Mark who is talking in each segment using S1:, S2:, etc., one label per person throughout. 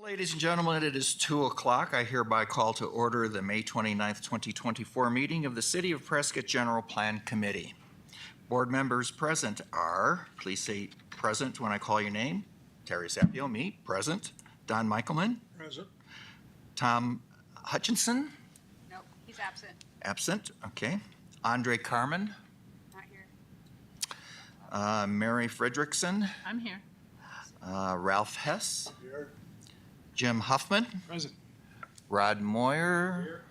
S1: Ladies and gentlemen, it is 2 o'clock. I hereby call to order the May 29th, 2024 meeting of the City of Prescott General Plan Committee. Board members present are, please say present when I call your name. Terry Sapio, me, present. Don Michaelman.
S2: Present.
S1: Tom Hutchinson.
S3: Nope, he's absent.
S1: Absent, okay. Andre Carmen.
S3: Not here.
S1: Mary Fredrickson.
S3: I'm here.
S1: Ralph Hess.
S2: Here.
S1: Jim Huffman.
S2: Present.
S1: Rod Moyer.
S2: Here.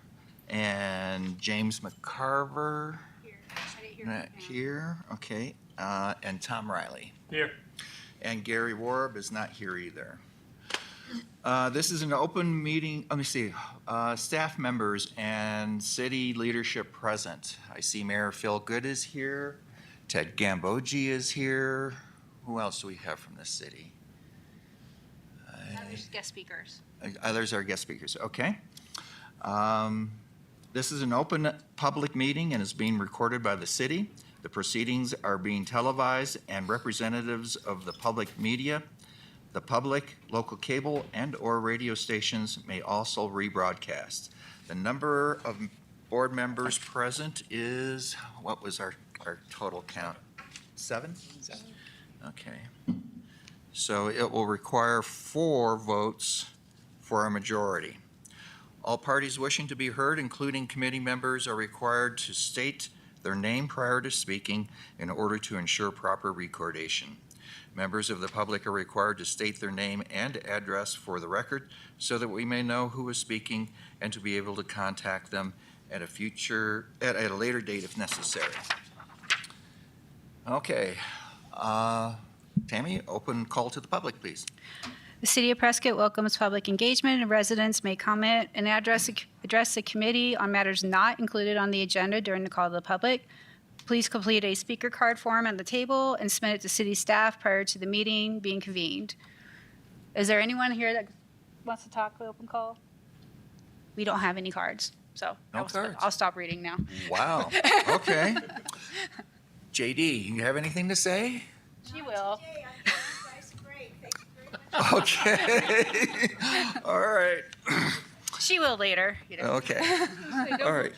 S1: And James McCarver.
S3: Here. I didn't hear
S1: Not
S3: from him.
S1: here, okay. And Tom Riley.
S2: Here.
S1: And Gary Warb is not here either. This is an open meeting. Let me see. Staff members and city leadership present. I see Mayor Phil Good is here. Ted Gambogi is here. Who else do we have from this city?
S3: There's guest speakers.
S1: Others are guest speakers. Okay. This is an open public meeting and is being recorded by the city. The proceedings are being televised, and representatives of the public media, the public, local cable, and/or radio stations may also rebroadcast. The number of board members present is, what was our total count? 7? 7. Okay. So it will require 4 votes for a majority. All parties wishing to be heard, including committee members, are required to state their name prior to speaking in order to ensure proper recordation. Members of the public are required to state their name and address for the record so that we may know who is speaking and to be able to contact them at a later date if necessary. Okay. Tammy, open call to the public, please.
S3: The City of Prescott welcomes public engagement, and residents may comment and address the committee on matters not included on the agenda during the call to the public. Please complete a speaker card form at the table and submit it to city staff prior to the meeting being convened. Is there anyone here that wants to talk with open call? We don't have any cards, so
S1: No cards.
S3: I'll stop reading now.
S1: Wow, okay. JD, you have anything to say?
S3: She will.
S1: Okay. All right.
S3: She will later. You know.
S1: Okay. All right.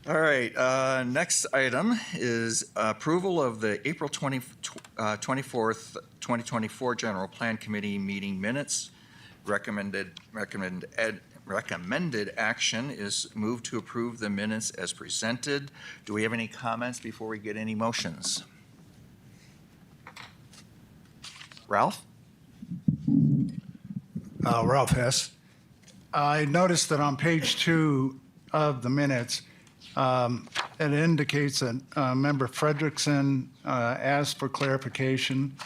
S1: All right. Next item is approval of the April 24th, 2024 General Plan Committee meeting minutes. Recommended action is move to approve the minutes as presented. Do we have any comments before we get any motions? Ralph?
S2: Ralph Hess. I noticed that on page 2 of the minutes, it indicates that Member Fredrickson asked for clarification,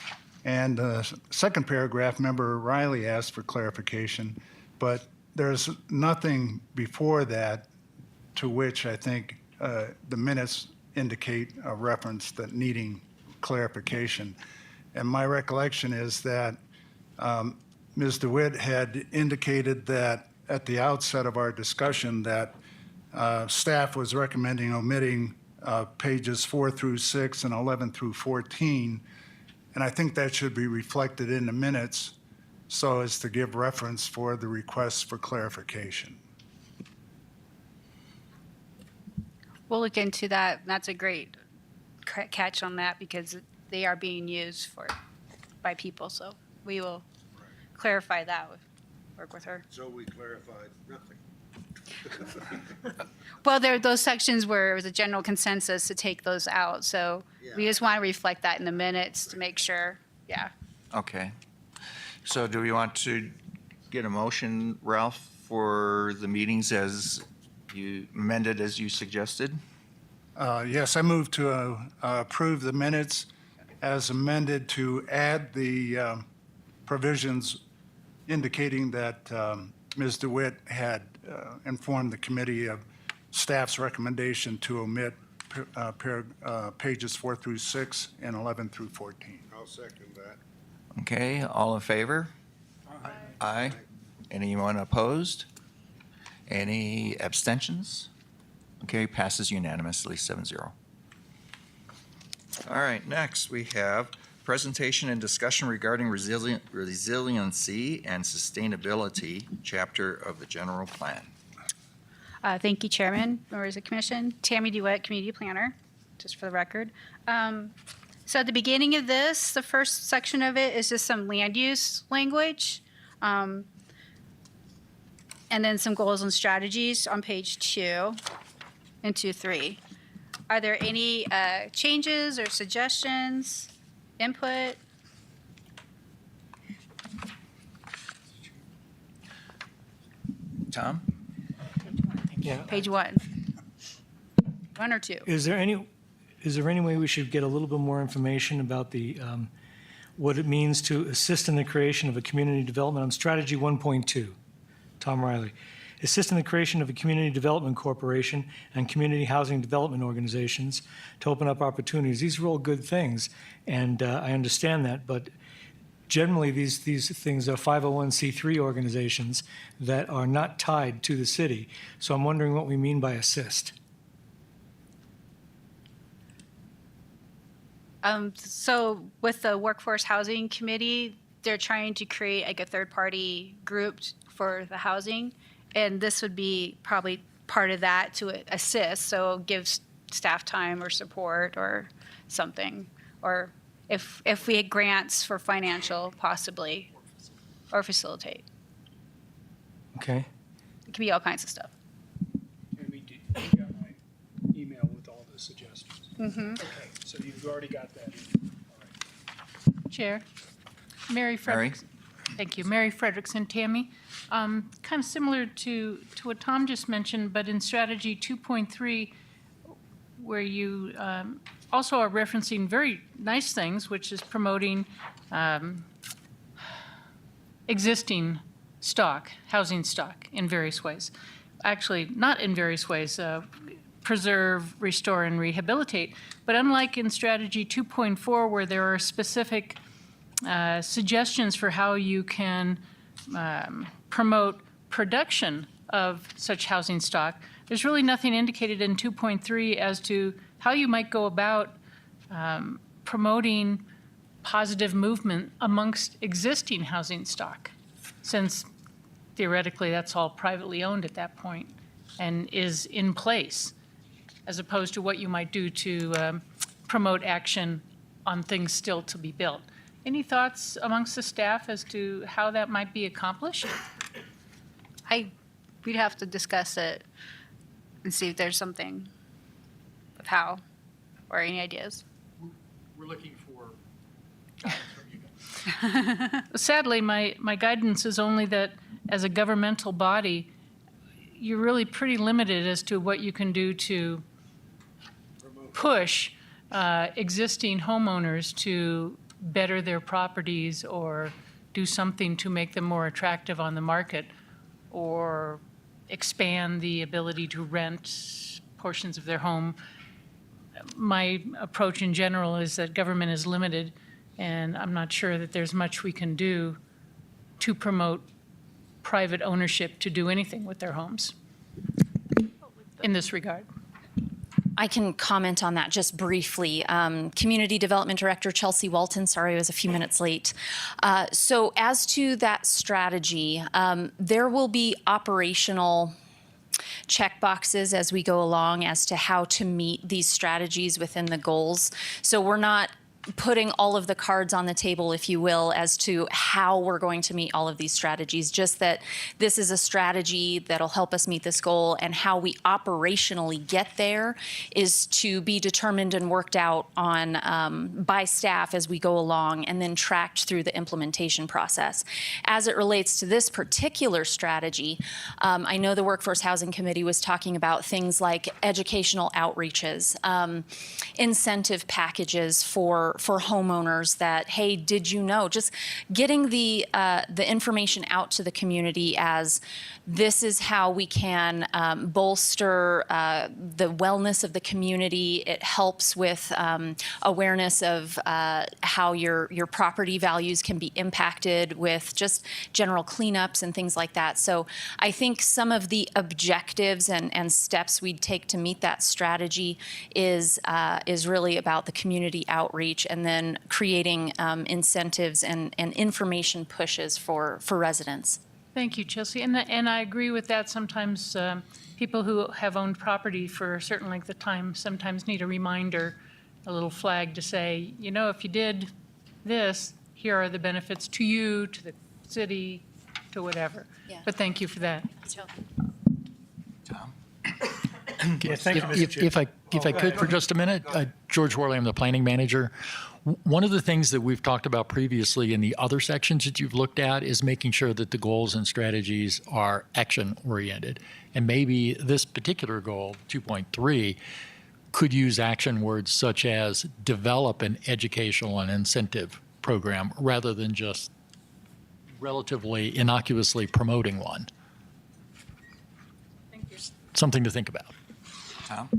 S2: and the second paragraph, Member Riley asked for clarification, but there's nothing before that to which I think the minutes indicate a reference that needing clarification. And my recollection is that Ms. DeWitt had indicated that at the outset of our discussion that staff was recommending omitting pages 4 through 6 and 11 through 14. And I think that should be reflected in the minutes so as to give reference for the requests for clarification.
S3: We'll look into that. That's a great catch on that because they are being used by people. So we will clarify that, work with her.
S4: So we clarified nothing.
S3: Well, there are those sections where it was a general consensus to take those out. So we just want to reflect that in the minutes to make sure. Yeah.
S1: Okay. So do we want to get a motion, Ralph, for the meetings as you amended as you suggested?
S2: Yes, I move to approve the minutes as amended to add the provisions indicating that Ms. DeWitt had informed the committee of staff's recommendation to omit pages 4 through 6 and 11 through 14.
S4: I'll second that.
S1: Okay, all in favor? Aye. Anyone opposed? Any abstentions? Okay, passes unanimously, 7-0. All right, next we have Presentation and discussion regarding resiliency and sustainability, chapter of the general plan.
S3: Thank you, Chairman, members of the commission. Tammy DeWitt, Community Planner, just for the record. So at the beginning of this, the first section of it is just some land use language. And then some goals and strategies on page 2 and 2-3. Are there any changes or suggestions, input?
S1: Tom?
S5: Yeah.
S3: Page 1. 1 or 2?
S5: Is there any way we should get a little bit more information about the, what it means to assist in the creation of a community development on strategy 1.2? Tom Riley. Assist in the creation of a community development corporation and community housing development organizations to open up opportunities. These are all good things, and I understand that, but generally these things are 501c3 organizations that are not tied to the city. So I'm wondering what we mean by assist.
S3: So with the Workforce Housing Committee, they're trying to create like a third-party group for the housing, and this would be probably part of that to assist, so give staff time or support or something, or if we had grants for financial, possibly, or facilitate.
S5: Okay.
S3: It can be all kinds of stuff.
S6: Tammy, you got my email with all the suggestions?
S3: Mm-hmm.
S6: Okay, so you've already got that in. All right.
S7: Chair, Mary
S1: Mary?
S7: Frederickson. Thank you. Mary Frederickson, Tammy. Kind of similar to what Tom just mentioned, but in strategy 2.3, where you also are referencing very nice things, which is promoting existing stock, housing stock in various ways. Actually, not in various ways. Preserve, restore, and rehabilitate. But unlike in strategy 2.4, where there are specific suggestions for how you can promote production of such housing stock, there's really nothing indicated in 2.3 as to how you might go about promoting positive movement amongst existing housing stock, since theoretically that's all privately owned at that point and is in place, as opposed to what you might do to promote action on things still to be built. Any thoughts amongst the staff as to how that might be accomplished?
S3: We'd have to discuss it and see if there's something of how, or any ideas.
S6: We're looking for guidance from you guys.
S7: Sadly, my guidance is only that as a governmental body, you're really pretty limited as to what you can do to push existing homeowners to better their properties or do something to make them more attractive on the market, or expand the ability to rent portions of their home. My approach in general is that government is limited, and I'm not sure that there's much we can do to promote private ownership to do anything with their homes in this regard.
S8: I can comment on that just briefly. Community Development Director Chelsea Walton, sorry I was a few minutes late. So as to that strategy, there will be operational check boxes as we go along as to how to meet these strategies within the goals. So we're not putting all of the cards on the table, if you will, as to how we're going to meet all of these strategies, just that this is a strategy that'll help us meet this goal, and how we operationally get there is to be determined and worked out on by staff as we go along, and then tracked through the implementation process. As it relates to this particular strategy, I know the Workforce Housing Committee was talking about things like educational outreaches, incentive packages for homeowners that, hey, did you know? Just getting the information out to the community as this is how we can bolster the wellness of the community. It helps with awareness of how your property values can be impacted with just general cleanups and things like that. So I think some of the objectives and steps we'd take to meet that strategy is really about the community outreach outreach and then creating incentives and information pushes for residents.
S7: Thank you, Chelsea. And I agree with that. Sometimes people who have owned property for a certain length of time sometimes need a reminder, a little flag to say, you know, if you did this, here are the benefits to you, to the city, to whatever.
S8: Yeah.
S7: But thank you for that.
S5: Yeah, thank you, Mr. Chair.
S9: If I could for just a minute, George Worley, I'm the planning manager. One of the things that we've talked about previously in the other sections that you've looked at is making sure that the goals and strategies are action-oriented. And maybe this particular goal, 2.3, could use action words such as develop an educational and incentive program rather than just relatively innocuously promoting one.
S7: Thank you.
S9: Something to think about.
S1: Tom?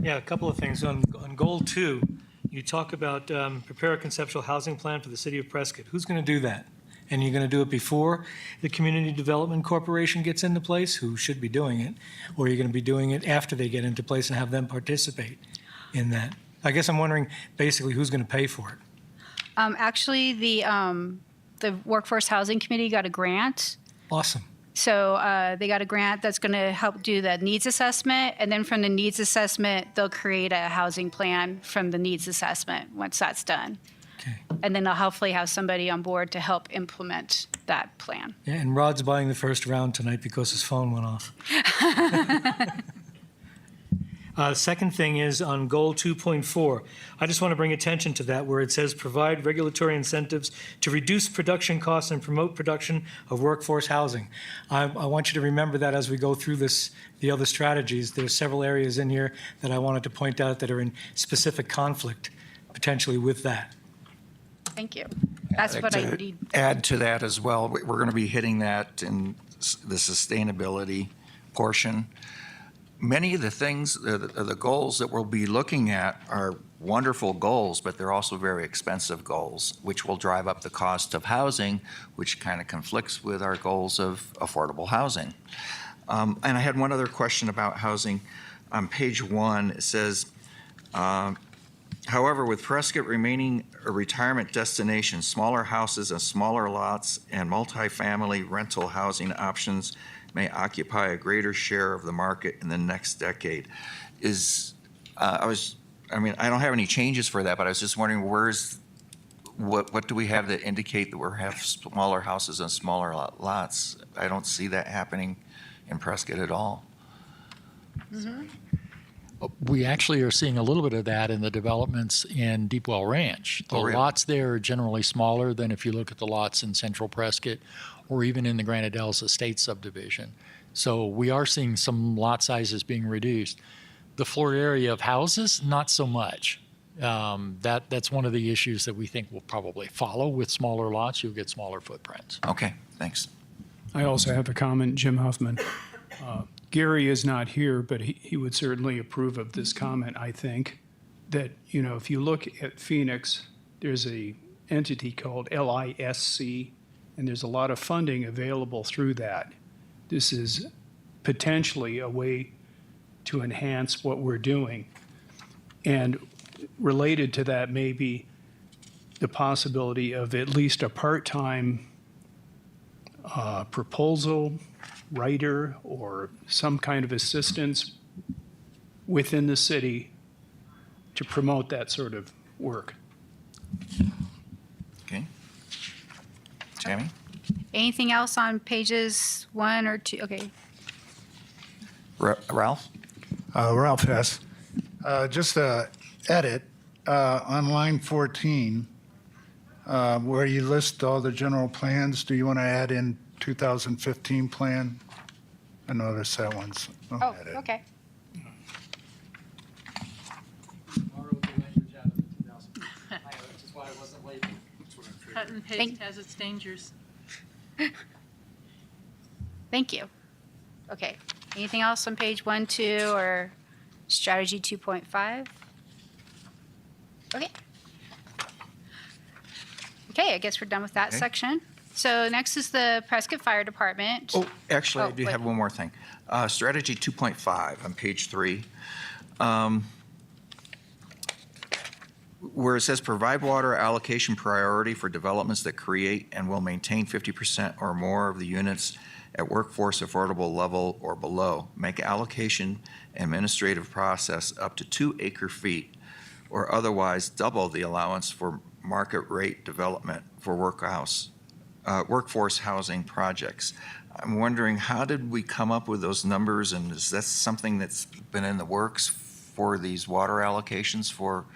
S5: Yeah, a couple of things. On goal 2, you talk about prepare a conceptual housing plan for the city of Prescott. Who's going to do that? And you're going to do it before the Community Development Corporation gets into place, who should be doing it, or you're going to be doing it after they get into place and have them participate in that? I guess I'm wondering basically who's going to pay for it.
S3: Actually, the Workforce Housing Committee got a grant.
S5: Awesome.
S3: So they got a grant that's going to help do the needs assessment. And then from the needs assessment, they'll create a housing plan from the needs assessment once that's done.
S5: Okay.
S3: And then they'll hopefully have somebody on board to help implement that plan.
S5: Yeah, and Rod's buying the first round tonight because his phone went off. Second thing is on goal 2.4. I just want to bring attention to that where it says provide regulatory incentives to reduce production costs and promote production of workforce housing. I want you to remember that as we go through the other strategies. There's several areas in here that I wanted to point out that are in specific conflict potentially with that.
S3: Thank you. That's what I
S1: To
S3: need.
S1: add to that as well, we're going to be hitting that in the sustainability portion. Many of the things, the goals that we'll be looking at are wonderful goals, but they're also very expensive goals, which will drive up the cost of housing, which kind of conflicts with our goals of affordable housing. And I had one other question about housing. On page 1, it says, however, with Prescott remaining a retirement destination, smaller houses and smaller lots and multifamily rental housing options may occupy a greater share of the market in the next decade. I don't have any changes for that, but I was just wondering what do we have that indicate that we have smaller houses and smaller lots? I don't see that happening in Prescott at all.
S9: We actually are seeing a little bit of that in the developments in Deepwell Ranch. The
S1: Oh, really?
S9: lots there are generally smaller than if you look at the lots in Central Prescott or even in the Granite Dells Estate subdivision. So we are seeing some lot sizes being reduced. The floor area of houses, not so much. That's one of the issues that we think will probably follow with smaller lots. You'll get smaller footprints.
S1: Okay, thanks.
S10: I also have a comment, Jim Huffman. Gary is not here, but he would certainly approve of this comment, I think, that, if you look at Phoenix, there's a entity called LISC, and there's a lot of funding available through that. This is potentially a way to enhance what we're doing. And related to that may be the possibility of at least a part-time proposal writer or some kind of assistance within the city to promote that sort of work.
S1: Okay. Tammy?
S3: Anything else on pages 1 or 2? Okay.
S1: Ralph?
S2: Ralph Hess. Just a edit on line 14, where you list all the general plans. Do you want to add in 2015 plan? I noticed that one's omitted.
S3: Okay.
S6: Borrowed the language out of the 2000, which is why I wasn't late.
S7: Cut and paste has its dangers.
S3: Thank you. Okay. Anything else on page 1, 2, or strategy 2.5? Okay. Okay, I guess we're done with that
S1: Okay.
S3: section. So next is the Prescott Fire Department.
S1: Oh, actually, I
S3: Oh,
S1: do
S3: wait.
S1: have one more thing. Strategy 2.5 on page 3. where it says provide water allocation priority for developments that create and will maintain 50% or more of the units at workforce affordable level or below. Make allocation administrative process up to 2 acre-feet or otherwise double the allowance for market rate development for workforce housing projects. I'm wondering, how did we come up with those numbers, and is that something that's been in the works for these water allocations for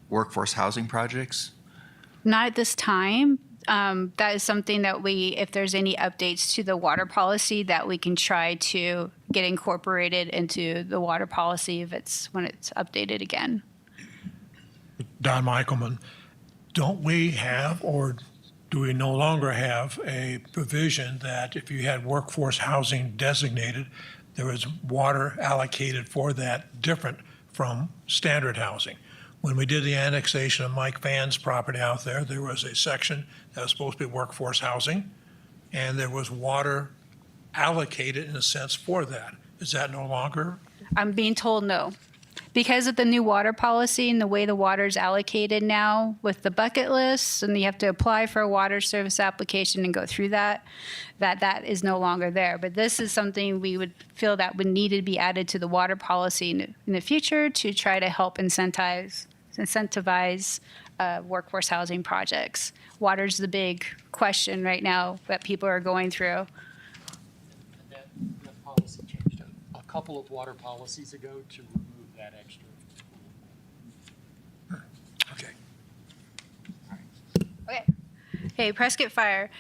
S1: workforce housing projects?
S3: Not at this time. That is something that if there's any updates to the water policy, that we can try to get incorporated into the water policy when it's updated again.
S6: Don Michaelman, don't we have, or do we no longer have, a provision that if you had workforce housing designated, there was water allocated for that different from standard housing? When we did the annexation of Mike Vann's property out there, there was a section that was supposed to be workforce housing, and there was water allocated in a sense for that. Is that no longer?
S3: I'm being told no. Because of the new water policy and the way the water is allocated now with the bucket lists, and you have to apply for a water service application and go through that is no longer there. But this is something we would feel that would need to be added to the water policy in the future to try to help incentivize workforce housing projects. Water's the big question right now that people are going through.
S9: That policy changed a couple of water policies ago to remove that extra.
S6: Okay.
S3: Okay, Prescott Fire.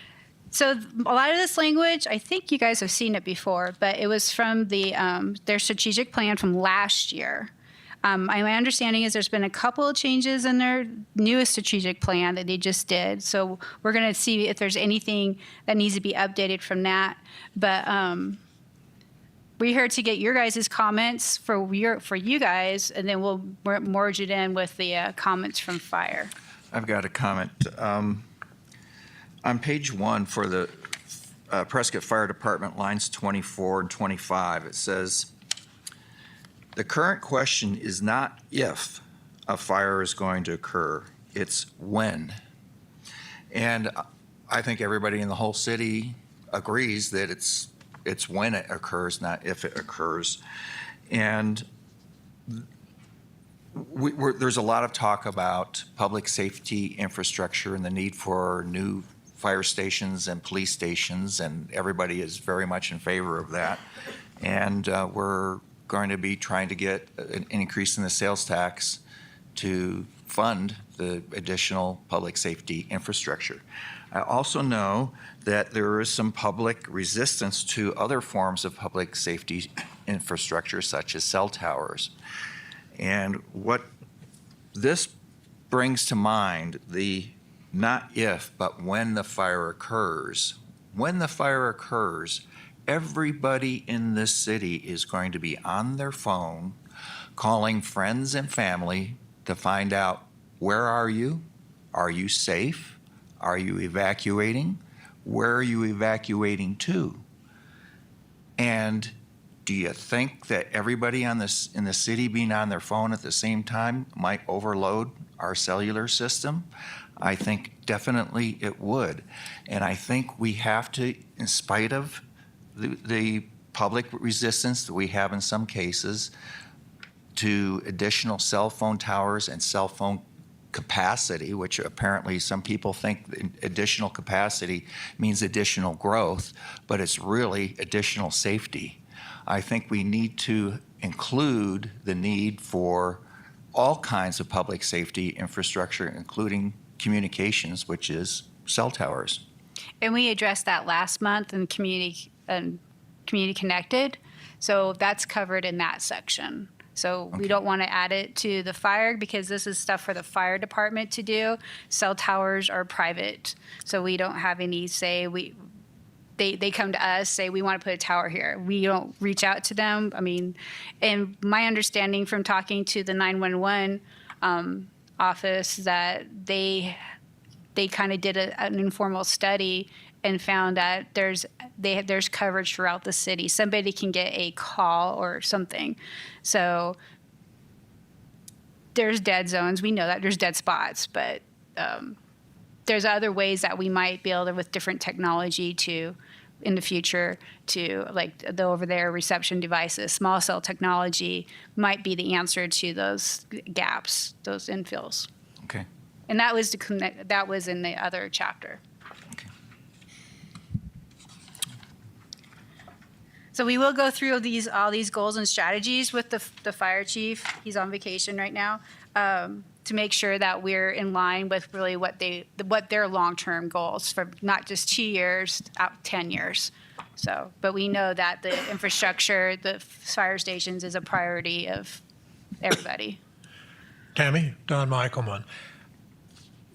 S3: So a lot of this language, I think you guys have seen it before, but it was from their strategic plan from last year. My understanding is there's been a couple of changes in their newest strategic plan that they just did. So we're going to see if there's anything that needs to be updated from that. But we're here to get your guys' comments for you guys, and then we'll merge it in with the comments from Fire.
S1: I've got a comment. On page 1 for the Prescott Fire Department, lines 24 and 25, it says, the current question is not if a fire is going to occur, it's when. And I think everybody in the whole city agrees that it's when it occurs, not if it occurs. And there's a lot of talk about public safety infrastructure and the need for new fire stations and police stations, and everybody is very much in favor of that. And we're going to be trying to get an increase in the sales tax to fund the additional public safety infrastructure. I also know that there is some public resistance to other forms of public safety infrastructure, such as cell towers. And what this brings to mind, the not if, but when the fire occurs. When the fire occurs, everybody in this city is going to be on their phone, calling friends and family to find out, where are you? Are you safe? Are you evacuating? Where are you evacuating to? And do you think that everybody in the city being on their phone at the same time might overload our cellular system? I think definitely it would. And I think we have to, in spite of the public resistance that we have in some cases to additional cell phone towers and cell phone capacity, which apparently some people think additional capacity means additional growth, but it's really additional safety. I think we need to include the need for all kinds of public safety infrastructure, including communications, which is cell towers.
S3: And we addressed that last month in Community Connected. So that's covered in that section. So we don't want to add it to the fire because this is stuff for the fire department to do. Cell towers are private. So we don't have any say. They come to us, say, we want to put a tower here. We don't reach out to them. I mean, and my understanding from talking to the 911 office that they kind of did an informal study and found that there's coverage throughout the city. Somebody can get a call or something. So there's dead zones. We know that there's dead spots, but there's other ways that we might be able to, with different technology to, in the future, to like the over-there reception devices, small cell technology might be the answer to those gaps, those infills.
S1: Okay.
S3: And that was that was in the other chapter.
S1: Okay.
S3: So we will go through all these goals and strategies with the fire chief. He's on vacation right now, to make sure that we're in line with really what their long-term goals for not just 2 years, out 10 years. So, but we know that the infrastructure, the fire stations is a priority of everybody.
S6: Tammy, Don Michaelman.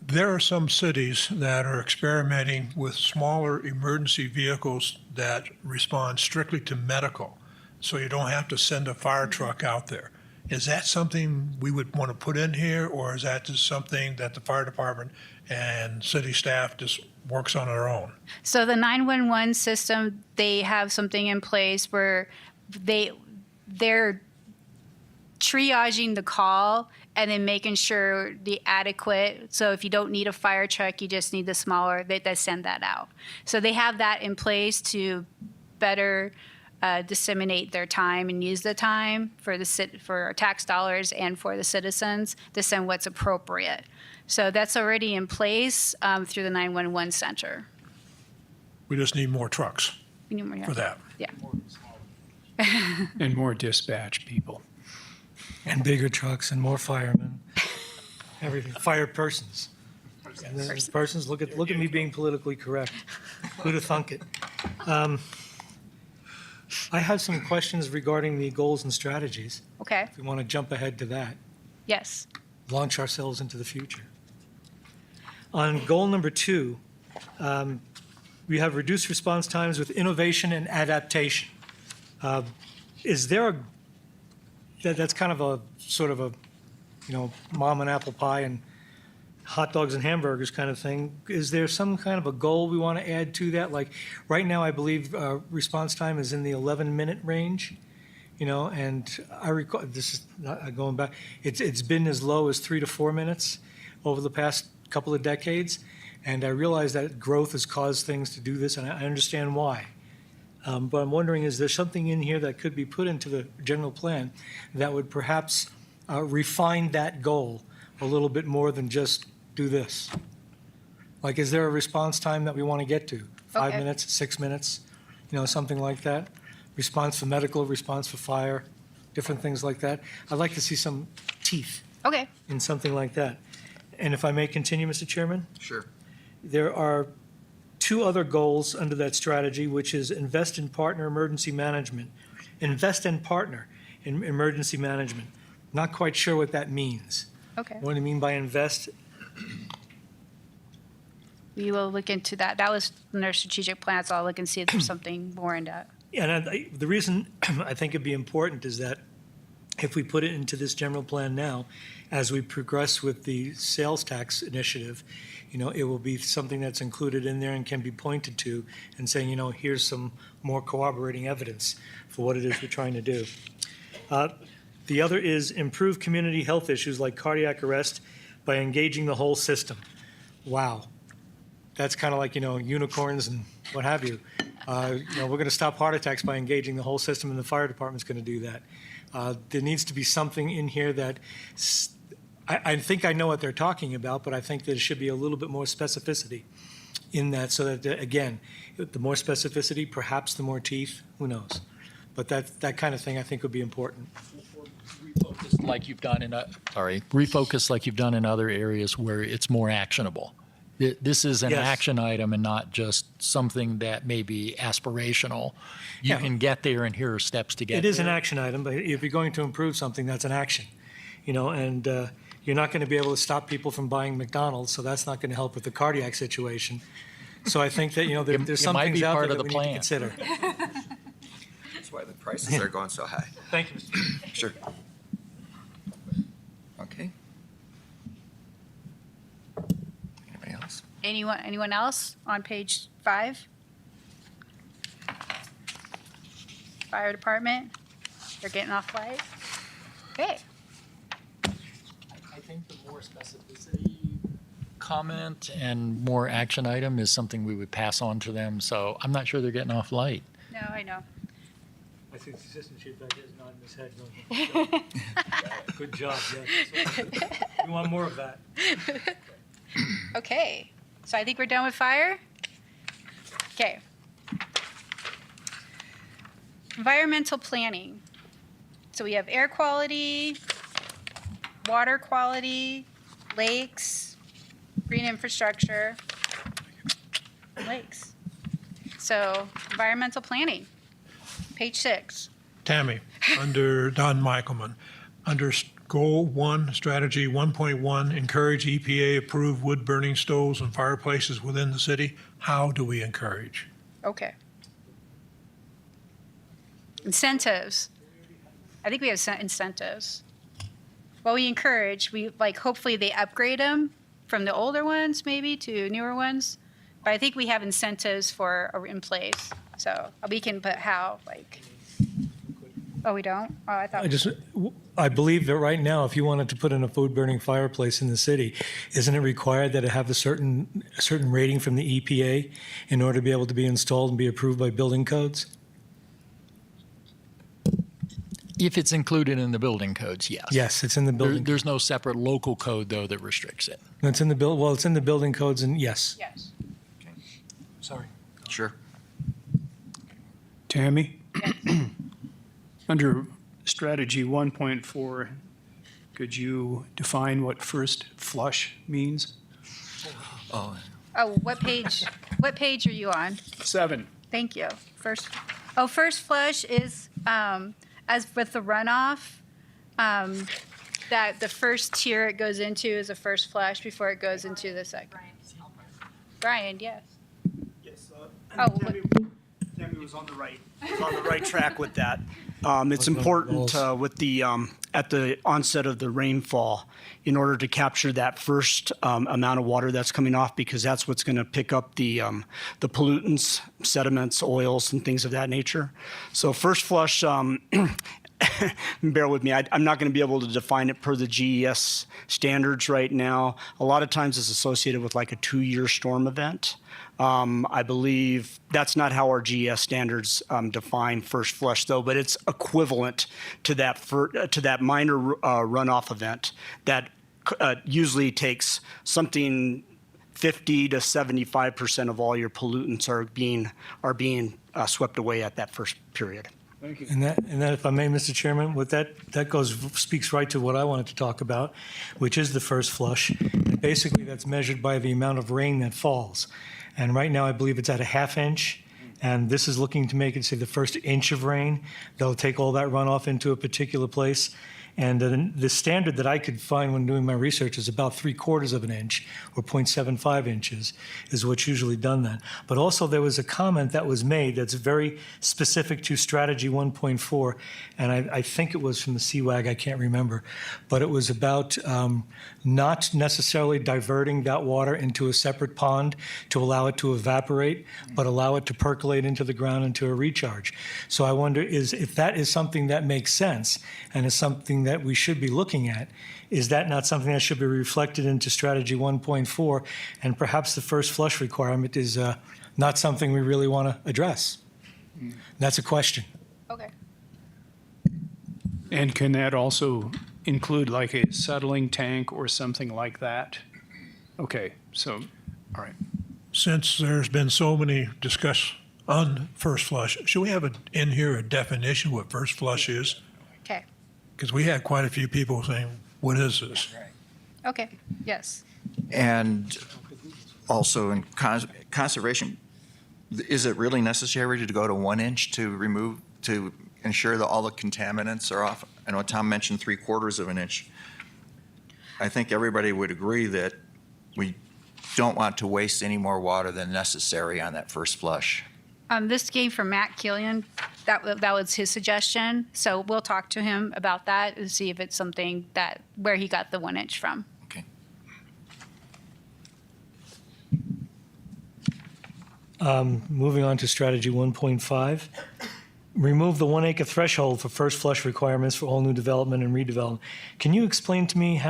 S6: There are some cities that are experimenting with smaller emergency vehicles that respond strictly to medical, so you don't have to send a fire truck out there. Is that something we would want to put in here, or is that just something that the fire department and city staff just works on their own?
S3: So the 911 system, they have something in place where they're triaging the call and then making sure the adequate. So if you don't need a fire truck, you just need the smaller, they send that out. So they have that in place to better disseminate their time and use the time for our tax dollars and for the citizens to send what's appropriate. So that's already in place through the 911 center.
S6: We just need more trucks
S3: We need more-
S6: for that.
S3: Yeah.
S10: And more dispatch people.
S5: And bigger trucks and more firemen, everything, fire persons. And then persons, look at me being politically correct. Who'd have thunk it? I have some questions regarding the goals and strategies.
S3: Okay.
S5: If we want to jump ahead to that,
S3: Yes.
S5: launch ourselves into the future. On goal number 2, we have reduced response times with innovation and adaptation. Is there that's kind of a sort of a, mom and apple pie and hot dogs and hamburgers kind of thing. Is there some kind of a goal we want to add to that? Like right now, I believe response time is in the 11-minute range, and I recall, this is not going back, it's been as low as 3 to 4 minutes over the past couple of decades. And I realize that growth has caused things to do this, and I understand why. But I'm wondering, is there something in here that could be put into the general plan that would perhaps refine that goal a little bit more than just do this? Like, is there a response time that we want to get to? 5
S3: Okay.
S5: minutes, 6 minutes, something like that? Response for medical, response for fire, different things like that. I'd like to see some teeth
S3: Okay.
S5: in something like that. And if I may continue, Mr. Chairman?
S1: Sure.
S5: There are 2 other goals under that strategy, which is invest in partner emergency management. Invest in partner in emergency management. Not quite sure what that means.
S3: Okay.
S5: What do you mean by invest?
S3: We will look into that. That was in our strategic plan, so I'll look and see if there's something more in that.
S5: And the reason I think it'd be important is that if we put it into this general plan now, as we progress with the sales tax initiative, it will be something that's included in there and can be pointed to and saying, here's some more corroborating evidence for what it is we're trying to do. The other is improve community health issues like cardiac arrest by engaging the whole system. Wow. That's kind of like, unicorns and what have you. We're going to stop heart attacks by engaging the whole system, and the fire department's going to do that. There needs to be something in here that I think I know what they're talking about, but I think there should be a little bit more specificity in that so that, again, the more specificity, perhaps the more teeth, who knows? But that kind of thing I think would be important.
S9: Refocus like you've done refocus like you've done in other areas where it's more actionable. This is an
S5: Yes.
S9: action item and not just something that may be aspirational. You
S5: Yeah.
S9: can get there, and here are steps to get
S5: It
S9: there.
S5: is an action item, but if you're going to improve something, that's an action, and you're not going to be able to stop people from buying McDonald's, so that's not going to help with the cardiac situation. So I think that, there's
S9: It
S5: some
S9: might
S5: things
S9: be
S5: out
S9: part
S5: there
S9: of
S5: that
S9: the
S5: we need to
S9: plan.
S5: consider.
S1: That's why the prices are going so high.
S5: Thank you, Mr. Chairman.
S1: Sure. Okay. Anybody else?
S3: Anyone else on page 5? Fire department, they're getting off light. Okay.
S9: comment and more action item is something we would pass on to them. So I'm not sure they're getting off light.
S3: No, I know.
S5: I think the assistant chief back there is nodding his head going, good job, yes. We want more of that.
S3: Okay, so I think we're done with fire. Okay. Environmental planning. So we have air quality, water quality, lakes, green infrastructure, lakes. So environmental planning, page 6.
S6: Tammy, under Don Michaelman, under Goal 1, Strategy 1.1, encourage EPA-approved wood-burning stoves and fireplaces within the city. How do we encourage?
S3: Okay. Incentives. I think we have incentives. Well, we encourage, hopefully they upgrade them from the older ones maybe to newer ones. But I think we have incentives in place. So we can put how, oh, we don't? Oh, I thought.
S5: I believe that right now, if you wanted to put in a food-burning fireplace in the city, isn't it required that it have a certain rating from the EPA in order to be able to be installed and be approved by building codes?
S9: If it's included in the building codes, yes.
S5: Yes, it's in the building.
S9: There's no separate local code, though, that restricts it.
S5: It's in the it's in the building codes, and yes.
S3: Yes.
S5: Sorry.
S1: Sure.
S10: Tammy? Under strategy 1.4, could you define what first flush means?
S1: Oh,
S3: Oh, what page are you on?
S10: 7.
S3: Thank you. First flush is, as with the runoff, that the first tier it goes into is a first flush before it goes into the second. Brian, yes.
S11: Yes,
S3: Oh,
S11: Tammy was on the right track with that. It's important with the at the onset of the rainfall in order to capture that first amount of water that's coming off, because that's what's going to pick up the pollutants, sediments, oils, and things of that nature. So first flush. Bear with me. I'm not going to be able to define it per the GES standards right now. A lot of times it's associated with like a 2-year storm event. I believe that's not how our GES standards define first flush, though, but it's equivalent to that minor runoff event that usually takes something 50 to 75% of all your pollutants are being swept away at that first period.
S5: And that, if I may, Mr. Chairman, what that speaks right to what I wanted to talk about, which is the first flush. And basically, that's measured by the amount of rain that falls. And right now, I believe it's at a ½ inch. And this is looking to make it, say, the first inch of rain. They'll take all that runoff into a particular place. And the standard that I could find when doing my research is about 3/4 of an inch, or 0.75 inches, is what's usually done then. But also there was a comment that was made that's very specific to strategy 1.4, and I think it was from the CWAG, I can't remember, but it was about not necessarily diverting that water into a separate pond to allow it to evaporate, but allow it to percolate into the ground into a recharge. So I wonder if that is something that makes sense and is something that we should be looking at. Is that not something that should be reflected into strategy 1.4? And perhaps the first flush requirement is not something we really want to address. That's a question.
S3: okay.
S10: And can that also include like a settling tank or something like that? Okay, so, all right.
S6: Since there's been so many discuss on first flush, should we have in here a definition of what first flush is?
S3: Okay.
S6: Because we had quite a few people saying, what is this?
S3: Okay. Yes.
S1: and also in conservation, is it really necessary to go to 1 inch to ensure that all the contaminants are off? I know Tom mentioned 3/4 of an inch. I think everybody would agree that we don't want to waste any more water than necessary on that first flush.
S3: This came from Matt Killian. That was his suggestion. So we'll talk to him about that and see if it's something where he got the 1 inch from.
S1: Okay.
S5: Moving on to strategy 1.5. Remove the 1 acre threshold for first flush requirements for all new development and redevelopment. Can you explain to me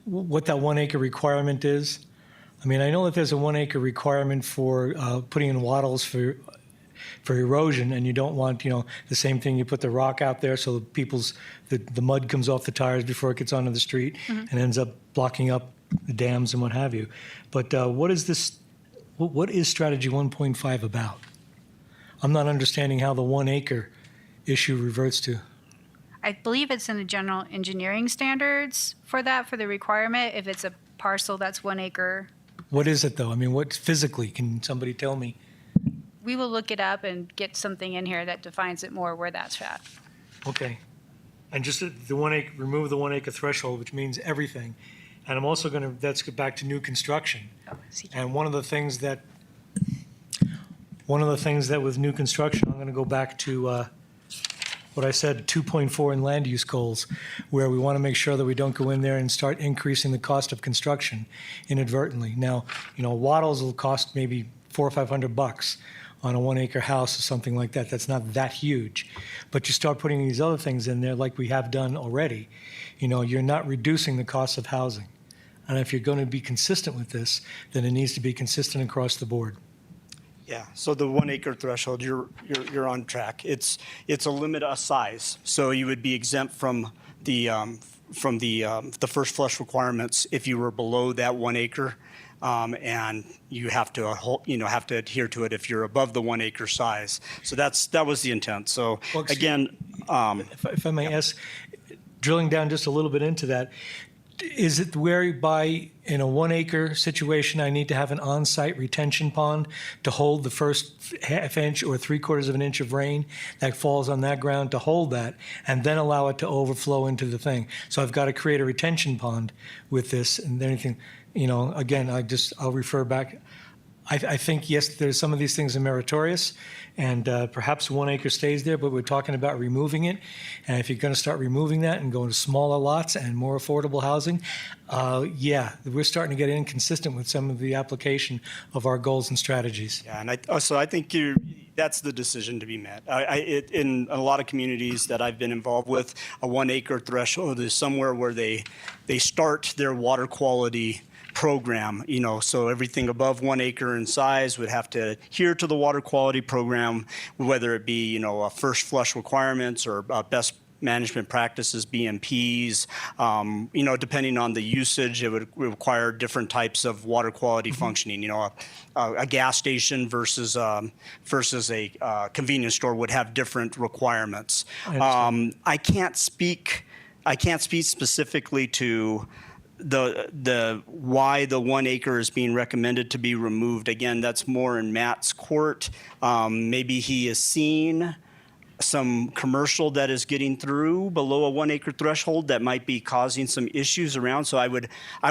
S5: what that 1 acre requirement is? I mean, I know that there's a 1 acre requirement for putting in wattles for erosion, and you don't want, the same thing, you put the rock out there so the mud comes off the tires before it gets onto the street and ends up blocking up the dams and what have you. But what is strategy 1.5 about? I'm not understanding how the 1 acre issue reverts to.
S3: I believe it's in the general engineering standards for the requirement, if it's a parcel that's 1 acre.
S5: What is it, though? I mean, what physically, can somebody tell me?
S3: We will look it up and get something in here that defines it more where that's at.
S5: Okay. And just the 1 acre, remove the 1 acre threshold, which means everything. And I'm also let's get back to new construction.
S3: Oh, see.
S5: And one of the things that with new construction, I'm going to go back to what I said, 2.4 in land use goals, where we want to make sure that we don't go in there and start increasing the cost of construction inadvertently. Now, wattles will cost maybe $400 or $500 on a 1 acre house or something like that. That's not that huge. But you start putting these other things in there like we have done already, you're not reducing the cost of housing. And if you're going to be consistent with this, then it needs to be consistent across the board.
S11: Yeah, so the 1 acre threshold, you're on track. It's a limit of size, so you would be exempt from the first flush requirements if you were below that 1 acre, and you have to adhere to it if you're above the 1 acre size. So that was the intent. So
S5: Well,
S11: again,
S5: If I may ask, drilling down just a little bit into that, is it whereby in a 1 acre situation, I need to have an on-site retention pond to hold the first half inch or 3/4 of an inch of rain that falls on that ground to hold that and then allow it to overflow into the thing? So I've got to create a retention pond with this and anything, again, I'll refer back. I think, yes, there's some of these things are meritorious, and perhaps 1 acre stays there, but we're talking about removing it. And if you're going to start removing that and going to smaller lots and more affordable housing, we're starting to get inconsistent with some of the application of our goals and strategies.
S11: yeah, and I think that's the decision to be met. In a lot of communities that I've been involved with, a 1 acre threshold is somewhere where they start their water quality program, so everything above 1 acre in size would have to adhere to the water quality program, whether it be, a first flush requirements or best management practices, BMPs, depending on the usage, it would require different types of water quality functioning. A gas station versus a convenience store would have different requirements. I can't speak specifically to the why the 1 acre is being recommended to be removed. Again, that's more in Matt's court. Maybe he has seen some commercial that is getting through below a 1 acre threshold that might be causing some issues around. So I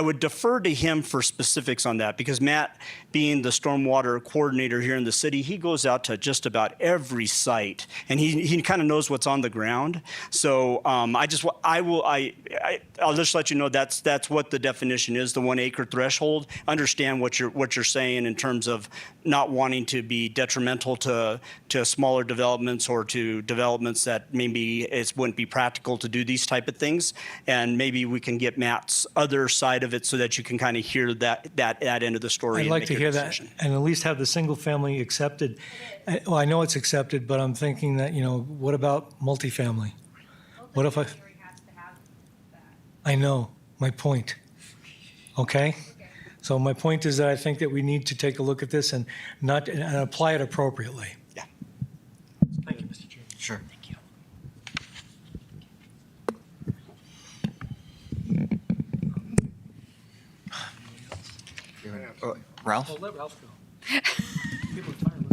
S11: would defer to him for specifics on that, because Matt, being the stormwater coordinator here in the city, he goes out to just about every site, and he kind of knows what's on the ground. So I'll just let you know that's what the definition is, the 1 acre threshold. Understand what you're saying in terms of not wanting to be detrimental to smaller developments or to developments that maybe it wouldn't be practical to do these type of things. And maybe we can get Matt's other side of it so that you can kind of hear that end of the story.
S5: I'd like to hear that and at least have the single family accepted. Well, I know it's accepted, but I'm thinking that, what about multifamily? What if I know my point. Okay? So my point is that I think that we need to take a look at this and apply it appropriately.
S11: Yeah.
S5: Thank you, Mr. Chairman.
S1: Sure.
S8: Thank you.
S1: Ralph?
S5: Let Ralph go. People are tired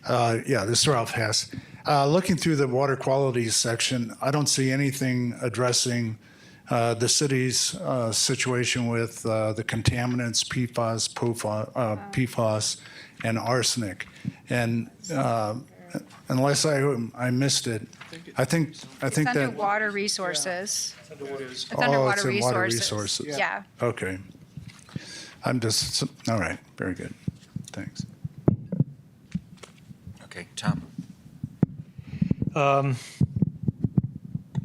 S5: listening.
S2: Yeah, this is Ralph Hess. Looking through the water quality section, I don't see anything addressing the city's situation with the contaminants, PFAS, and arsenic. And unless I missed it, I think
S3: It's under
S2: that.
S3: water resources. It's under
S2: Oh,
S3: water
S2: it's in
S3: resources.
S2: water resources.
S3: Yeah.
S2: Okay. All right, very good. Thanks.
S1: Okay, Tom?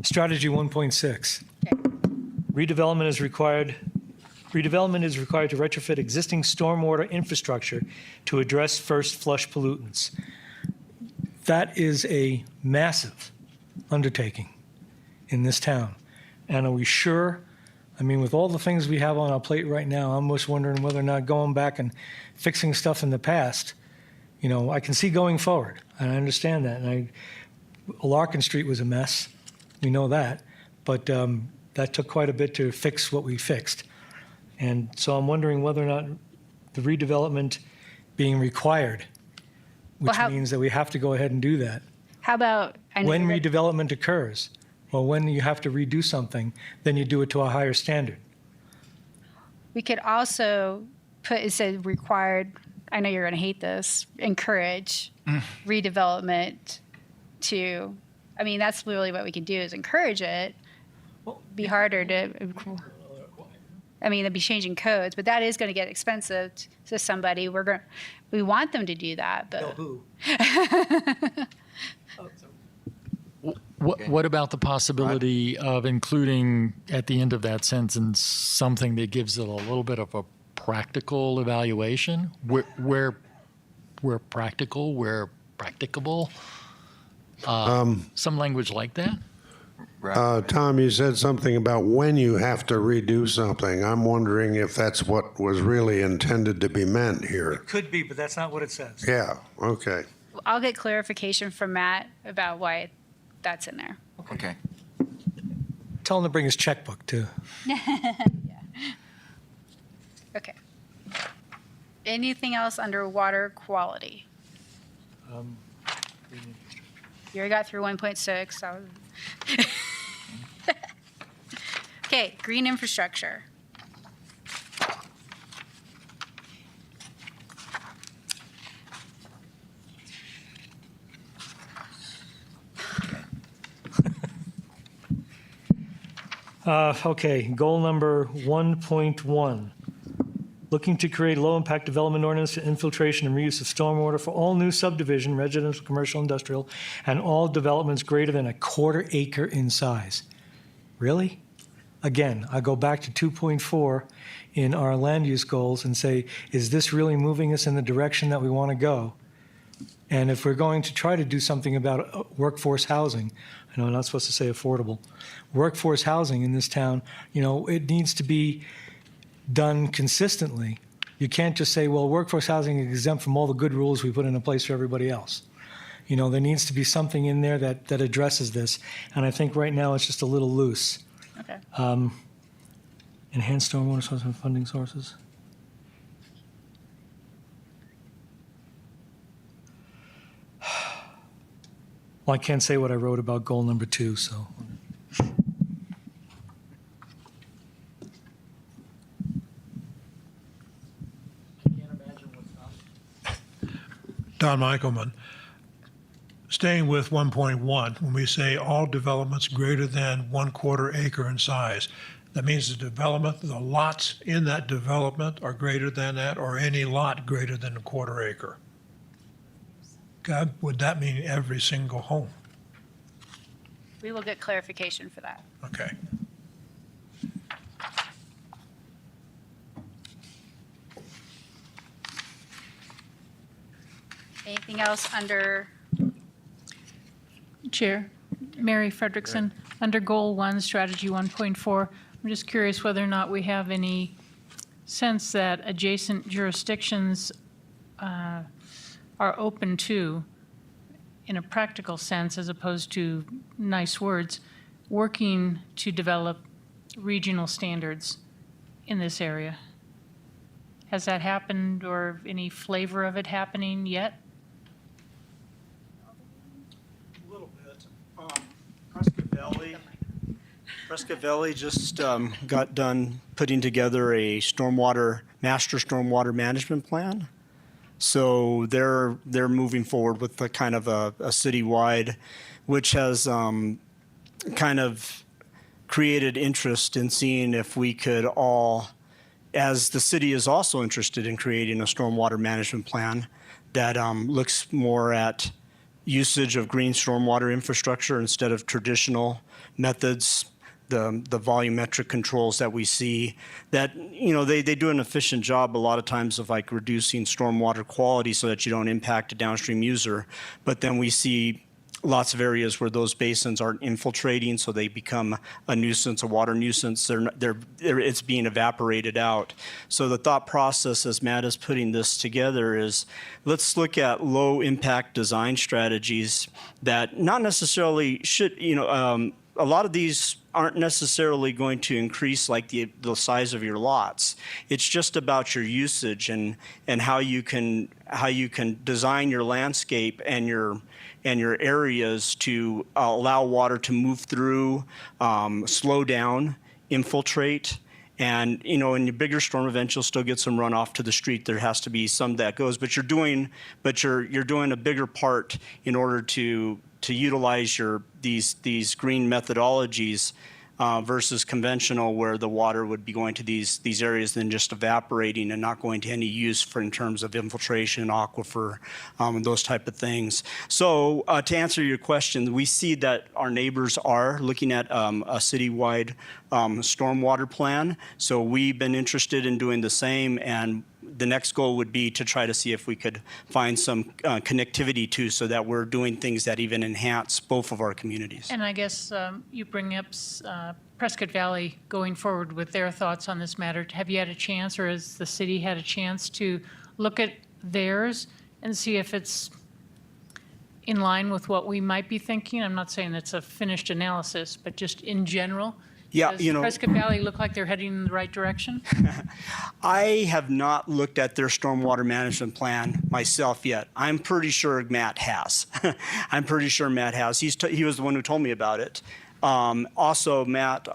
S5: Strategy 1.6.
S3: Okay.
S5: Redevelopment is required Redevelopment is required to retrofit existing stormwater infrastructure to address first flush pollutants. That is a massive undertaking in this town. And are we sure? I mean, with all the things we have on our plate right now, I'm just wondering whether or not going back and fixing stuff in the past, I can see going forward, and I understand that. And Larkin Street was a mess. We know that. But that took quite a bit to fix what we fixed. And so I'm wondering whether or not the redevelopment being required, which means that we have to go ahead and do that.
S3: How about,
S5: When redevelopment occurs, or when you have to redo something, then you do it to a higher standard.
S3: we could also put, it said required, I know you're going to hate this, encourage redevelopment to, I mean, that's really what we can do is encourage it. Be harder to, I mean, they'd be changing codes, but that is going to get expensive to somebody. We want them to do that, but.
S5: Who?
S9: What about the possibility of including at the end of that sentence something that gives it a little bit of a practical evaluation? Where practical, where practicable? Some language like that?
S4: Tom, you said something about when you have to redo something. I'm wondering if that's what was really intended to be meant here.
S5: Could be, but that's not what it says.
S4: Yeah, okay.
S3: I'll get clarification from Matt about why that's in there.
S1: Okay.
S5: Tell him to bring his checkbook, too.
S3: Okay. Anything else under water quality? You already got through 1.6. So. Okay, green infrastructure.
S5: Okay, goal number 1.1. Looking to create low-impact development ordinance for infiltration and reuse of stormwater for all new subdivision, residential, commercial, industrial, and all developments greater than a quarter acre in size. Really? Again, I go back to 2.4 in our land use goals and say, is this really moving us in the direction that we want to go? And if we're going to try to do something about workforce housing, I know I'm not supposed to say affordable, workforce housing in this town, it needs to be done consistently. You can't just say, well, workforce housing is exempt from all the good rules we put into place for everybody else. There needs to be something in there that addresses this. And I think right now it's just a little loose.
S3: Okay.
S5: Enhanced stormwater source and funding sources. Well, I can't say what I wrote about goal number 2, so.
S6: Don Michaelman, staying with 1.1, when we say all developments greater than 1/4 acre in size, that means the lots in that development are greater than that, or any lot greater than 1/4 acre. God, would that mean every single home?
S3: We will get clarification for that.
S6: Okay.
S3: Anything else under,
S7: Chair, Mary Frederickson, under Goal 1, Strategy 1.4, I'm just curious whether or not we have any sense that adjacent jurisdictions are open to, in a practical sense, as opposed to nice words, working to develop regional standards in this area. Has that happened, or any flavor of it happening yet?
S11: A little bit. Prescott Valley just got done putting together a master stormwater management plan. So they're moving forward with a kind of a citywide, which has kind of created interest in seeing if we could all, as the city is also interested in creating a stormwater management plan that looks more at usage of green stormwater infrastructure instead of traditional methods the volumetric controls that we see that, they do an efficient job a lot of times of like reducing stormwater quality so that you don't impact a downstream user. But then we see lots of areas where those basins aren't infiltrating, so they become a nuisance, a water nuisance. It's being evaporated out. So the thought process as Matt is putting this together is, let's look at low impact design strategies that not necessarily should, a lot of these aren't necessarily going to increase like the size of your lots. It's just about your usage and how you can design your landscape and your areas to allow water to move through, slow down, infiltrate. And, in your bigger storm events, you'll still get some runoff to the street. There has to be some that goes, but you're doing a bigger part in order to utilize these green methodologies versus conventional, where the water would be going to these areas and just evaporating and not going to any use in terms of infiltration, aquifer, and those type of things. So to answer your question, we see that our neighbors are looking at a citywide stormwater plan. So we've been interested in doing the same, and the next goal would be to try to see if we could find some connectivity too, so that we're doing things that even enhance both of our communities.
S7: And I guess you bring up Prescott Valley going forward with their thoughts on this matter. Have you had a chance, or has the city had a chance to look at theirs and see if it's in line with what we might be thinking? I'm not saying it's a finished analysis, but just in general.
S11: Yeah,
S7: Does Prescott Valley look like they're heading in the right direction?
S11: I have not looked at their stormwater management plan myself yet. I'm pretty sure Matt has. I'm pretty sure Matt has. He was the one who told me about it. Also, Matt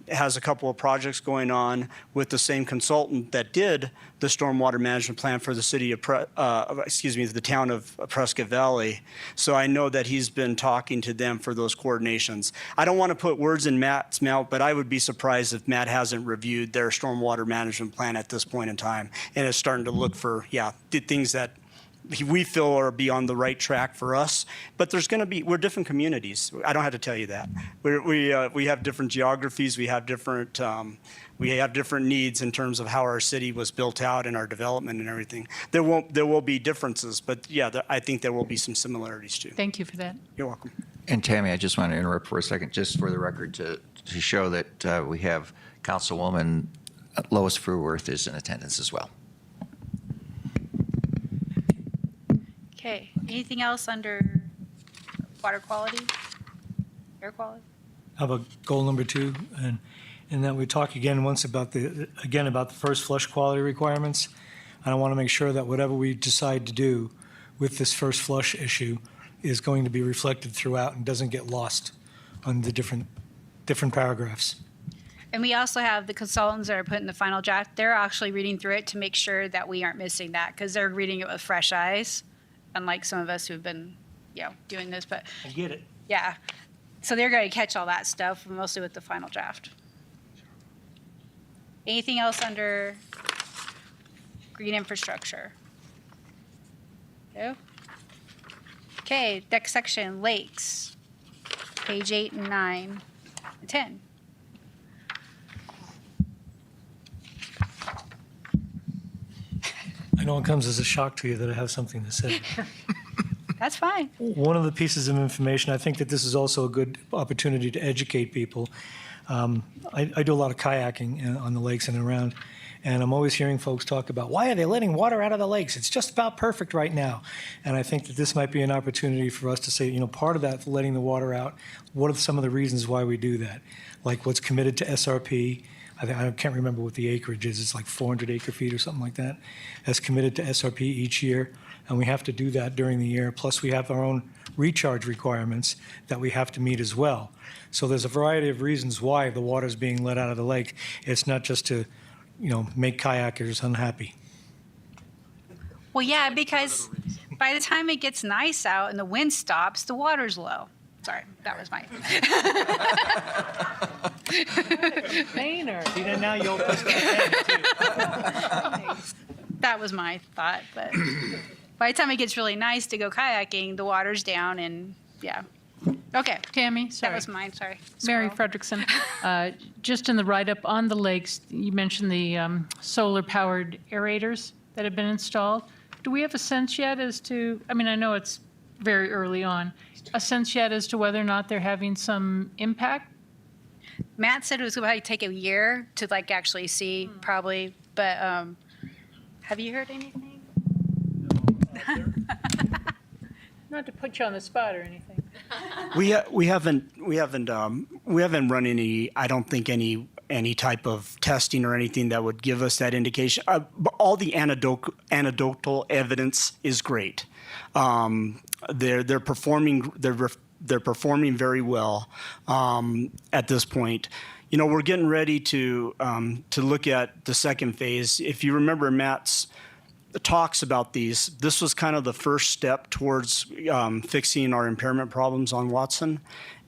S11: has a couple of projects going on with the same consultant that did the stormwater management plan for the city of, the town of Prescott Valley. So I know that he's been talking to them for those coordinations. I don't want to put words in Matt's mouth, but I would be surprised if Matt hasn't reviewed their stormwater management plan at this point in time and is starting to look for, things that we feel are be on the right track for us. But we're different communities. I don't have to tell you that. We have different geographies. We have different needs in terms of how our city was built out and our development and everything. There will be differences, but I think there will be some similarities too.
S7: Thank you for that.
S11: You're welcome.
S1: And Tammy, I just want to interrupt for a second, just for the record, to show that we have Councilwoman Lois Fruworth is in attendance as well.
S3: Okay, anything else under water quality, air quality?
S5: How about goal number 2? And that we talk again about the first flush quality requirements. And I want to make sure that whatever we decide to do with this first flush issue is going to be reflected throughout and doesn't get lost on the different paragraphs.
S3: And we also have the consultants that are putting the final draft. They're actually reading through it to make sure that we aren't missing that, because they're reading it with fresh eyes, unlike some of us who've been, doing this. But
S5: I get it.
S3: yeah, so they're going to catch all that stuff, mostly with the final draft. Anything else under green infrastructure? No? Okay, next section, lakes, page 8 and 9 and 10.
S5: I know it comes as a shock to you that I have something to say.
S3: That's fine.
S5: One of the pieces of information, I think that this is also a good opportunity to educate people. I do a lot of kayaking on the lakes and around, and I'm always hearing folks talk about, why are they letting water out of the lakes? It's just about perfect right now. And I think that this might be an opportunity for us to say, part of that letting the water out, what are some of the reasons why we do that? Like what's committed to SRP. I can't remember what the acreage is. It's like 400 acre feet or something like that. That's committed to SRP each year, and we have to do that during the year. Plus, we have our own recharge requirements that we have to meet as well. So there's a variety of reasons why the water is being let out of the lake. It's not just to, make kayakers unhappy.
S3: Well, yeah, because by the time it gets nice out and the wind stops, the water's low. Sorry, that was mine.
S7: Maynard.
S5: See, then now you'll
S3: That was my thought, but by the time it gets really nice to go kayaking, the water's down and Okay,
S7: Tammy,
S3: that
S7: sorry.
S3: was mine, sorry.
S7: Mary
S3: Scroll.
S7: Frederickson, just in the write-up on the lakes, you mentioned the solar-powered aerators that have been installed. Do we have a sense yet as to, I mean, I know it's very early on, a sense yet as to whether or not they're having some impact?
S3: Matt said it was going to take a year to like actually see probably, but have you heard anything?
S7: Not to put you on the spot or anything.
S11: We haven't run any, I don't think any type of testing or anything that would give us that indication. But all the anecdotal evidence is great. They're performing very well at this point. You know, we're getting ready to look at the second phase. If you remember Matt's talks about these, this was kind of the first step towards fixing our impairment problems on Watson.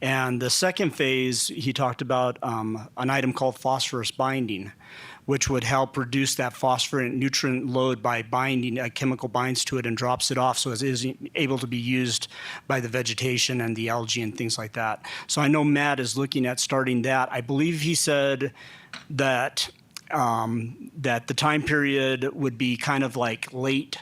S11: And the second phase, he talked about an item called phosphorus binding, which would help reduce that phosphorus nutrient load by binding. A chemical binds to it and drops it off so it is able to be used by the vegetation and the algae and things like that. So I know Matt is looking at starting that. I believe he said that that the time period would be kind of like late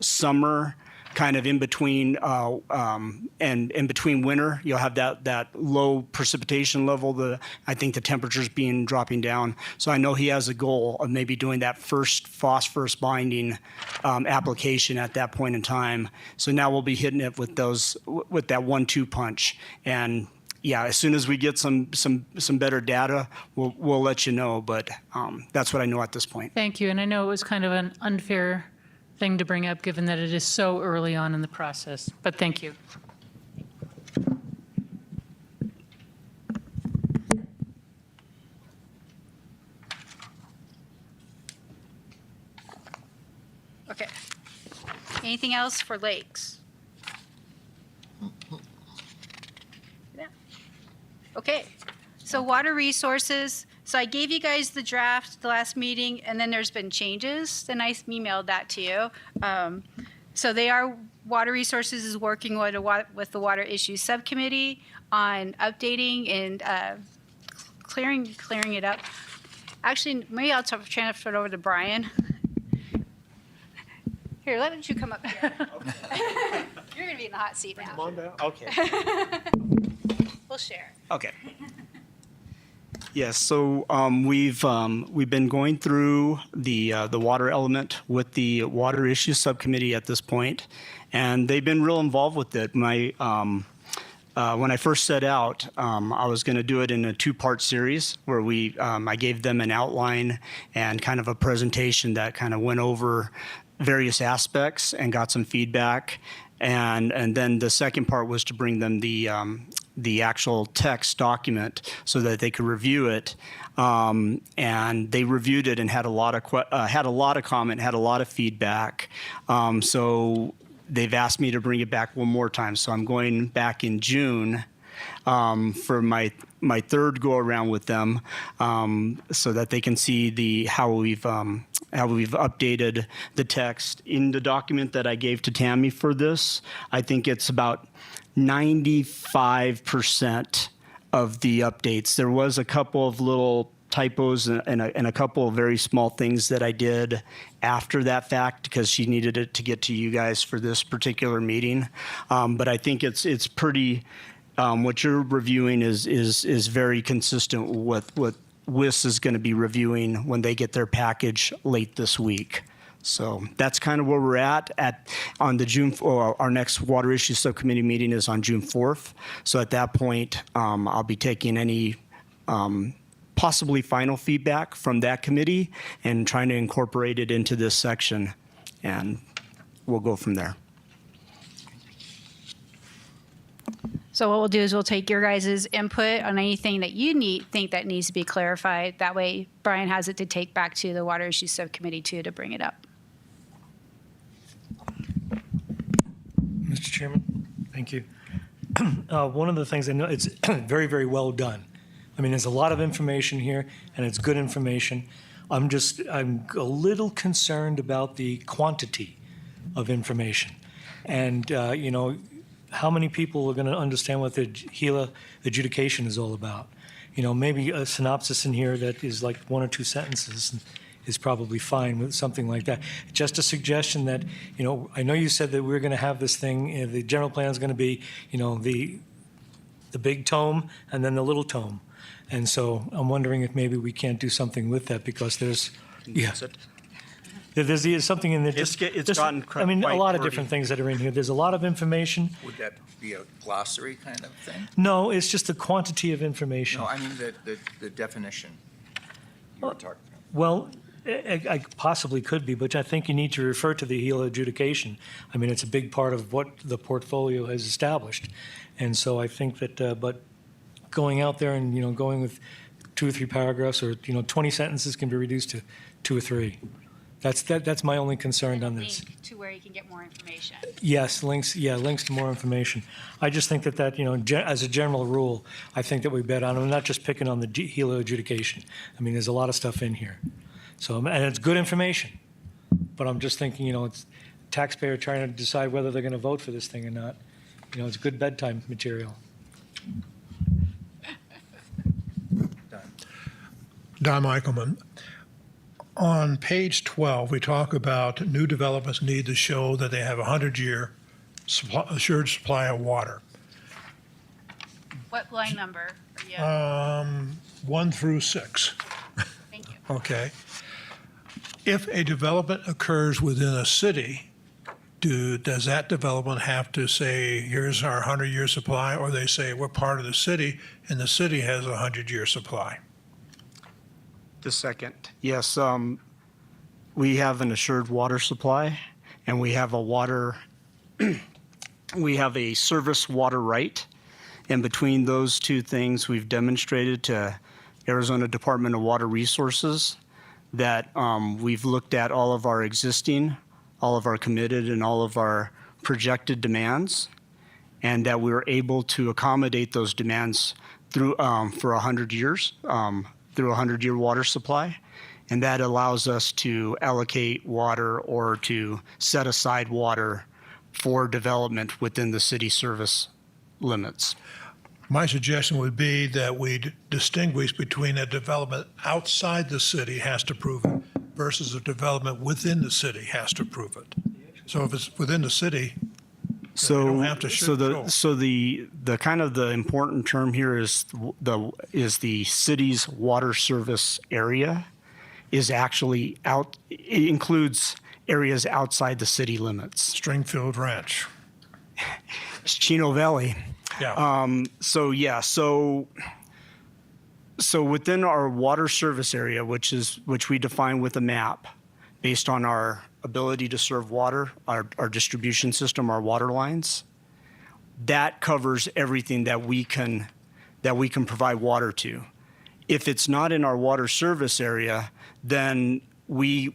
S11: summer, kind of in between and in between winter. You'll have that low precipitation level. I think the temperature's dropping down. So I know he has a goal of maybe doing that first phosphorus binding application at that point in time. So now we'll be hitting it with that 1-2 punch. And yeah, as soon as we get some better data, we'll let you know. But that's what I know at this point.
S7: Thank you, and I know it was kind of an unfair thing to bring up, given that it is so early on in the process, but thank you.
S3: Okay. Anything else for lakes? Yeah. Okay, so water resources. So I gave you guys the draft the last meeting, and then there's been changes, and I emailed that to you. So Water Resources is working with the Water Issues Subcommittee on updating and clearing it up. Actually, maybe I'll transfer it over to Brian. Here, why don't you come up here? You're going to be in the hot seat now.
S11: Come on down. Okay.
S3: We'll share.
S11: Okay. Yes, so we've been going through the water element with the Water Issues Subcommittee at this point, and they've been real involved with it. When I first set out, I was going to do it in a 2-part series where I gave them an outline and kind of a presentation that kind of went over various aspects and got some feedback. And then the second part was to bring them the actual text document so that they could review it. And they reviewed it and had a lot of comment, had a lot of feedback. So they've asked me to bring it back one more time. So I'm going back in June for my third go around with them, so that they can see how we've updated the text in the document that I gave to Tammy for this. I think it's about 95% of the updates. There was a couple of little typos and a couple of very small things that I did after that fact because she needed it to get to you guys for this particular meeting. But I think it's pretty. What you're reviewing is very consistent with what WIS is going to be reviewing when they get their package late this week. So that's kind of where we're at on the June. Our next Water Issues Subcommittee meeting is on June 4th. So at that point, I'll be taking any possibly final feedback from that committee and trying to incorporate it into this section, and we'll go from there.
S3: So what we'll do is we'll take your guys' input on anything that you think that needs to be clarified. That way, Brian has it to take back to the Water Issues Subcommittee too to bring it up.
S5: Mr. Chairman, thank you. One of the things I know, it's very, very well done. I mean, there's a lot of information here, and it's good information. I'm a little concerned about the quantity of information. And, how many people are going to understand what the HELA adjudication is all about? You know, maybe a synopsis in here that is like 1 or 2 sentences is probably fine with something like that. Just a suggestion that, you know, I know you said that we're going to have this thing, the general plan is going to be, you know, the big tome and then the little tome. And so I'm wondering if maybe we can't do something with that because there's, yeah. There's something in there.
S11: It's gotten
S5: I mean, a
S11: quite
S5: lot of
S11: wordy.
S5: different things that are in here. There's a lot of information.
S1: Would that be a glossary kind of thing?
S5: No, it's just the quantity of information.
S1: No, I mean the definition you were talking about.
S5: Well, I possibly could be, but I think you need to refer to the HELA adjudication. I mean, it's a big part of what the portfolio has established. And so I think that, but going out there and, you know, going with 2 or 3 paragraphs or, you know, 20 sentences can be reduced to 2 or 3. That's my only concern on this.
S3: Link to where you can get more information.
S5: Yes, links to more information. I just think that, you know, as a general rule, I think that we bet on, I'm not just picking on the HELA adjudication. I mean, there's a lot of stuff in here. So, and it's good information, but I'm just thinking, you know, it's taxpayer trying to decide whether they're going to vote for this thing or not. You know, it's good bedtime material.
S6: Don Michaelman. On page 12, we talk about new developments need to show that they have a 100-year assured supply of water.
S3: What line number are you?
S6: 1 through 6.
S3: Thank you.
S6: Okay. If a development occurs within a city, does that development have to say, here's our 100-year supply, or they say, we're part of the city, and the city has a 100-year supply?
S11: The second, yes. We have an assured water supply, and we have we have a service water right. And between those two things, we've demonstrated to Arizona Department of Water Resources that we've looked at all of our existing, all of our committed, and all of our projected demands, and that we were able to accommodate those demands through for 100 years. Through a 100-year water supply, and that allows us to allocate water or to set aside water for development within the city service limits.
S6: My suggestion would be that we distinguish between a development outside the city has to prove it versus a development within the city has to prove it. So if it's within the city,
S11: So,
S6: don't have to show.
S11: the kind of the important term here is the city's water service area is actually out. It includes areas outside the city limits.
S6: Stringfield Ranch.
S11: Chino Valley.
S6: Yeah.
S11: So within our water service area, which we define with a map, based on our ability to serve water, our distribution system, our water lines, that covers everything that we can provide water to. If it's not in our water service area, then we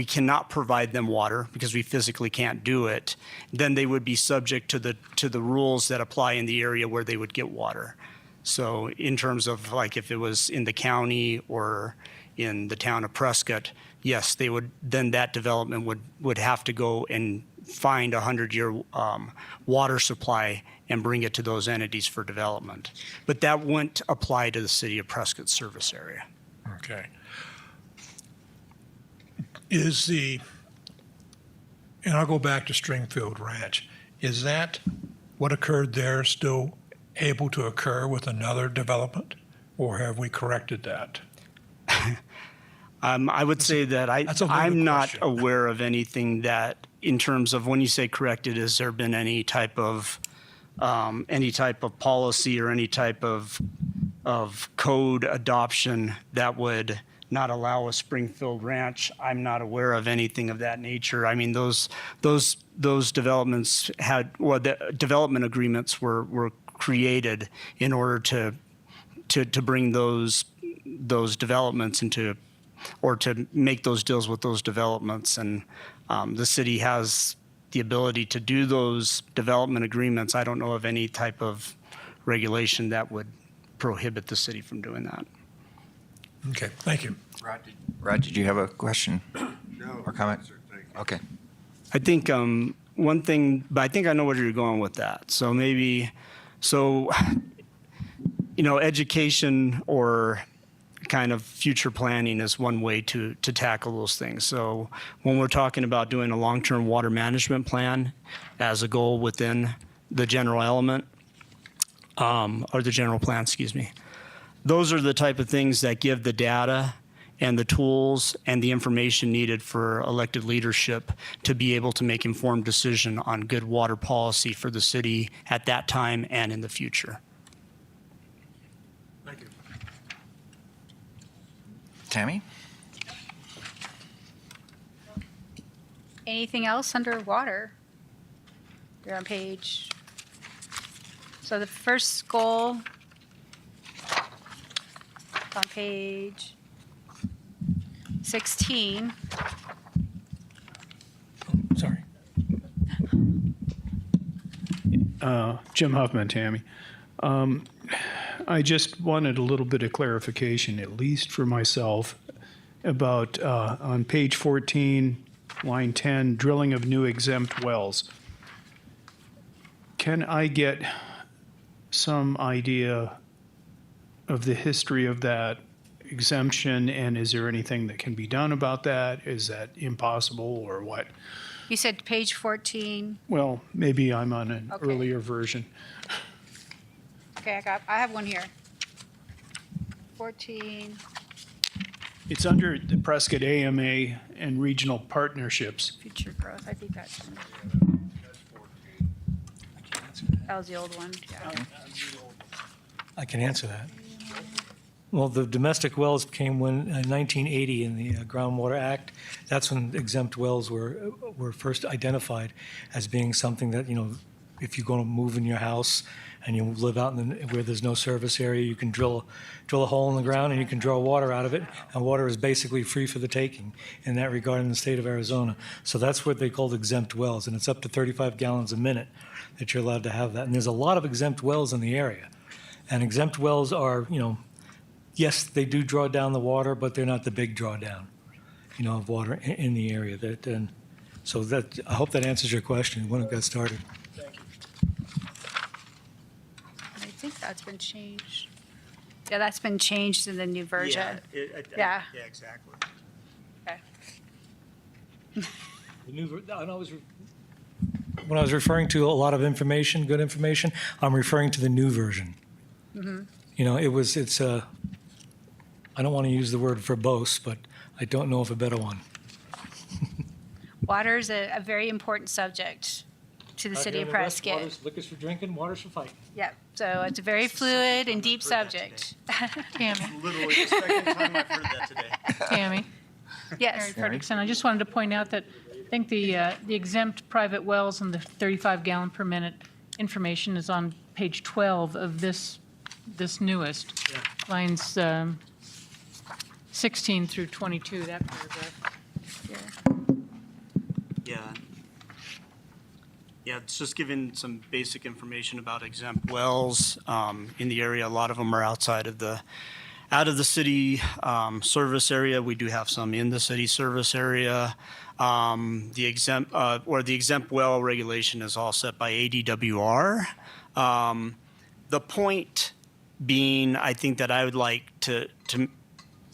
S11: cannot provide them water because we physically can't do it. Then they would be subject to the rules that apply in the area where they would get water. So in terms of like if it was in the county or in the town of Prescott, yes, they would, then that development would have to go and find a 100-year water supply and bring it to those entities for development. But that wouldn't apply to the city of Prescott service area.
S6: Okay. And I'll go back to Stringfield Ranch. Is that what occurred there still able to occur with another development? Or have we corrected that?
S11: I would say that
S6: that's a loaded
S11: I'm not
S6: question.
S11: aware of anything that, in terms of when you say corrected, has there been any type of policy or any type of code adoption that would not allow a Springfield Ranch? I'm not aware of anything of that nature. I mean, those developments the development agreements were created in order to bring those developments into, or to make those deals with those developments. And the city has the ability to do those development agreements. I don't know of any type of regulation that would prohibit the city from doing that.
S6: Okay, thank you.
S1: Rod, did you have a question? No. Or comment? Okay.
S11: I think one thing, but I think I know where you're going with that. So maybe, education or kind of future planning is one way to tackle those things. So when we're talking about doing a long-term water management plan as a goal within the general element, or the general plan, excuse me, those are the type of things that give the data and the tools and the information needed for elected leadership to be able to make informed decision on good water policy for the city at that time and in the future.
S6: Thank you.
S1: Tammy?
S3: Anything else under water? You're on page. So the first goal on page 16.
S5: Sorry.
S10: Jim Huffman, Tammy. I just wanted a little bit of clarification, at least for myself, about on page 14, line 10, drilling of new exempt wells. Can I get some idea of the history of that exemption, and is there anything that can be done about that? Is that impossible or what?
S3: You said page 14.
S10: Well, maybe I'm on an
S3: Okay.
S10: earlier version.
S3: Okay, I have one here. 14.
S10: It's under the Prescott AMA and regional partnerships.
S3: Future growth. I think that's. That was the old one. Yeah.
S5: I can answer that. Well, the domestic wells came when, in 1980 in the Groundwater Act. That's when exempt wells were first identified as being something that, if you're going to move in your house and you live out where there's no service area, you can drill a hole in the ground and you can draw water out of it, and water is basically free for the taking in that regard in the state of Arizona. So that's what they called exempt wells, and it's up to 35 gallons a minute that you're allowed to have that. And there's a lot of exempt wells in the area. And exempt wells are, yes, they do draw down the water, but they're not the big drawdown, of water in the area. So I hope that answers your question when it got started.
S3: I think that's been changed. Yeah, that's been changed in the new version. Yeah.
S11: Yeah, exactly.
S3: Okay.
S5: When I was referring to a lot of information, good information, I'm referring to the new version.
S3: Mm-hmm.
S5: I don't want to use the word verbose, but I don't know of a better one.
S3: Water is a very important subject to the city of Prescott.
S5: Liquor's for drinking, water's for fighting.
S3: Yep. So it's a very fluid and deep subject.
S7: Tammy,
S11: Literally the second time I've heard that today.
S7: Tammy,
S3: Yes.
S7: Mary Frederickson, I just wanted to point out that I think the exempt private wells and the 35 gallon per minute information is on page 12 of this newest, lines 16 through 22, that paragraph.
S11: Yeah, it's just giving some basic information about exempt wells in the area. A lot of them are outside of the city service area. We do have some in the city service area. The exempt well regulation is all set by ADWR. The point being, I think that I would like to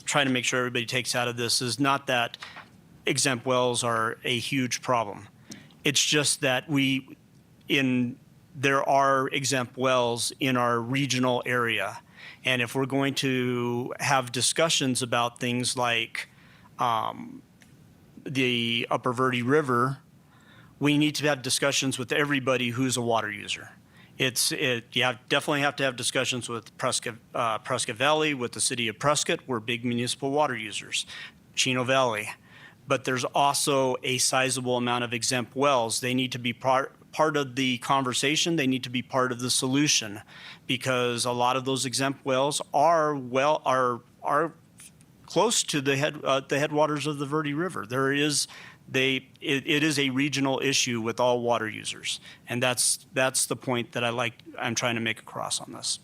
S11: try to make sure everybody takes out of this is not that exempt wells are a huge problem. It's just that there are exempt wells in our regional area. And if we're going to have discussions about things like the Upper Verde River, we need to have discussions with everybody who's a water user. You definitely have to have discussions with Prescott Valley, with the city of Prescott. We're big municipal water users, Chino Valley. But there's also a sizable amount of exempt wells. They need to be part of the conversation. They need to be part of the solution, because a lot of those exempt wells are close to the headwaters of the Verde River. It is a regional issue with all water users, and that's the point that I'm trying to make across on this.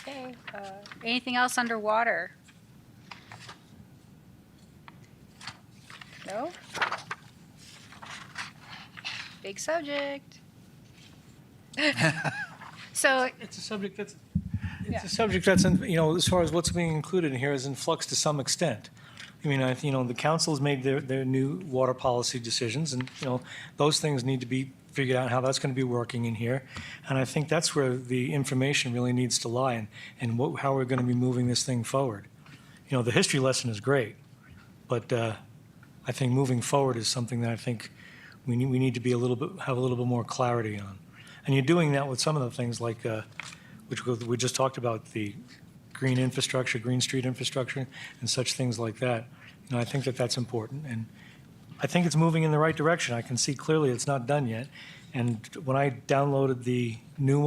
S3: Okay. Anything else under water? go. Big subject. So,
S5: It's a subject that's,
S3: Yeah.
S5: it's a subject that's, as far as what's being included in here is in flux to some extent. I mean, the council has made their new water policy decisions, and, those things need to be figured out how that's going to be working in here. And I think that's where the information really needs to lie, and how we're going to be moving this thing forward. The history lesson is great, but I think moving forward is something that I think we need to be have a little bit more clarity on. And you're doing that with some of the things like, which we just talked about, the green infrastructure, green street infrastructure, and such things like that. I think that that's important, and I think it's moving in the right direction. I can see clearly it's not done yet. And when I downloaded the new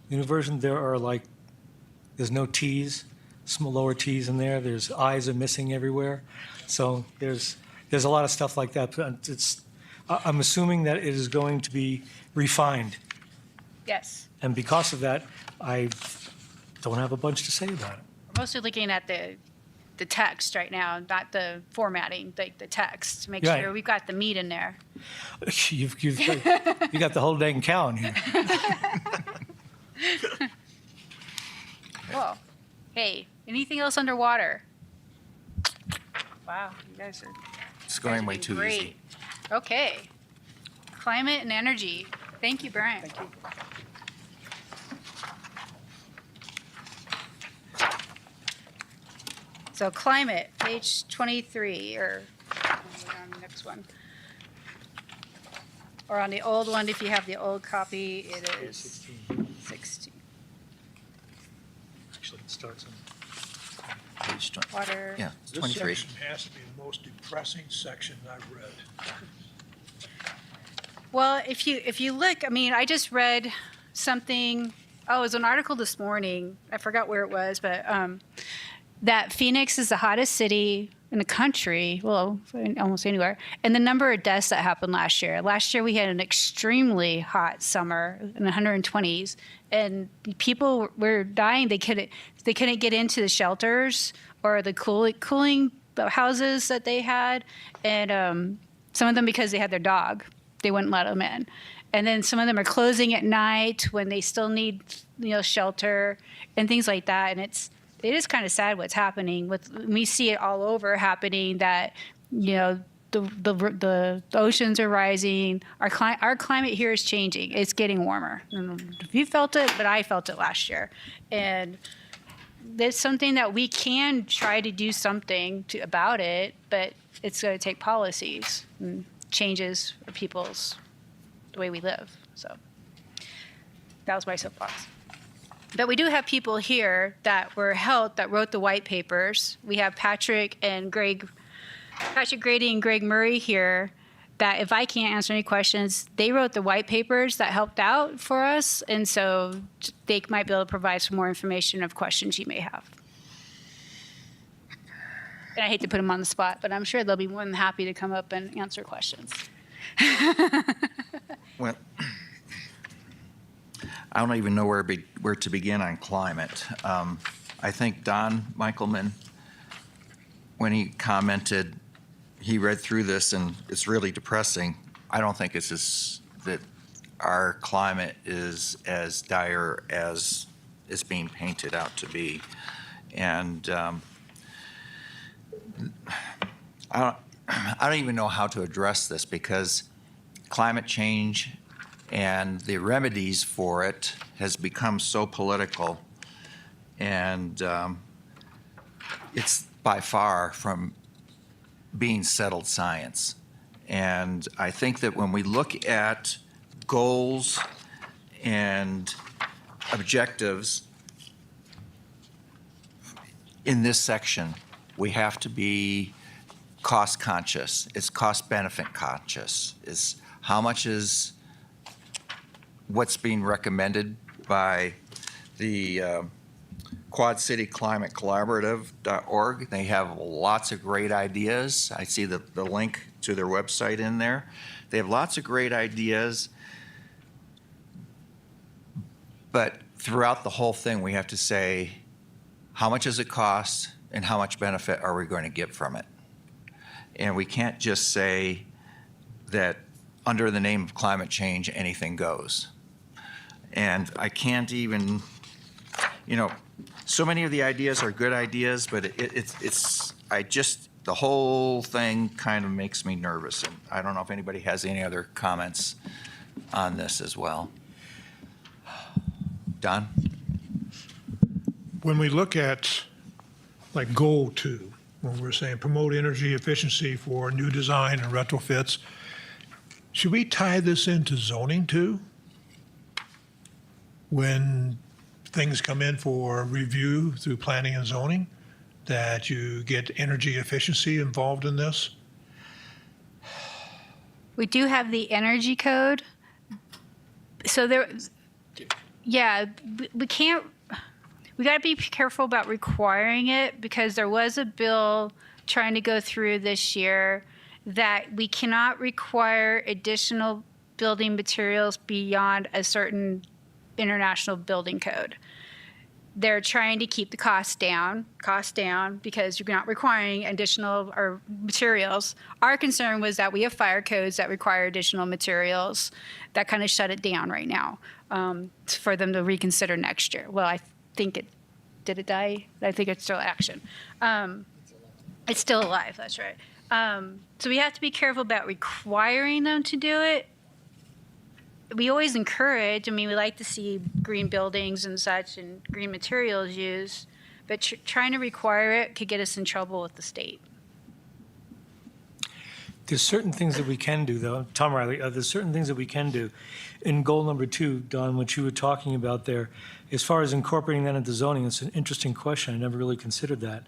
S5: version, there's no T's, small lower T's in there. There's I's are missing everywhere. So there's a lot of stuff like that. I'm assuming that it is going to be refined.
S3: yes,
S5: And because of that, I don't have a bunch to say about it.
S3: we're mostly looking at the text right now, not the formatting, the text, to make
S5: Right.
S3: sure we've got the meat in there.
S5: You got the whole dang cow in here.
S3: Whoa. Hey, anything else underwater? Wow, you guys are
S1: It's going way
S3: doing
S1: too
S3: great.
S1: easy.
S3: Okay. Climate and energy. Thank you, Brian. Thank you. So climate, page 23, or on the next one. Or on the old one, if you have the old copy, it is 16.
S5: Actually, it starts on.
S1: Page 20.
S3: Water.
S1: Yeah, it's
S6: This
S1: 23.
S6: section has to be the most depressing section I've read.
S3: Well, if you look, I mean, I just read something. Oh, it was an article this morning. I forgot where it was, but that Phoenix is the hottest city in the country. Well, almost anywhere. And the number of deaths that happened last year. Last year we had an extremely hot summer in the 120s, and people were dying. They couldn't get into the shelters or the cooling houses that they had, and some of them because they had their dog. They wouldn't let them in. And then some of them are closing at night when they still need, shelter and things like that. And it is kind of sad what's happening. We see it all over happening, that, the oceans are rising. Our climate here is changing. It's getting warmer. I don't know if you felt it, but I felt it last year. And there's something that we can try to do something about it, but it's going to take policies and changes for the way we live. So that was my soapbox. But we do have people here that wrote the white papers. We have Patrick Grady and Greg Murray here, that if I can't answer any questions, they wrote the white papers that helped out for us. And so they might be able to provide some more information of questions you may have. And I hate to put them on the spot, but I'm sure they'll be more than happy to come up and answer questions.
S1: Well, I don't even know where to begin on climate. I think Don Michaelman, when he commented, he read through this and it's really depressing. I don't think it's that our climate is as dire as it's being painted out to be. And I don't even know how to address this, because climate change and the remedies for it has become so political, and it's by far from being settled science. And I think that when we look at goals and objectives in this section, we have to be cost conscious. It's cost benefit conscious. Is how much is what's being recommended by the Quad City Climate Collaborative.org. They have lots of great ideas. I see the link to their website in there. They have lots of great ideas, but throughout the whole thing, we have to say, how much does it cost and how much benefit are we going to get from it? And we can't just say that under the name of climate change, anything goes. And I can't even, so many of the ideas are good ideas, but the whole thing kind of makes me nervous. And I don't know if anybody has any other comments on this as well. Don?
S6: When we look at like goal 2, when we're saying promote energy efficiency for new design and retrofits, should we tie this into zoning too? When things come in for review through planning and zoning, that you get energy efficiency involved in this?
S3: We do have the energy code. So we can't, we got to be careful about requiring it, because there was a bill trying to go through this year that we cannot require additional building materials beyond a certain international building code. They're trying to keep the cost down because you're not requiring additional or materials. Our concern was that we have fire codes that require additional materials that kind of shut it down right now, for them to reconsider next year. Well, I think did it die? I think it's still action. It's still alive, that's right. So we have to be careful about requiring them to do it. We always encourage, we like to see green buildings and such and green materials used, but trying to require it could get us in trouble with the state.
S5: There's certain things that we can do, though. Tom Riley, there's certain things that we can do. In goal number 2, Don, what you were talking about there, as far as incorporating that into zoning, it's an interesting question. I never really considered that.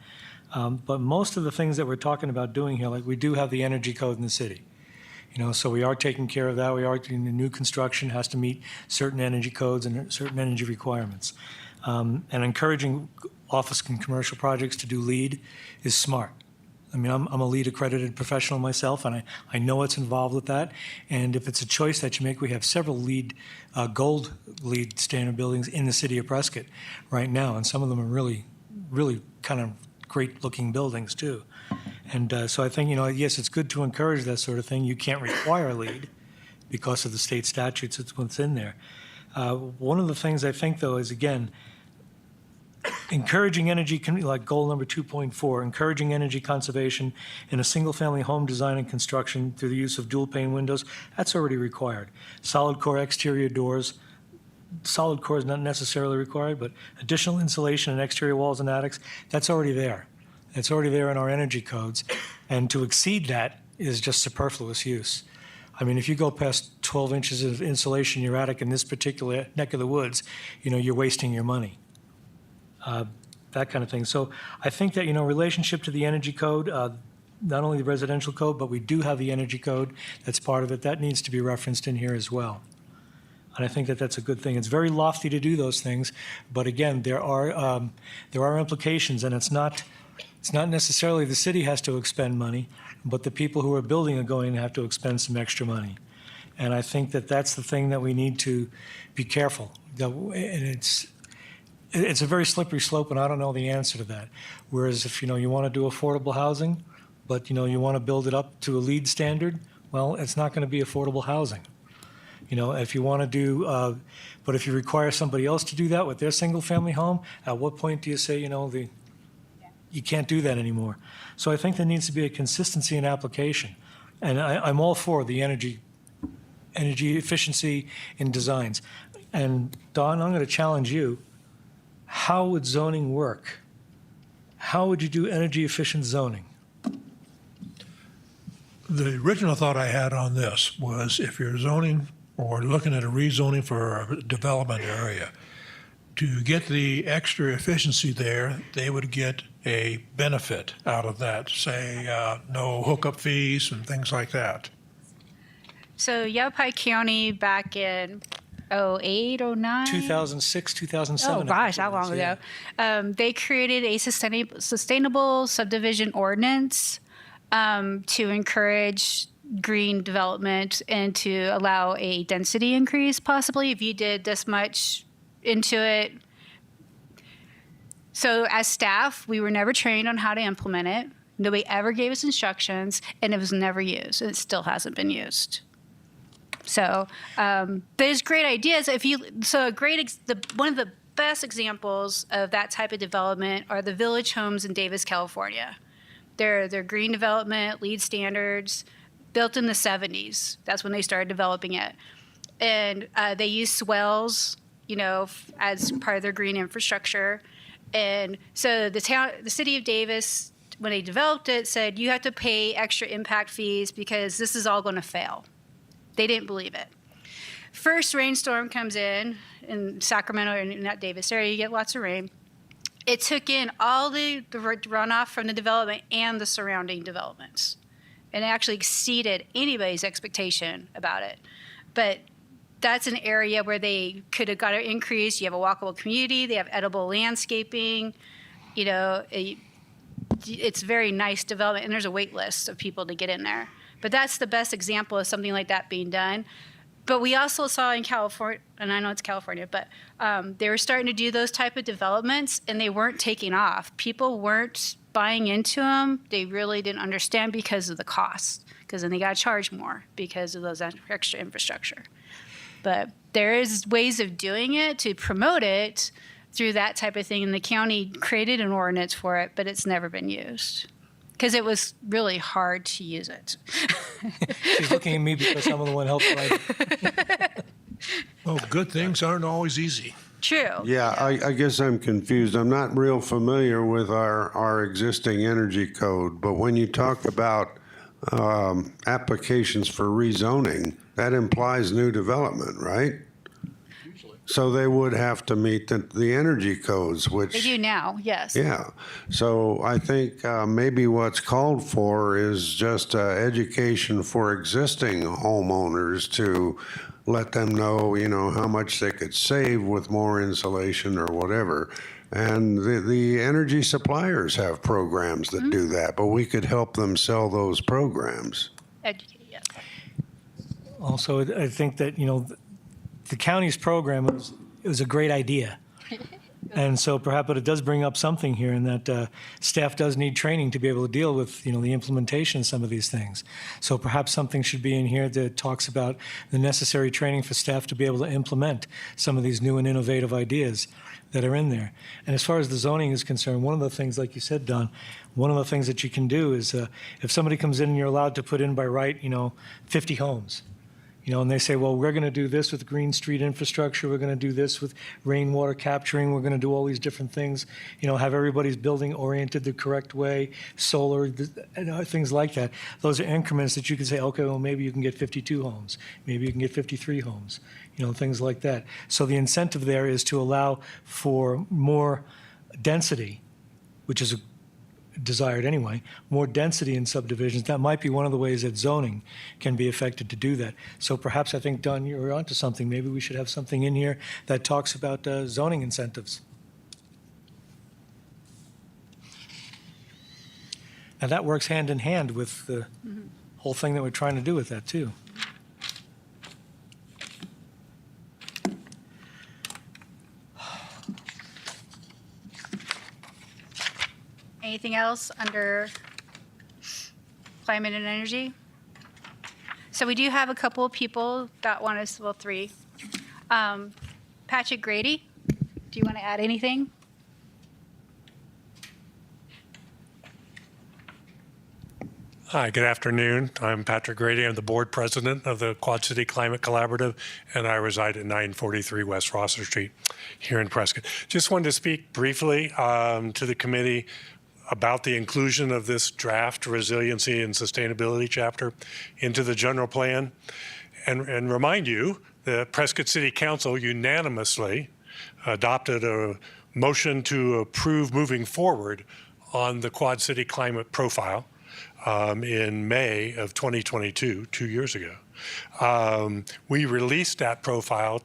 S5: But most of the things that we're talking about doing here, like we do have the energy code in the city. So we are taking care of that. We are doing the new construction has to meet certain energy codes and certain energy requirements. And encouraging office and commercial projects to do LEED is smart. I'm a LEED accredited professional myself, and I know what's involved with that. And if it's a choice that you make, we have several LEED, gold LEED standard buildings in the city of Prescott right now, and some of them are really, really kind of great-looking buildings too. And so I think, yes, it's good to encourage that sort of thing. You can't require LEED because of the state statutes. It's what's in there. One of the things I think, though, is, again, encouraging energy, like goal number 2.4, encouraging energy conservation in a single-family home design and construction through the use of dual-pane windows, that's already required. Solid core exterior doors, solid core is not necessarily required, but additional insulation in exterior walls and attics, that's already there. It's already there in our energy codes, and to exceed that is just superfluous use. If you go past 12 inches of insulation in your attic in this particular neck of the woods, you're wasting your money. That kind of thing. So I think that, relationship to the energy code, not only the residential code, but we do have the energy code that's part of it. That needs to be referenced in here as well. And I think that that's a good thing. It's very lofty to do those things, but again, there are implications, and it's not necessarily the city has to expend money, but the people who are building are going to have to expend some extra money. And I think that that's the thing that we need to be careful. And it's a very slippery slope, and I don't know the answer to that. Whereas if, you want to do affordable housing, but, you want to build it up to a LEED standard, well, it's not going to be affordable housing. If you want to do, but if you require somebody else to do that with their single-family home, at what point do you say, you can't do that anymore? So I think there needs to be a consistency in application. And I'm all for the energy efficiency in designs. And Don, I'm going to challenge you. How would zoning work? How would you do energy efficient zoning?
S6: The original thought I had on this was if you're zoning or looking at a rezoning for a development area, to get the extra efficiency there, they would get a benefit out of that, say no hookup fees and things like that.
S3: So Yavapai County back in 08, 09?
S5: 2006, 2007.
S3: Oh, gosh, how long ago? They created a sustainable subdivision ordinance to encourage green development and to allow a density increase, possibly, if you did this much into it. So as staff, we were never trained on how to implement it. Nobody ever gave us instructions, and it was never used, and it still hasn't been used. So there's great ideas. One of the best examples of that type of development are the village homes in Davis, California. They're green development, LEED standards, built in the 70s. That's when they started developing it. And they use swells, as part of their green infrastructure. And so the city of Davis, when they developed it, said you have to pay extra impact fees because this is all going to fail. They didn't believe it. First rainstorm comes in Sacramento, or in that Davis area, you get lots of rain. It took in all the runoff from the development and the surrounding developments. And it actually exceeded anybody's expectation about it. But that's an area where they could have got an increase. You have a walkable community. They have edible landscaping. It's very nice development, and there's a wait list of people to get in there. But that's the best example of something like that being done. But we also saw in California, and I know it's California, but they were starting to do those type of developments, and they weren't taking off. People weren't buying into them. They really didn't understand because of the cost, because then they got to charge more because of those extra infrastructure. But there is ways of doing it to promote it through that type of thing, and the county created an ordinance for it, but it's never been used because it was really hard to use it.
S5: She's looking at me because I'm the one helping write it.
S6: Well, good things aren't always easy.
S3: True.
S4: Yeah, I guess I'm confused. I'm not real familiar with our existing energy code, but when you talk about applications for rezoning, that implies new development, right? So they would have to meet the energy codes, which...
S3: They do now, yes.
S4: Yeah. So I think maybe what's called for is just education for existing homeowners to let them know, how much they could save with more insulation or whatever. And the energy suppliers have programs that do that, but we could help them sell those programs.
S3: Educate, yes.
S5: Also, I think that, the county's program was a great idea. And so perhaps, but it does bring up something here in that staff does need training to be able to deal with, the implementation of some of these things. So perhaps something should be in here that talks about the necessary training for staff to be able to implement some of these new and innovative ideas that are in there. And as far as the zoning is concerned, one of the things, like you said, Don, one of the things that you can do is if somebody comes in and you're allowed to put in by right, 50 homes, and they say, well, we're going to do this with green street infrastructure. We're going to do this with rainwater capturing. We're going to do all these different things, have everybody's building oriented the correct way, solar, things like that. Those are increments that you can say, okay, well, maybe you can get 52 homes. Maybe you can get 53 homes, things like that. So the incentive there is to allow for more density, which is desired anyway, more density in subdivisions. That might be one of the ways that zoning can be affected to do that. So perhaps I think, Don, you're onto something. Maybe we should have something in here that talks about zoning incentives. And that works hand in hand with the whole thing that we're trying to do with that too.
S3: Anything else under climate and energy? So we do have a couple of people that want us, well, three. Patrick Grady, do you want to add anything?
S12: Hi, good afternoon. I'm Patrick Grady. I'm the board president of the Quad City Climate Collaborative, and I reside at 943 West Rosser Street here in Prescott. Just wanted to speak briefly to the committee about the inclusion of this draft resiliency and sustainability chapter into the general plan, and remind you that Prescott City Council unanimously adopted a motion to approve moving forward on the Quad City Climate Profile in May of 2022, 2 years ago. We released that profile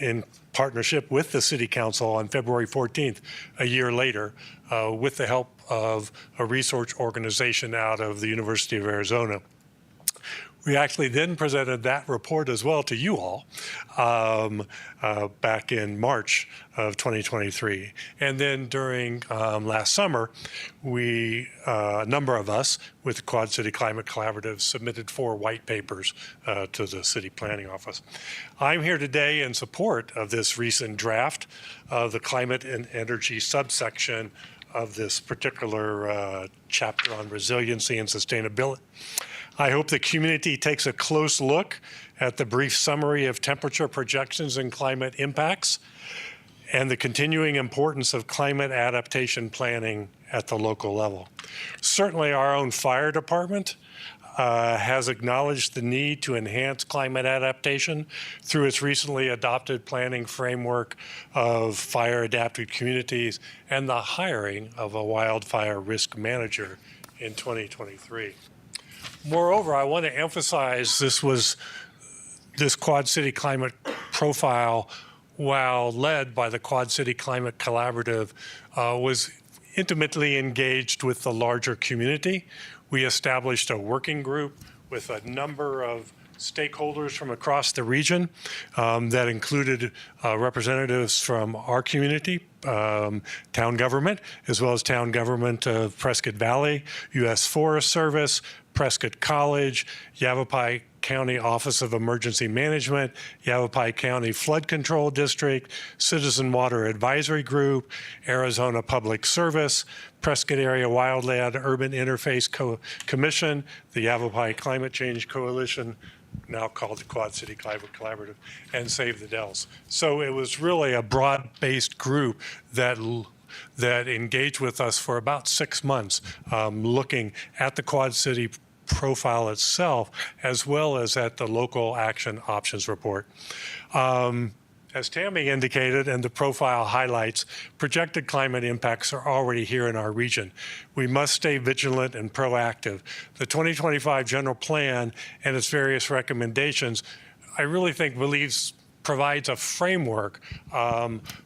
S12: in partnership with the City Council on February 14th, a year later, with the help of a research organization out of the University of Arizona. We actually then presented that report as well to you all back in March of 2023. And then during last summer, a number of us with the Quad City Climate Collaborative submitted 4 white papers to the City Planning Office. I'm here today in support of this recent draft of the climate and energy subsection of this particular chapter on resiliency and sustainability. I hope the community takes a close look at the brief summary of temperature projections and climate impacts and the continuing importance of climate adaptation planning at the local level. Certainly our own fire department has acknowledged the need to enhance climate adaptation through its recently adopted planning framework of fire-adapted communities and the hiring of a wildfire risk manager in 2023. Moreover, I want to emphasize this Quad City Climate Profile, while led by the Quad City Climate Collaborative, was intimately engaged with the larger community. We established a working group with a number of stakeholders from across the region that included representatives from our community, town government, as well as town government of Prescott Valley, U.S. Forest Service, Prescott College, Yavapai County Office of Emergency Management, Yavapai County Flood Control District, Citizen Water Advisory Group, Arizona Public Service, Prescott Area Wildland Urban Interface Commission, the Yavapai Climate Change Coalition, now called the Quad City Climate Collaborative, and Save the Dells. So it was really a broad-based group that engaged with us for about 6 months, looking at the Quad City profile itself, as well as at the local action options report. As Tammy indicated, and the profile highlights, projected climate impacts are already here in our region. We must stay vigilant and proactive. The 2025 General Plan and its various recommendations, I really think provides a framework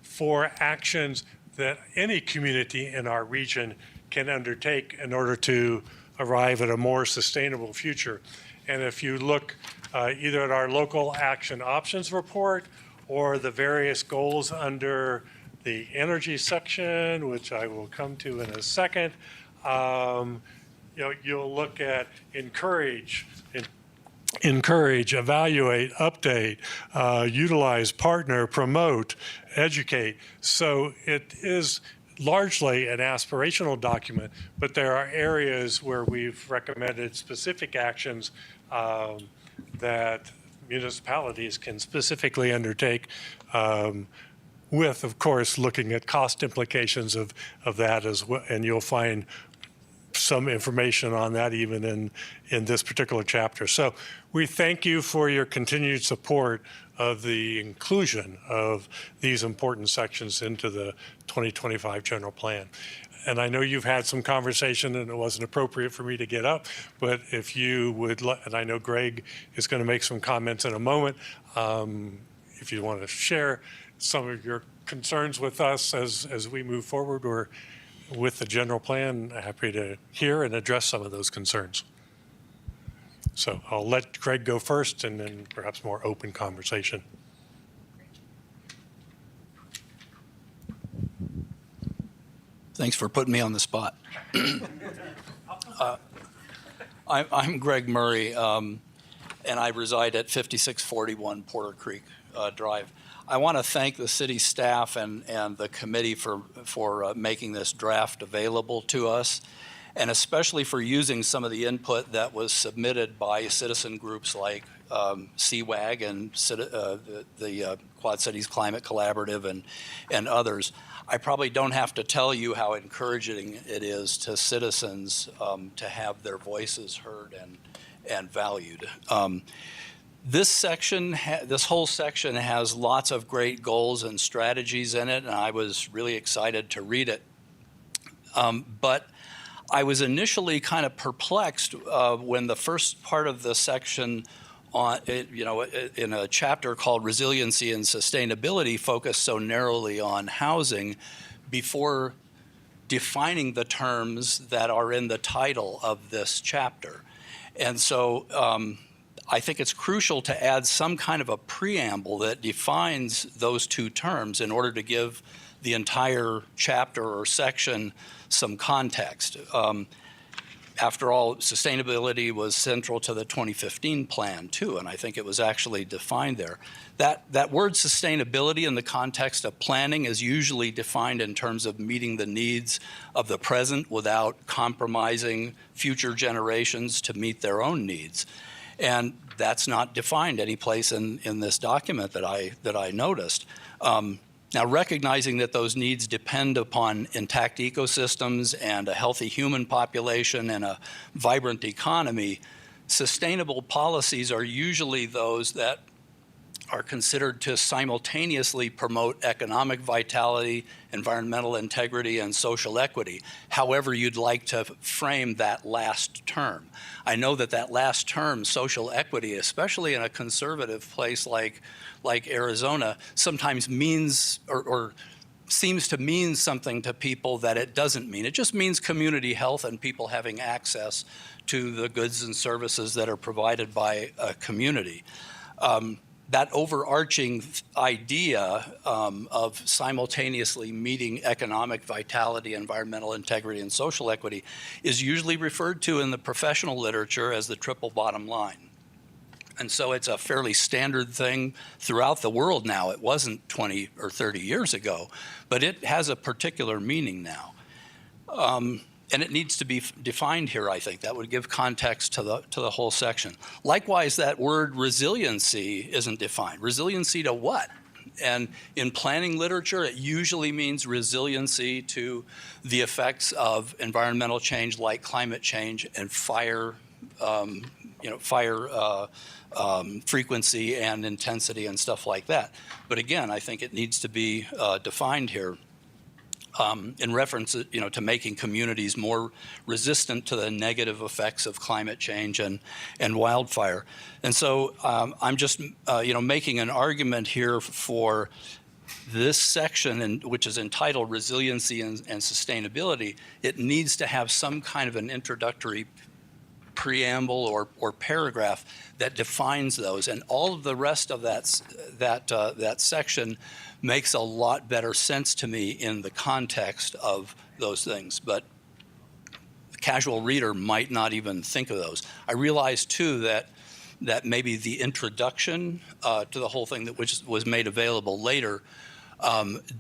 S12: for actions that any community in our region can undertake in order to arrive at a more sustainable future. And if you look either at our local action options report or the various goals under the energy section, which I will come to in a second, you'll look at encourage, evaluate, update, utilize, partner, promote, educate. So it is largely an aspirational document, but there are areas where we've recommended specific actions that municipalities can specifically undertake with, of course, looking at cost implications of that as well. And you'll find some information on that even in this particular chapter. So we thank you for your continued support of the inclusion of these important sections into the 2025 General Plan. And I know you've had some conversation and it wasn't appropriate for me to get up, but if you would, and I know Greg is going to make some comments in a moment, if you want to share some of your concerns with us as we move forward or with the general plan, happy to hear and address some of those concerns. So I'll let Greg go first and then perhaps more open conversation.
S13: Thanks for putting me on the spot. I'm Greg Murray, and I reside at 5641 Porter Creek Drive. I want to thank the city staff and the committee for making this draft available to us, and especially for using some of the input that was submitted by citizen groups like CWAG and the Quad Cities Climate Collaborative and others. I probably don't have to tell you how encouraging it is to citizens to have their voices heard and valued. This whole section has lots of great goals and strategies in it, and I was really excited to read it. But I was initially kind of perplexed when the first part of the section in a chapter called Resiliency and Sustainability focused so narrowly on housing before defining the terms that are in the title of this chapter. And so I think it's crucial to add some kind of a preamble that defines those two terms in order to give the entire chapter or section some context. After all, sustainability was central to the 2015 plan too, and I think it was actually defined there. That word sustainability in the context of planning is usually defined in terms of meeting the needs of the present without compromising future generations to meet their own needs. And that's not defined any place in this document that I noticed. Now, recognizing that those needs depend upon intact ecosystems and a healthy human population and a vibrant economy, sustainable policies are usually those that are considered to simultaneously promote economic vitality, environmental integrity, and social equity, however you'd like to frame that last term. I know that last term, social equity, especially in a conservative place like Arizona, sometimes means or seems to mean something to people that it doesn't mean. It just means community health and people having access to the goods and services that are provided by a community. That overarching idea of simultaneously meeting economic vitality, environmental integrity, and social equity is usually referred to in the professional literature as the triple bottom line. And so it's a fairly standard thing throughout the world now. It wasn't 20 or 30 years ago, but it has a particular meaning now. And it needs to be defined here, I think. That would give context to the whole section. Likewise, that word resiliency isn't defined. Resiliency to what? And in planning literature, it usually means resiliency to the effects of environmental change like climate change and fire frequency and intensity and stuff like that. But again, I think it needs to be defined here. In reference, to making communities more resistant to the negative effects of climate change and wildfire. And so I'm just, making an argument here for this section, which is entitled Resiliency and Sustainability. It needs to have some kind of an introductory preamble or paragraph that defines those, and all of the rest of that section makes a lot better sense to me in the context of those things. But the casual reader might not even think of those. I realize too that maybe the introduction to the whole thing which was made available later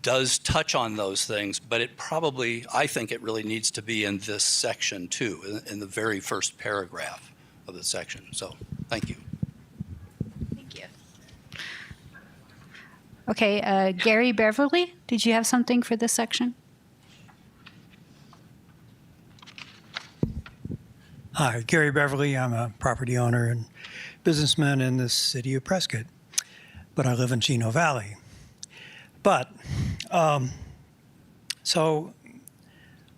S13: does touch on those things, but I think it really needs to be in this section too, in the very first paragraph of the section. So, thank you.
S3: Thank you. Okay, Gary Beverly, did you have something for this section?
S14: Hi, Gary Beverly. I'm a property owner and businessman in the city of Prescott, but I live in Chino Valley. But, so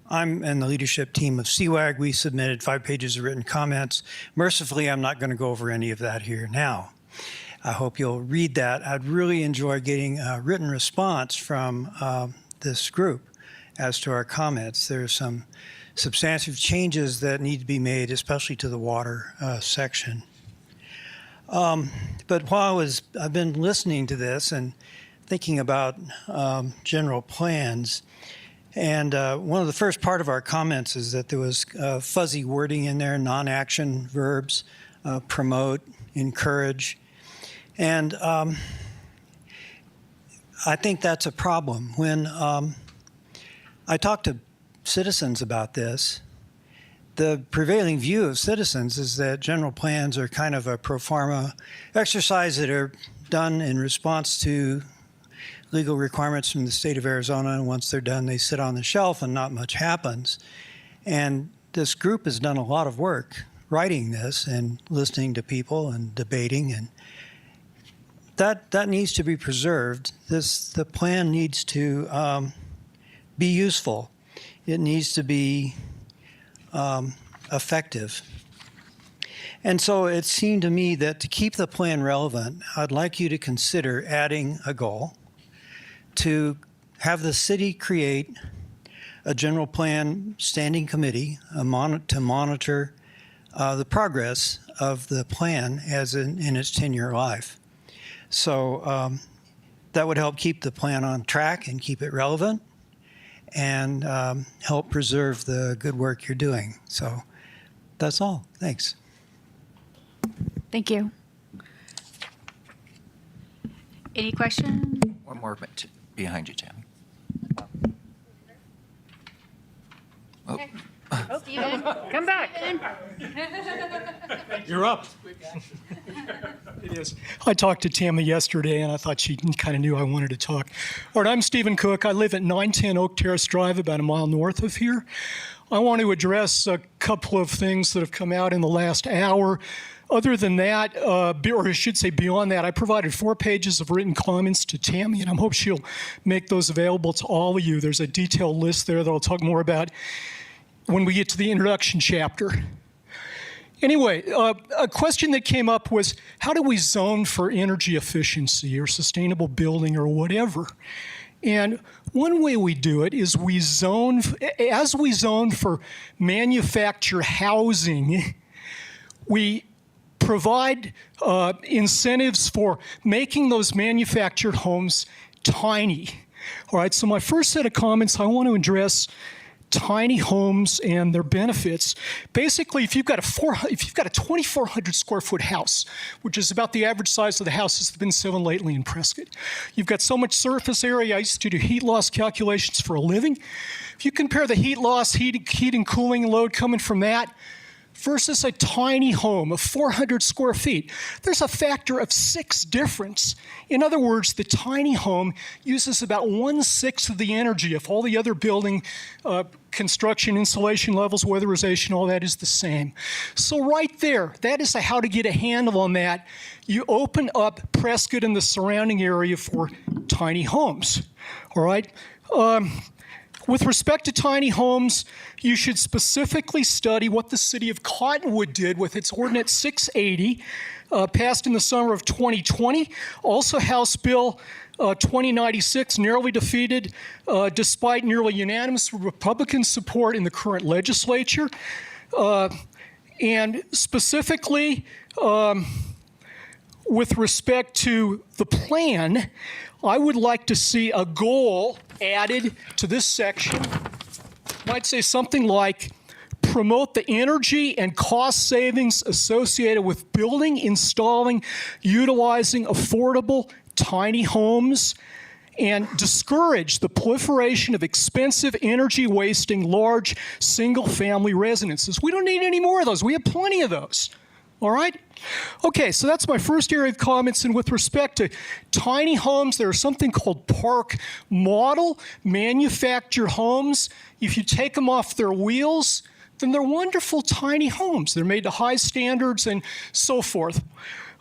S14: I'm in the leadership team of CWAG. We submitted 5 pages of written comments. Mercifully, I'm not going to go over any of that here now. I hope you'll read that. I'd really enjoy getting a written response from this group as to our comments. There's some substantive changes that need to be made, especially to the water section. But while I've been listening to this and thinking about general plans, and one of the first part of our comments is that there was fuzzy wording in there, non-action verbs, promote, encourage. And I think that's a problem. When I talk to citizens about this, the prevailing view of citizens is that general plans are kind of a pro forma exercise that are done in response to legal requirements from the state of Arizona, and once they're done, they sit on the shelf and not much happens. And this group has done a lot of work writing this and listening to people and debating, and that needs to be preserved. The plan needs to be useful. It needs to be effective. And so it seemed to me that to keep the plan relevant, I'd like you to consider adding a goal to have the city create a general plan standing committee to monitor the progress of the plan as in its 10-year life. So that would help keep the plan on track and keep it relevant and help preserve the good work you're doing. So that's all. Thanks.
S3: Thank you. Any questions?
S1: One more behind you, Tammy. Oh,
S3: Steven, come back.
S5: You're up. It is. I talked to Tammy yesterday, and I thought she kind of knew I wanted to talk. All right, I'm Stephen Cook. I live at 910 Oak Terrace Drive, about a mile north of here. I want to address a couple of things that have come out in the last hour. Other than that, or I should say beyond that, I provided 4 pages of written comments to Tammy, and I hope she'll make those available to all of you. There's a detailed list there that I'll talk more about when we get to the introduction chapter. Anyway, a question that came up was, how do we zone for energy efficiency or sustainable building or whatever? And one way we do it is we zone for manufactured housing, we provide incentives for making those manufactured homes tiny. All right, so my first set of comments, I want to address tiny homes and their benefits. Basically, if you've got a 2,400 square foot house, which is about the average size of the houses that have been selling lately in Prescott, you've got so much surface area. I used to do heat loss calculations for a living. If you compare the heat loss, heat and cooling load coming from that versus a tiny home of 400 square feet, there's a factor of 6 difference. In other words, the tiny home uses about 1/6 of the energy if all the other building construction, insulation levels, weatherization, all that is the same. So right there, that is how to get a handle on that. You open up Prescott and the surrounding area for tiny homes, all right? With respect to tiny homes, you should specifically study what the city of Cottonwood did with its Ordinance 680, passed in the summer of 2020. Also, House Bill 2096, narrowly defeated despite nearly unanimous Republican support in the current legislature. And specifically, with respect to the plan, I would like to see a goal added to this section. Might say something like, promote the energy and cost savings associated with building, installing, utilizing affordable tiny homes, and discourage the proliferation of expensive, energy-wasting, large, single-family residences. We don't need any more of those. We have plenty of those. All right? Okay, so that's my first area of comments. And with respect to tiny homes, there's something called park model manufactured homes. If you take them off their wheels, then they're wonderful tiny homes. They're made to high standards and so forth.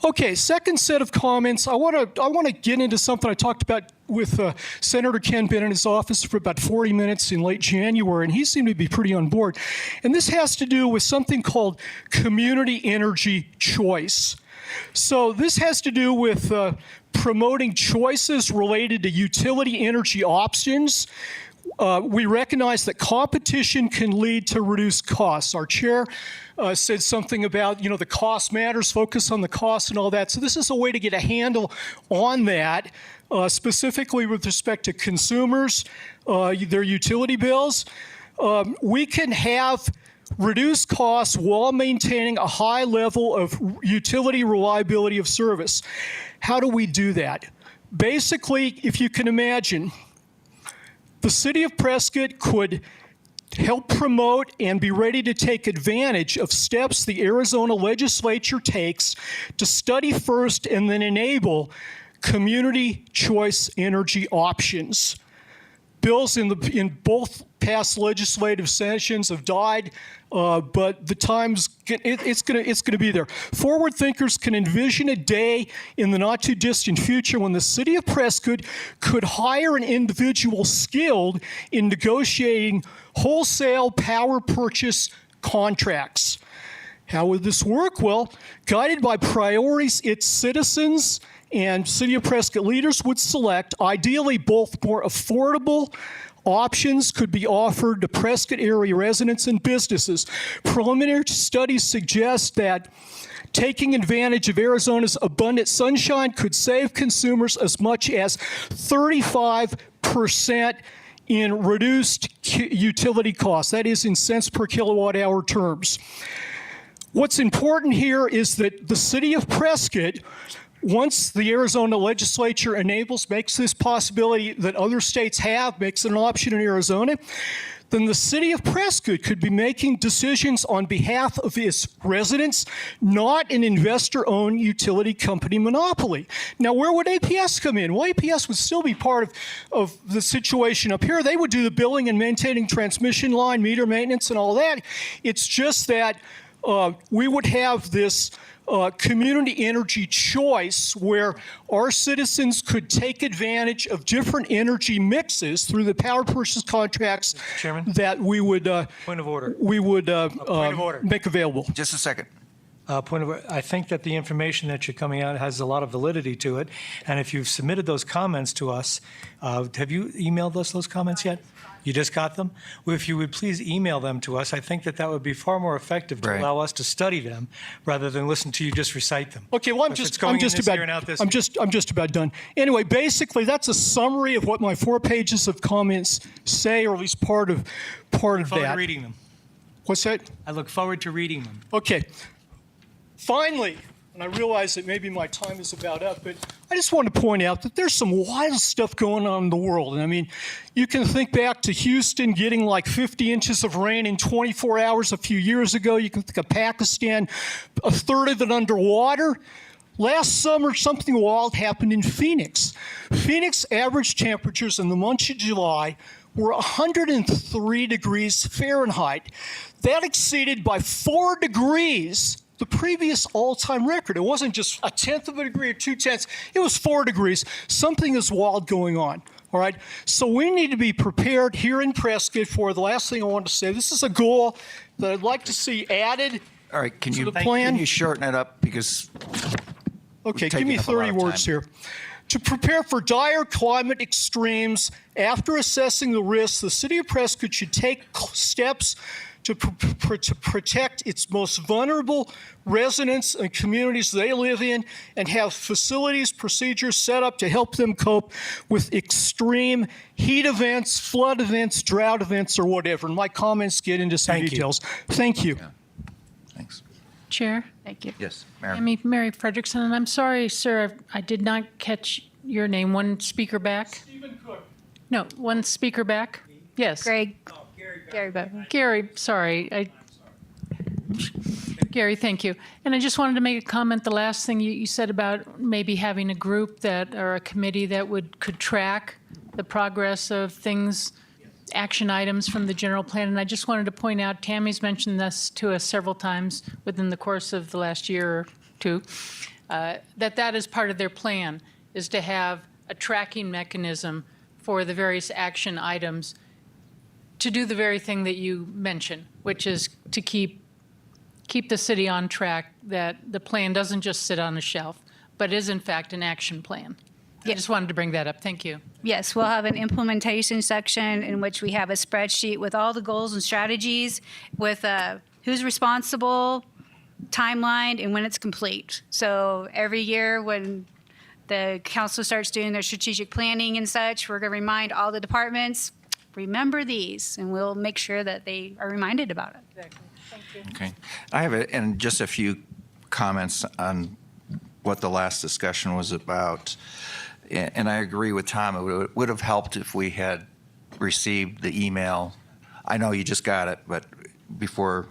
S5: Okay, second set of comments. I want to get into something I talked about with Senator Ken Bennett in his office for about 40 minutes in late January, and he seemed to be pretty on board. And this has to do with something called community energy choice. So this has to do with promoting choices related to utility energy options. We recognize that competition can lead to reduced costs. Our chair said something about, the cost matters, focus on the cost and all that. So this is a way to get a handle on that, specifically with respect to consumers, their utility bills. We can have reduced costs while maintaining a high level of utility reliability of service. How do we do that? Basically, if you can imagine, the city of Prescott could help promote and be ready to take advantage of steps the Arizona legislature takes to study first and then enable community choice energy options. Bills in both past legislative sessions have died, but the time's it's going to be there. Forward thinkers can envision a day in the not too distant future when the city of Prescott could hire an individual skilled in negotiating wholesale power purchase contracts. How would this work? Well, guided by priorities its citizens and City of Prescott leaders would select, ideally both more affordable
S15: options could be offered to Prescott area residents and businesses. Preliminary studies suggest that taking advantage of Arizona's abundant sunshine could save consumers as much as 35% in reduced utility costs. That is in cents per kilowatt hour terms. What's important here is that the city of Prescott, once the Arizona legislature makes this possibility that other states have, makes it an option in Arizona, then the city of Prescott could be making decisions on behalf of its residents, not an investor-owned utility company monopoly. Now, where would APS come in? Well, APS would still be part of the situation up here. They would do the billing and maintaining transmission line, meter maintenance, and all that. It's just that we would have this community energy choice where our citizens could take advantage of different energy mixes through the power purchase contracts
S5: Chairman?
S15: that we would
S5: Point of order.
S15: Point
S5: of order.
S15: make available.
S1: Just a second.
S5: Point of order. I think that the information that you're coming out has a lot of validity to it. And if you've submitted those comments to us, have you emailed us those comments yet? You just got them? Well, if you would please email them to us, I think that that would be far more effective to
S1: Right.
S5: allow us to study them rather than listen to you just recite them.
S15: Okay, well, I'm
S5: If
S15: just
S5: it's going in this year and out this
S15: I'm
S5: year.
S15: just about done. Anyway, basically, that's a summary of what my 4 pages of comments say, or at least part of
S5: Forward to
S15: that.
S5: reading them.
S15: What's that?
S5: I look forward to reading them.
S15: Okay. Finally, and I realize that maybe my time is about up, but I just want to point out that there's some wild stuff going on in the world. And I mean, you can think back to Houston getting like 50 inches of rain in 24 hours a few years ago. You can think of Pakistan, a third of it underwater. Last summer, something wild happened in Phoenix. Phoenix average temperatures in the month of July were 103 degrees Fahrenheit. That exceeded by 4 degrees the previous all-time record. It wasn't just a tenth of a degree or 2/10. It was 4 degrees. Something is wild going on. All right. So we need to be prepared here in Prescott for the last thing I want to say. This is a goal that I'd like to see added.
S1: All right, can
S15: To
S1: you
S15: the plan?
S1: can you shorten it up because
S15: Okay,
S1: We've
S15: give me
S1: taken up a lot
S15: 30
S1: of
S15: words
S1: time.
S15: here. To prepare for dire climate extremes, after assessing the risks, the city of Prescott should take steps to protect its most vulnerable residents and communities they live in, and have facilities, procedures set up to help them cope with extreme heat events, flood events, drought events, or whatever. And my comments get into some
S5: Thank you.
S15: details. Thank you.
S1: thanks.
S7: Chair?
S3: Thank you.
S1: Yes, Mary.
S7: Mary Frederickson, and I'm sorry, sir, I did not catch your name. One speaker back?
S15: Stephen Cook.
S7: No, one speaker back? Yes.
S3: Greg. Gary Bevan.
S7: Gary, sorry. Gary, thank you. And I just wanted to make a comment, the last thing you said about maybe having a group that, or a committee that could track the progress of things, action items from the general plan. And I just wanted to point out, Tammy's mentioned this to us several times within the course of the last year or two, that is part of their plan, is to have a tracking mechanism for the various action items to do the very thing that you mentioned, which is to keep the city on track, that the plan doesn't just sit on a shelf, but is in fact an action plan. I just wanted to bring that up. Thank you.
S3: Yes, we'll have an implementation section in which we have a spreadsheet with all the goals and strategies, with who's responsible, timeline, and when it's complete. So every year when the council starts doing their strategic planning and such, we're going to remind all the departments, remember these, and we'll make sure that they are reminded about it.
S7: Exactly. Thank you.
S1: Okay. I have just a few comments on what the last discussion was about. And I agree with Tom. It would have helped if we had received the email. I know you just got it, but before,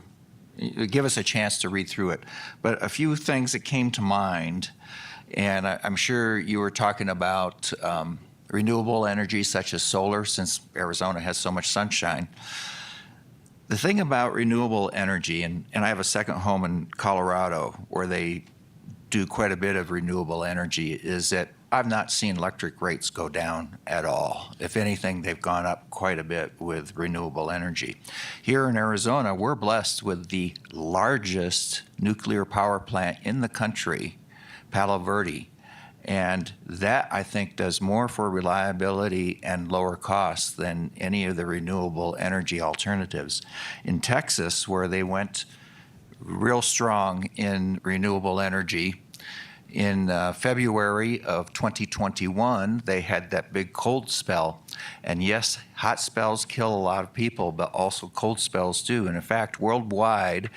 S1: give us a chance to read through it. But a few things that came to mind, and I'm sure you were talking about renewable energy such as solar, since Arizona has so much sunshine. The thing about renewable energy, and I have a second home in Colorado where they do quite a bit of renewable energy, is that I've not seen electric rates go down at all. If anything, they've gone up quite a bit with renewable energy. Here in Arizona, we're blessed with the largest nuclear power plant in the country, Palo Verde. And that, I think, does more for reliability and lower costs than any of the renewable energy alternatives. In Texas, where they went real strong in renewable energy, in February of 2021, they had that big cold spell. And yes, hot spells kill a lot of people, but also cold spells do. And in fact, worldwide,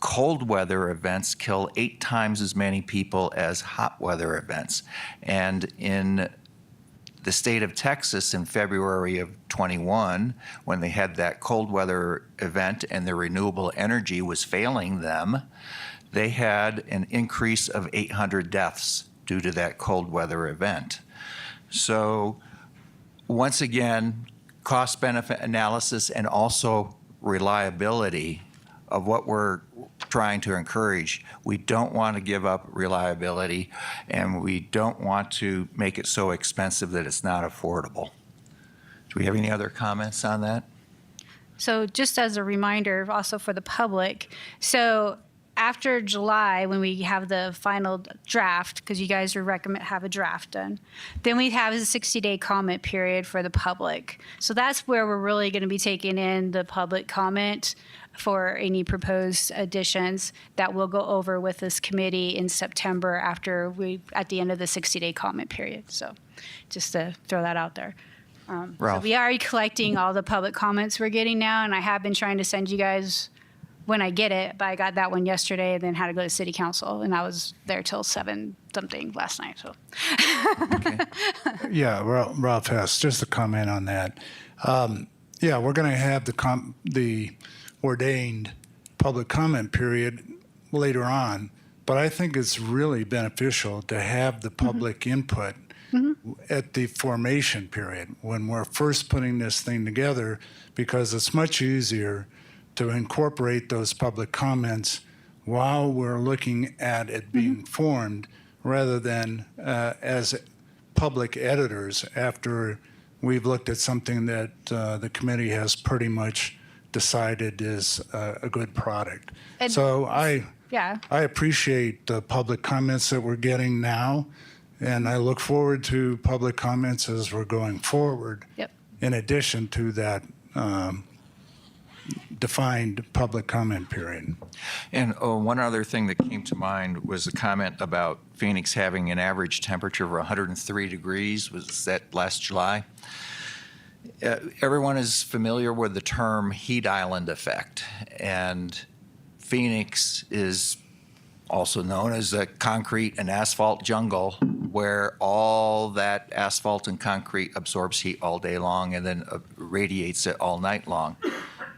S1: cold weather events kill 8 times as many people as hot weather events. And in the state of Texas in February of 21, when they had that cold weather event and the renewable energy was failing them, they had an increase of 800 deaths due to that cold weather event. So once again, cost-benefit analysis and also reliability of what we're trying to encourage. We don't want to give up reliability, and we don't want to make it so expensive that it's not affordable. Do we have any other comments on that?
S3: So just as a reminder, also for the public, so after July, when we have the final draft, because you guys are recommend have a draft done, then we have a 60-day comment period for the public. So that's where we're really going to be taking in the public comment for any proposed additions that we'll go over with this committee in September at the end of the 60-day comment period. So just to throw that out there. So
S1: Ralph.
S3: we are collecting all the public comments we're getting now, and I have been trying to send you guys when I get it, but I got that one yesterday and then had to go to city council, and I was there till 7-something last night. So
S2: Yeah, Ralph Hess, just a comment on that. Yeah, we're going to have the ordained public comment period later on, but I think it's really beneficial to have the public input at the formation period when we're first putting this thing together, because it's much easier to incorporate those public comments while we're looking at it being formed, rather than as public editors after we've looked at something that the committee has pretty much decided is a good product.
S3: And-
S2: So I
S3: yeah.
S2: appreciate the public comments that we're getting now, and I look forward to public comments as we're going forward.
S3: Yep.
S2: In addition to that defined public comment period.
S1: And one other thing that came to mind was a comment about Phoenix having an average temperature of 103 degrees. Was that last July? Everyone is familiar with the term heat island effect, and Phoenix is also known as a concrete and asphalt jungle, where all that asphalt and concrete absorbs heat all day long and then radiates it all night long.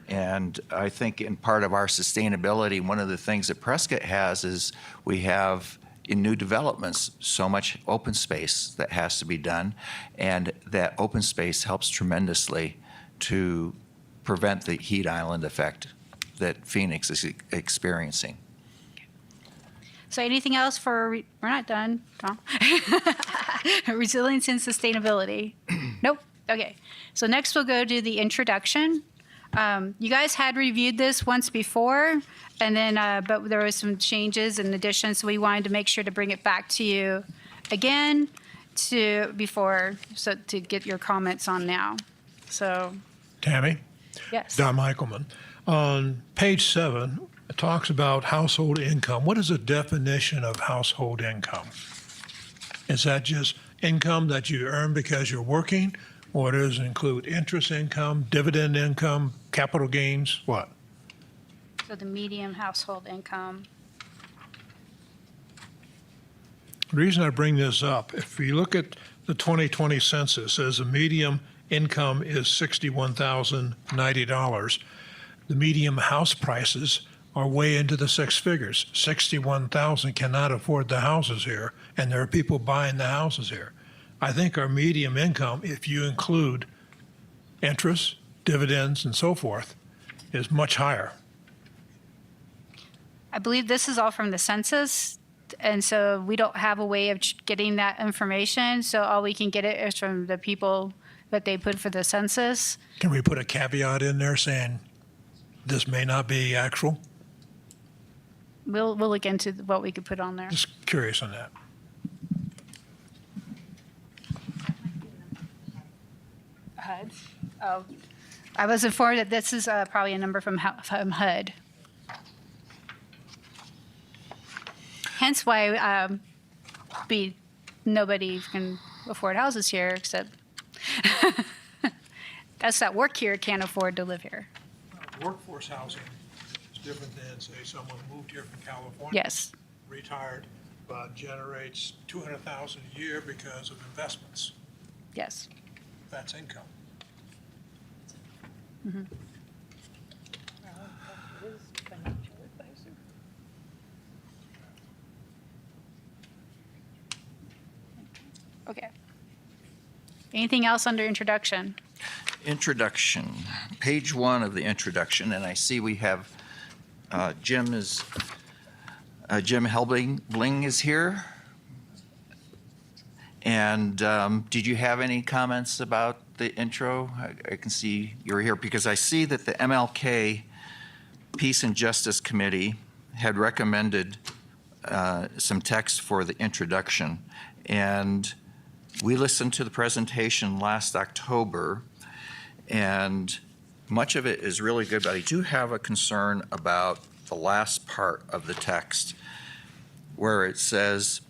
S1: And I think in part of our sustainability, one of the things that Prescott has is we have in new developments so much open space that has to be done, and that open space helps tremendously to prevent the heat island effect that Phoenix is experiencing.
S3: So anything else we're not done, Tom? Resilience and sustainability. Nope. Okay. So next we'll go to the introduction. You guys had reviewed this once before, and then but there was some changes and additions, so we wanted to make sure to bring it back to you again to get your comments on now. So
S6: Tammy?
S3: yes.
S6: Don Michaelman. On page 7, it talks about household income. What is the definition of household income? Is that just income that you earn because you're working? Or does it include interest income, dividend income, capital gains? What?
S3: So the medium household income.
S6: The reason I bring this up, if you look at the 2020 census, it says the median income is $61,090. The median house prices are way into the 6 figures. 61,000 cannot afford the houses here, and there are people buying the houses here. I think our median income, if you include interest, dividends, and so forth, is much higher.
S3: I believe this is all from the census, and so we don't have a way of getting that information. So all we can get it is from the people that they put for the census.
S6: Can we put a caveat in there saying this may not be actual?
S3: We'll look into what we could put on there.
S6: Just curious on that.
S3: HUD. Oh, I was informed that this is probably a number from HUD. Hence why nobody can afford houses here except us that work here can't afford to live here.
S6: Workforce housing is different than, say, someone moved here from California.
S3: Yes.
S6: Retired, but generates $200,000 a year because of investments.
S3: Yes.
S6: That's income.
S3: Mm-hmm. Okay. Anything else under introduction?
S1: Introduction, page 1 of the introduction, and I see we have Jim Helbling is here. And did you have any comments about the intro? I can see you're here because I see that the MLK Peace and Justice Committee had recommended some text for the introduction. And we listened to the presentation last October, and much of it is really good, but I do have a concern about the last part of the text where it says,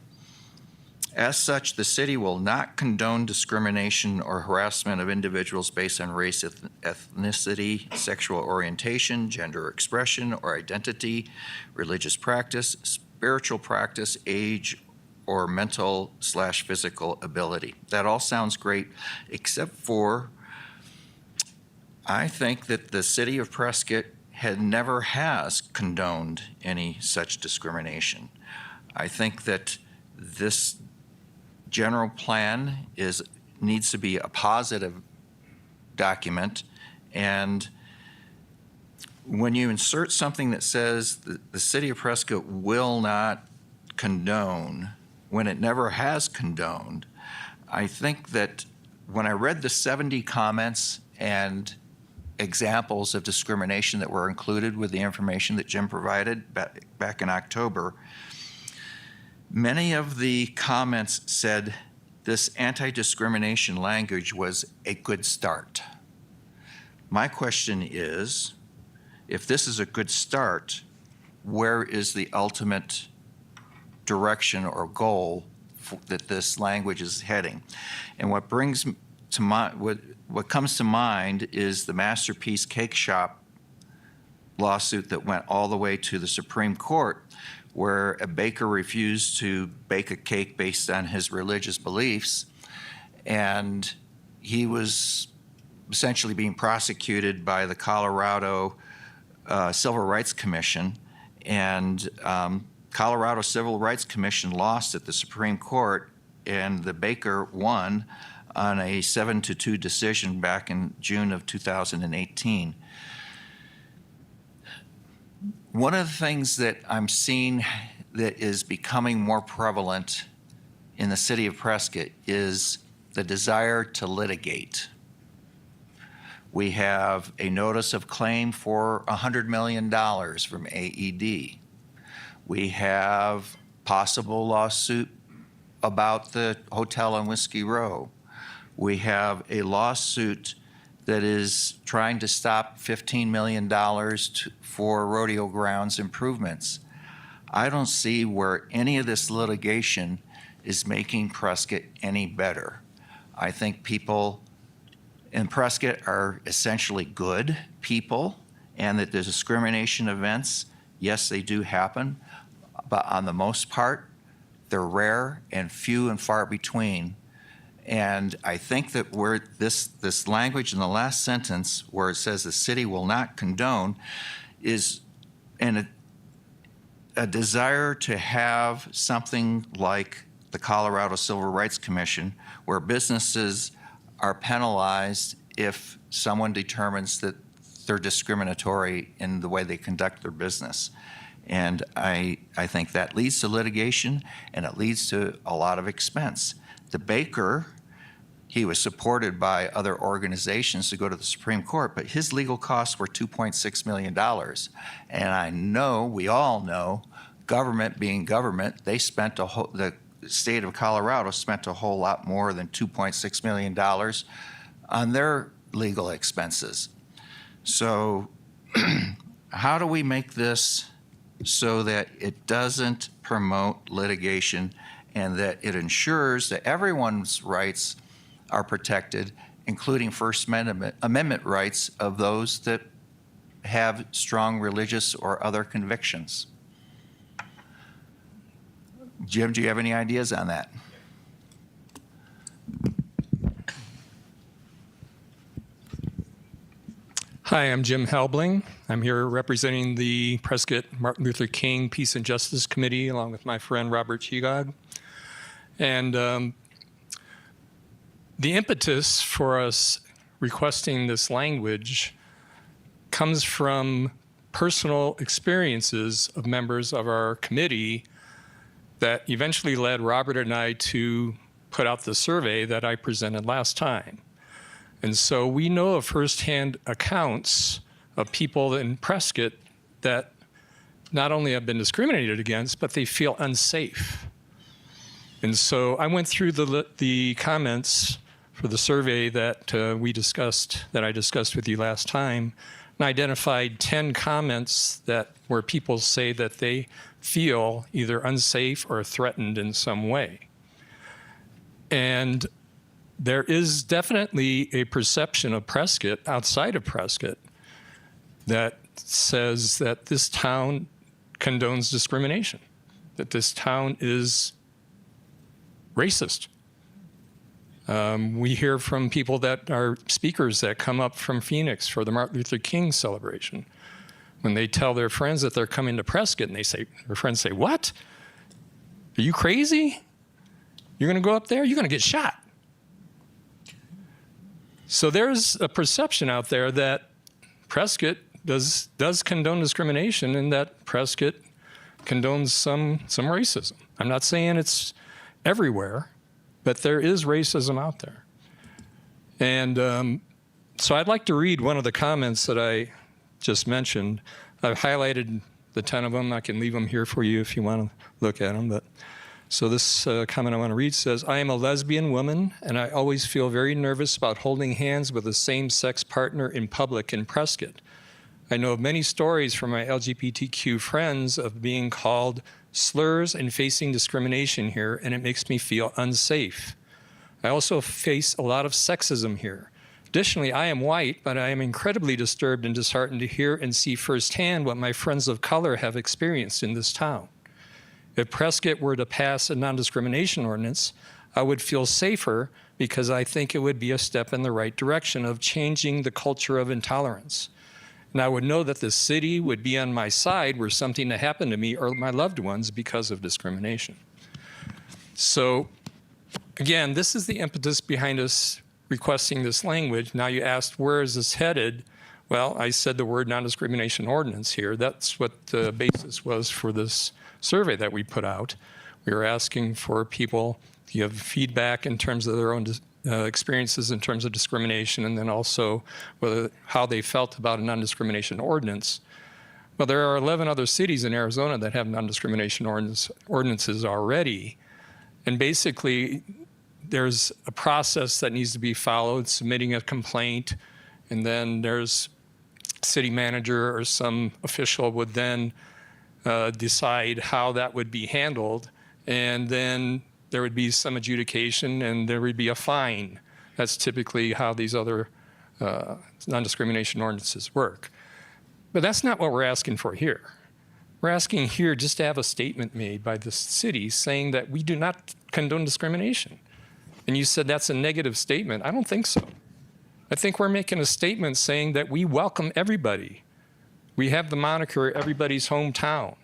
S1: as such, the city will not condone discrimination or harassment of individuals based on race, ethnicity, sexual orientation, gender expression or identity, religious practice, spiritual practice, age, or mental/physical ability. That all sounds great, except for I think that the city of Prescott never has condoned any such discrimination. I think that this general plan needs to be a positive document, and when you insert something that says the city of Prescott will not condone when it never has condoned, I think that when I read the 70 comments and examples of discrimination that were included with the information that Jim provided back in October, many of the comments said this anti-discrimination language was a good start. My question is, if this is a good start, where is the ultimate direction or goal that this language is heading? And what brings to mind, what comes to mind is the Masterpiece Cake Shop lawsuit that went all the way to the Supreme Court, where a baker refused to bake a cake based on his religious beliefs, and he was essentially being prosecuted by the Colorado Civil Rights Commission, and Colorado Civil Rights Commission lost at the Supreme Court, and the baker won on a 7-2 decision back in June of 2018. One of the things that I'm seeing that is becoming more prevalent in the city of Prescott is the desire to litigate. We have a notice of claim for $100 million from AED. We have possible lawsuit about the hotel on Whiskey Row. We have a lawsuit that is trying to stop $15 million for rodeo grounds improvements. I don't see where any of this litigation is making Prescott any better. I think people in Prescott are essentially good people, and that the discrimination events, yes, they do happen, but on the most part, they're rare and few and far between. And I think that where this language in the last sentence, where it says the city will not condone, is a desire to have something like the Colorado Civil Rights Commission, where businesses are penalized if someone determines that they're discriminatory in the way they conduct their business. And I think that leads to litigation, and it leads to a lot of expense. The baker, he was supported by other organizations to go to the Supreme Court, but his legal costs were $2.6 million. And I know, we all know, government being government, they spent the state of Colorado spent a whole lot more than $2.6 million on their legal expenses. So how do we make this so that it doesn't promote litigation and that it ensures that everyone's rights are protected, including First Amendment rights of those that have strong religious or other convictions? Jim, do you have any ideas on that?
S16: Hi, I'm Jim Helbling. I'm here representing the Prescott Martin Luther King Peace and Justice Committee, along with my friend Robert Chigog. And the impetus for us requesting this language comes from personal experiences of members of our committee that eventually led Robert and I to put out the survey that I presented last time. And so we know of firsthand accounts of people in Prescott that not only have been discriminated against, but they feel unsafe. And so I went through the comments for the survey that I discussed with you last time, and identified 10 comments where people say that they feel either unsafe or threatened in some way. And there is definitely a perception of Prescott, outside of Prescott, that says that this town condones discrimination, that this town is racist. We hear from people that are speakers that come up from Phoenix for the Martin Luther King celebration. When they tell their friends that they're coming to Prescott, and their friends say, "What? Are you crazy? You're going to go up there? You're going to get shot." So there's a perception out there that Prescott does condone discrimination, and that Prescott condones some racism. I'm not saying it's everywhere, but there is racism out there. And so I'd like to read one of the comments that I just mentioned. I've highlighted the 10 of them. I can leave them here for you if you want to look at them. So this comment I want to read says, "I am a lesbian woman, and I always feel very nervous about holding hands with a same-sex partner in public in Prescott. I know of many stories from my LGBTQ friends of being called slurs and facing discrimination here, and it makes me feel unsafe. I also face a lot of sexism here. Additionally, I am white, but I am incredibly disturbed and disheartened to hear and see firsthand what my friends of color have experienced in this town. If Prescott were to pass a non-discrimination ordinance, I would feel safer because I think it would be a step in the right direction of changing the culture of intolerance. And I would know that the city would be on my side were something to happen to me or my loved ones because of discrimination." So again, this is the impetus behind us requesting this language. Now you asked, where is this headed? Well, I said the word non-discrimination ordinance here. That's what the basis was for this survey that we put out. We were asking for people to give feedback in terms of their own experiences in terms of discrimination, and then also how they felt about a non-discrimination ordinance. Well, there are 11 other cities in Arizona that have non-discrimination ordinances already. And basically, there's a process that needs to be followed, submitting a complaint, and then there's city manager or some official would then decide how that would be handled, and then there would be some adjudication and there would be a fine. That's typically how these other non-discrimination ordinances work. But that's not what we're asking for here. We're asking here just to have a statement made by the city saying that we do not condone discrimination. And you said that's a negative statement. I don't think so. I think we're making a statement saying that we welcome everybody. We have the moniker everybody's hometown.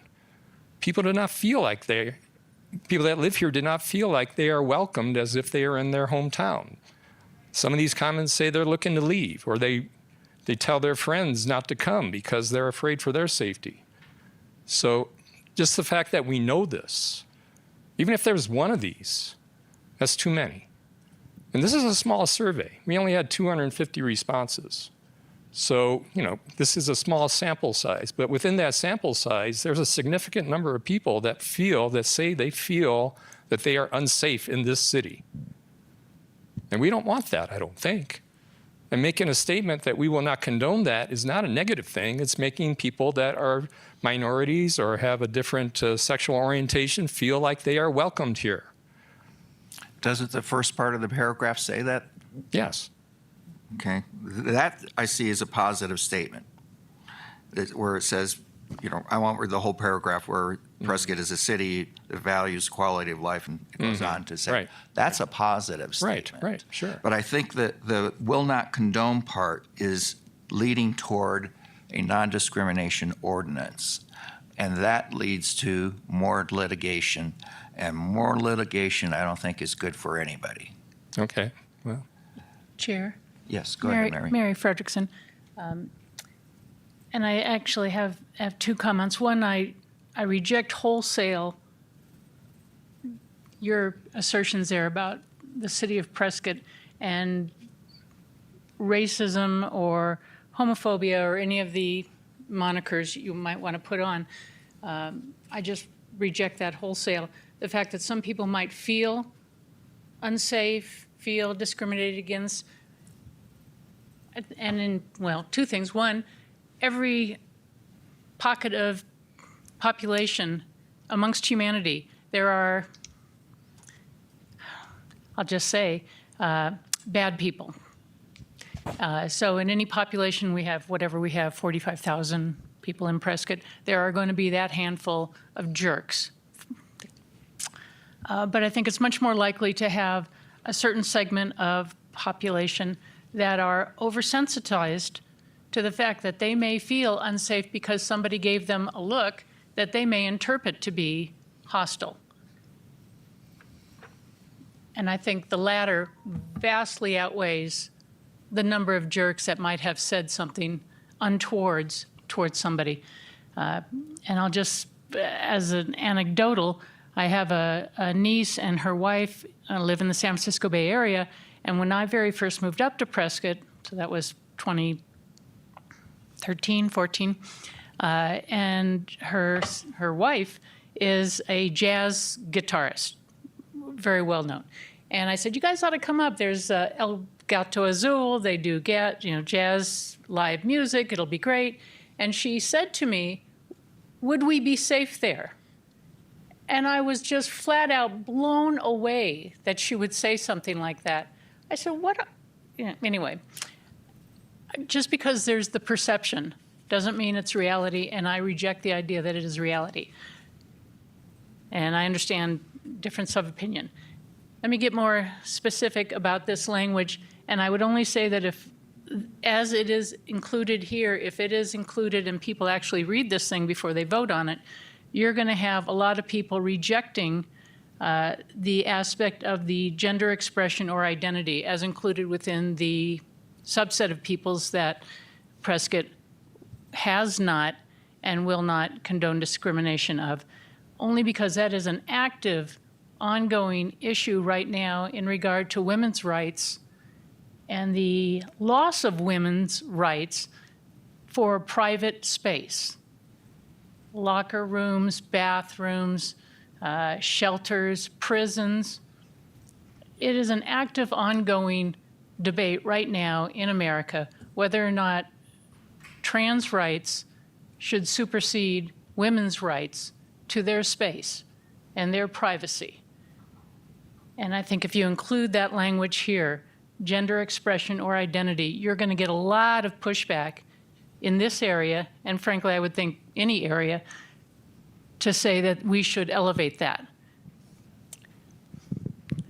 S16: People do not feel like people that live here do not feel like they are welcomed as if they are in their hometown. Some of these comments say they're looking to leave, or they tell their friends not to come because they're afraid for their safety. So just the fact that we know this, even if there's one of these, that's too many. And this is a small survey. We only had 250 responses. So, this is a small sample size, but within that sample size, there's a significant number of people that say they feel that they are unsafe in this city. And we don't want that, I don't think. And making a statement that we will not condone that is not a negative thing. It's making people that are minorities or have a different sexual orientation feel like they are welcomed here.
S1: Doesn't the first part of the paragraph say that?
S16: Yes.
S1: Okay, that I see as a positive statement, where it says, you know, I want the whole paragraph where Prescott is a city that values quality of life, and it goes on to say,
S16: Right.
S1: that's a positive statement.
S16: Right, sure.
S1: But I think that the will not condone part is leading toward a non-discrimination ordinance. And that leads to more litigation. And more litigation, I don't think, is good for anybody.
S16: Okay, well.
S7: Chair?
S1: Yes, go ahead, Mary.
S7: Mary Frederickson. And I actually have two comments. One, I reject wholesale your assertions there about the city of Prescott and racism or homophobia or any of the monikers you might want to put on. I just reject that wholesale. The fact that some people might feel unsafe, feel discriminated against, and in, well, two things. One, every pocket of population amongst humanity, there are, I'll just say, bad people. So in any population we have, whatever we have, 45,000 people in Prescott, there are going to be that handful of jerks. But I think it's much more likely to have a certain segment of population that are oversensitized to the fact that they may feel unsafe because somebody gave them a look that they may interpret to be hostile. And I think the latter vastly outweighs the number of jerks that might have said something untowards towards somebody. And I'll just, as an anecdotal, I have a niece and her wife live in the San Francisco Bay Area. And when I very first moved up to Prescott, so that was 2013, 14, and her wife is a jazz guitarist, very well known. And I said, you guys ought to come up. There's El Gato Azul. They do jazz live music. It'll be great. And she said to me, would we be safe there? And I was just flat out blown away that she would say something like that. I said, what? Anyway, just because there's the perception doesn't mean it's reality, and I reject the idea that it is reality. And I understand difference of opinion. Let me get more specific about this language, and I would only say that if, as it is included here, if it is included and people actually read this thing before they vote on it, you're going to have a lot of people rejecting the aspect of the gender expression or identity as included within the subset of peoples that Prescott has not and will not condone discrimination of, only because that is an active, ongoing issue right now in regard to women's rights and the loss of women's rights for private space. Locker rooms, bathrooms, shelters, prisons. It is an active, ongoing debate right now in America whether or not trans rights should supersede women's rights to their space and their privacy. And I think if you include that language here, gender expression or identity, you're going to get a lot of pushback in this area, and frankly, I would think any area, to say that we should elevate that.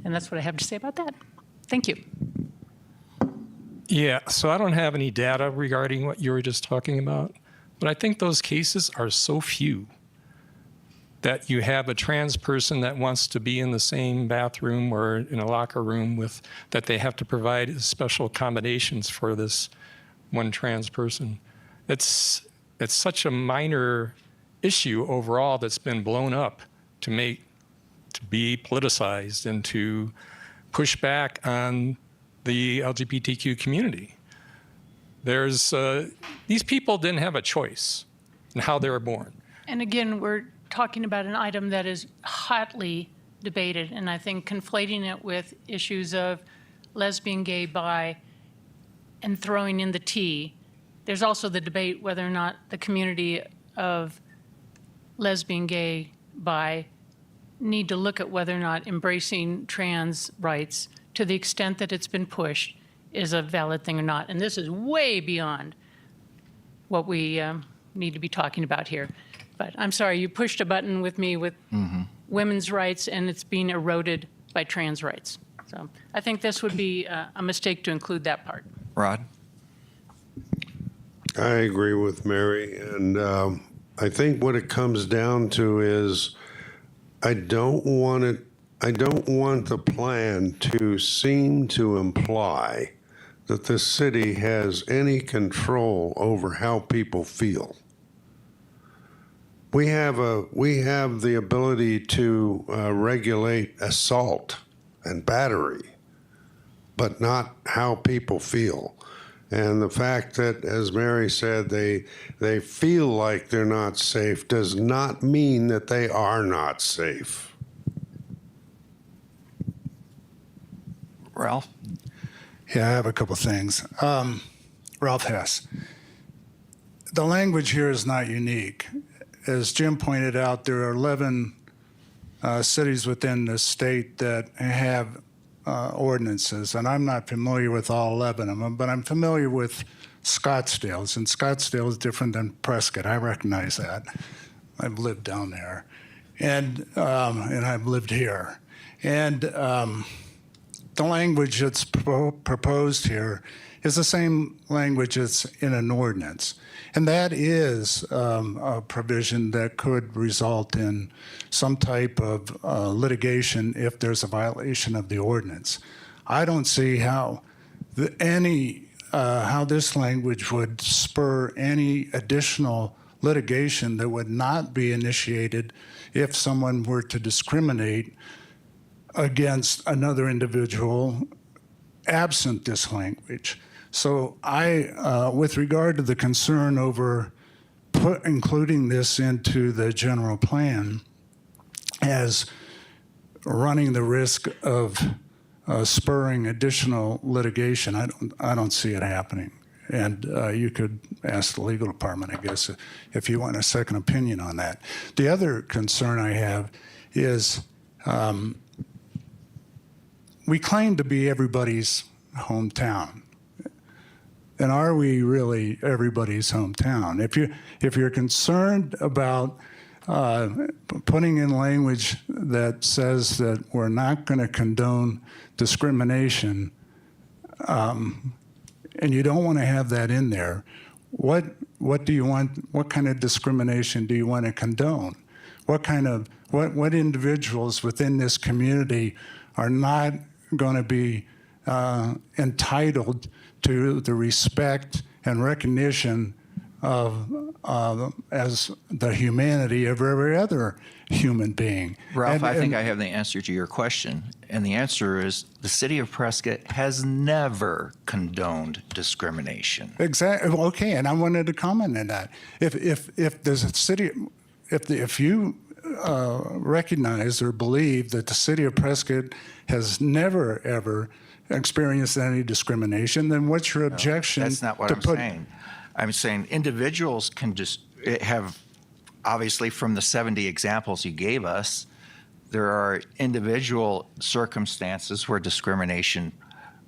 S7: And that's what I have to say about that. Thank you.
S16: Yeah, so I don't have any data regarding what you were just talking about, but I think those cases are so few that you have a trans person that wants to be in the same bathroom or in a locker room with, that they have to provide special accommodations for this one trans person. It's such a minor issue overall that's been blown up to be politicized and to push back on the LGBTQ community. These people didn't have a choice in how they were born.
S7: And again, we're talking about an item that is hotly debated, and I think conflating it with issues of lesbian, gay, bi and throwing in the T, there's also the debate whether or not the community of lesbian, gay, bi need to look at whether or not embracing trans rights to the extent that it's been pushed is a valid thing or not. And this is way beyond what we need to be talking about here. But I'm sorry, you pushed a button with me with women's rights, and it's being eroded by trans rights. So I think this would be a mistake to include that part.
S1: Rod?
S4: I agree with Mary, and I think what it comes down to is I don't want the plan to seem to imply that the city has any control over how people feel. We have the ability to regulate assault and battery, but not how people feel. And the fact that, as Mary said, they feel like they're not safe does not mean that they are not safe.
S1: Ralph?
S2: Yeah, I have a couple things. Ralph Hess. The language here is not unique. As Jim pointed out, there are 11 cities within the state that have ordinances, and I'm not familiar with all 11 of them, but I'm familiar with Scottsdale's, and Scottsdale is different than Prescott. I recognize that. I've lived down there, and I've lived here. And the language that's proposed here is the same language that's in an ordinance. And that is a provision that could result in some type of litigation if there's a violation of the ordinance. I don't see how how this language would spur any additional litigation that would not be initiated if someone were to discriminate against another individual absent this language. So with regard to the concern over including this into the general plan as running the risk of spurring additional litigation, I don't see it happening. And you could ask the legal department, I guess, if you want a second opinion on that. The other concern I have is we claim to be everybody's hometown. And are we really everybody's hometown? If you're concerned about putting in language that says that we're not going to condone discrimination, and you don't want to have that in there, what do you want? What kind of discrimination do you want to condone? What individuals within this community are not going to be entitled to the respect and recognition of as the humanity of every other human being?
S1: Ralph, I think I have the answer to your question. And the answer is the city of Prescott has never condoned discrimination.
S2: Exactly. Okay, and I wanted to comment on that. If there's a city, if you recognize or believe that the city of Prescott has never ever experienced any discrimination, then what's your objection?
S1: That's not what I'm saying. I'm saying individuals can just have, obviously from the 70 examples you gave us, there are individual circumstances where discrimination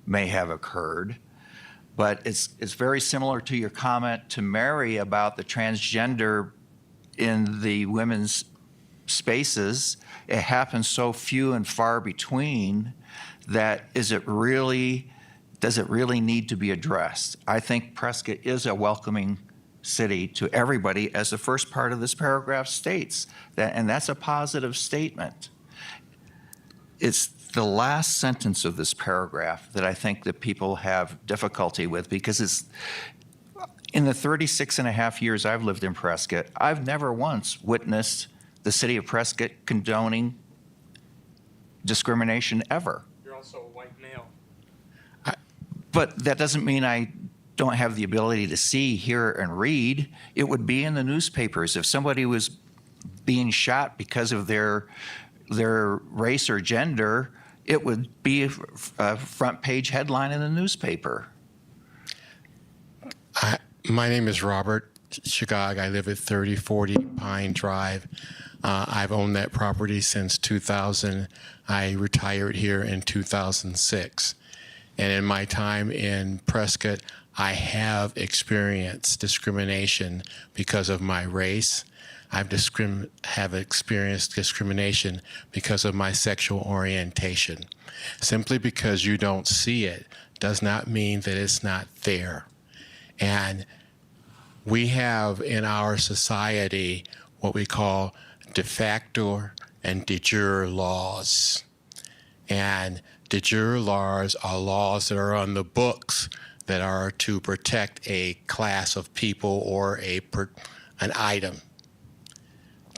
S1: may have occurred. But it's very similar to your comment to Mary about the transgender in the women's spaces. It happens so few and far between that does it really need to be addressed? I think Prescott is a welcoming city to everybody, as the first part of this paragraph states, and that's a positive statement. It's the last sentence of this paragraph that I think that people have difficulty with, because it's in the 36 and a half years I've lived in Prescott, I've never once witnessed the city of Prescott condoning discrimination ever.
S5: You're also a white male.
S1: But that doesn't mean I don't have the ability to see, hear, and read. It would be in the newspapers. If somebody was being shot because of their race or gender, it would be a front page headline in the newspaper.
S17: My name is Robert Chagag. I live at 3040 Pine Drive. I've owned that property since 2000. I retired here in 2006. And in my time in Prescott, I have experienced discrimination because of my race. Have experienced discrimination because of my sexual orientation. Simply because you don't see it does not mean that it's not there. And we have in our society what we call de facto and de jure laws. And de jure laws are laws that are on the books that are to protect a class of people or an item.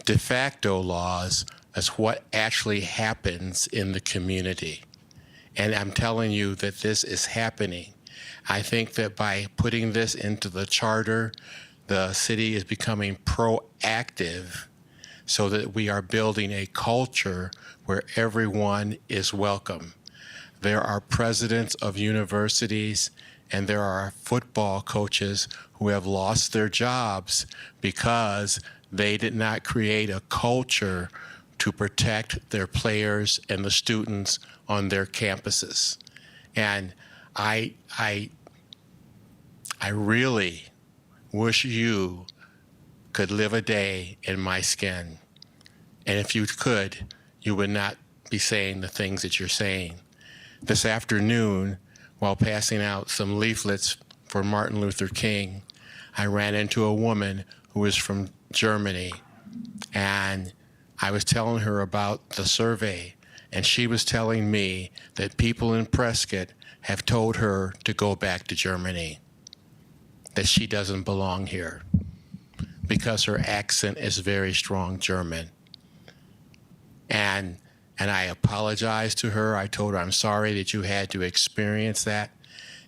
S17: De facto laws is what actually happens in the community. And I'm telling you that this is happening. I think that by putting this into the charter, the city is becoming proactive so that we are building a culture where everyone is welcome. There are presidents of universities and there are football coaches who have lost their jobs because they did not create a culture to protect their players and the students on their campuses. And I really wish you could live a day in my skin. And if you could, you would not be saying the things that you're saying. This afternoon, while passing out some leaflets for Martin Luther King, I ran into a woman who was from Germany, and I was telling her about the survey, and she was telling me that people in Prescott have told her to go back to Germany, that she doesn't belong here because her accent is very strong German. And I apologized to her. I told her, I'm sorry that you had to experience that.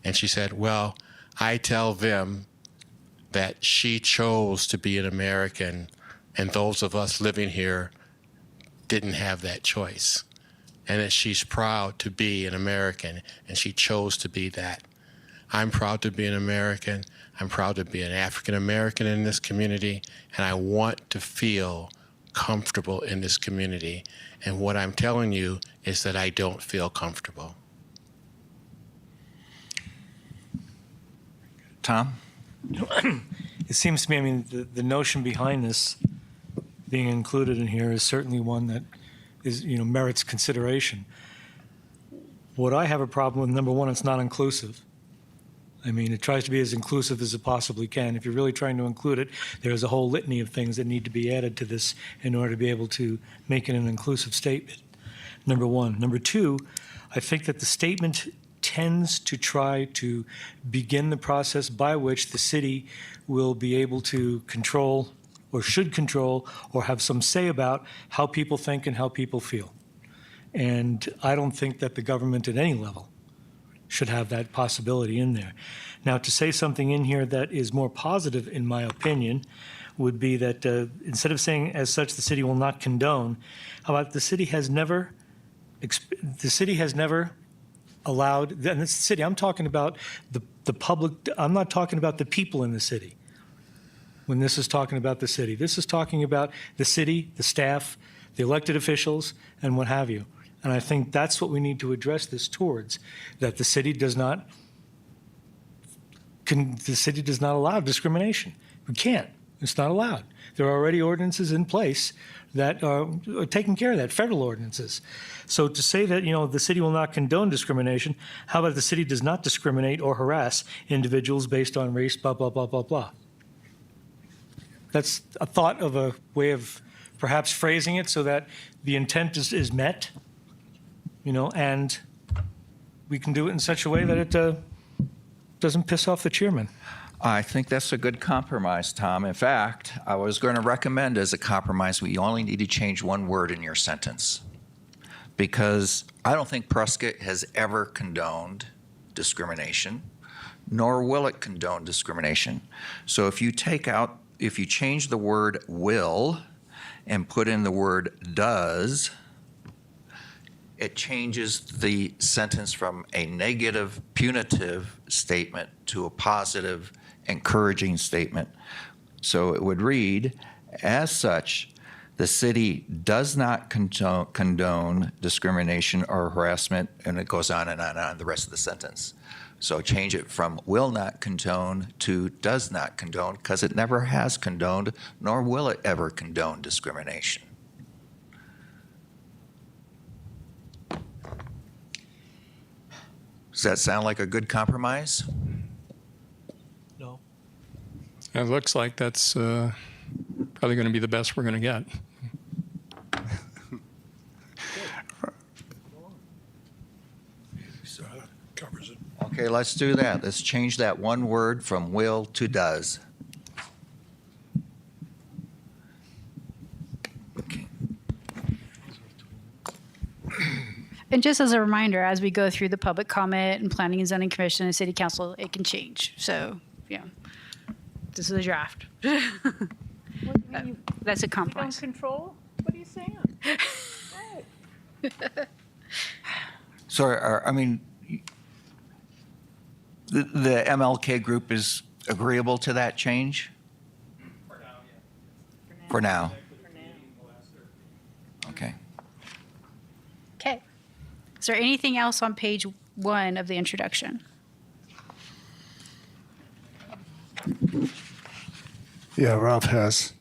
S17: And she said, well, I tell them that she chose to be an American, and those of us living here didn't have that choice. And that she's proud to be an American, and she chose to be that. I'm proud to be an American. I'm proud to be an African American in this community, and I want to feel comfortable in this community. And what I'm telling you is that I don't feel comfortable.
S1: Tom?
S5: It seems to me, I mean, the notion behind this being included in here is certainly one that is, merits consideration. What I have a problem with, number one, it's not inclusive. I mean, it tries to be as inclusive as it possibly can. If you're really trying to include it, there's a whole litany of things that need to be added to this in order to be able to make it an inclusive statement, number one. Number two, I think that the statement tends to try to begin the process by which the city will be able to control or should control or have some say about how people think and how people feel. And I don't think that the government at any level should have that possibility in there. Now, to say something in here that is more positive, in my opinion, would be that instead of saying as such the city will not condone, how about the city has never allowed, and it's the city, I'm talking about the public, I'm not talking about the people in the city. When this is talking about the city, this is talking about the city, the staff, the elected officials, and what have you. And I think that's what we need to address this towards, that the city does not allow discrimination. We can't. It's not allowed. There are already ordinances in place that are taking care of that, federal ordinances. So to say that, the city will not condone discrimination, how about the city does not discriminate or harass individuals based on race, blah, blah, blah, blah, blah. That's a thought of a way of perhaps phrasing it so that the intent is met, and we can do it in such a way that it doesn't piss off the chairman.
S1: I think that's a good compromise, Tom. In fact, I was going to recommend as a compromise, we only need to change one word in your sentence, because I don't think Prescott has ever condoned discrimination, nor will it condone discrimination. So if you change the word will and put in the word does, it changes the sentence from a negative, punitive statement to a positive encouraging statement. So it would read, as such, the city does not condone discrimination or harassment, and it goes on and on and on, the rest of the sentence. So change it from will not condone to does not condone, because it never has condoned, nor will it ever condone discrimination. Does that sound like a good compromise?
S5: No.
S16: It looks like that's probably going to be the best we're going to get.
S6: So that covers it.
S1: Okay, let's do that. Let's change that one word from will to does. Okay.
S3: And just as a reminder, as we go through the public comment and planning and zoning commission and city council, it can change. So, yeah, this is a draft. That's a compromise.
S7: control? What are you saying?
S1: So, I mean, the MLK group is agreeable to that change? For now, yeah. For now. Okay.
S3: Okay. Is there anything else on page 1 of the introduction?
S2: Yeah, Ralph Hess.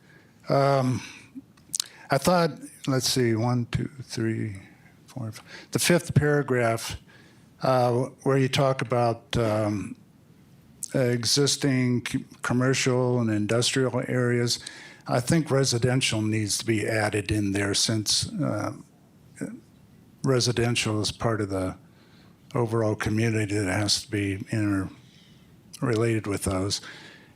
S2: I thought, let's see, 1, 2, 3, 4, 5. The fifth paragraph where you talk about existing commercial and industrial areas, I think residential needs to be added in there since residential is part of the overall community that has to be interrelated with those.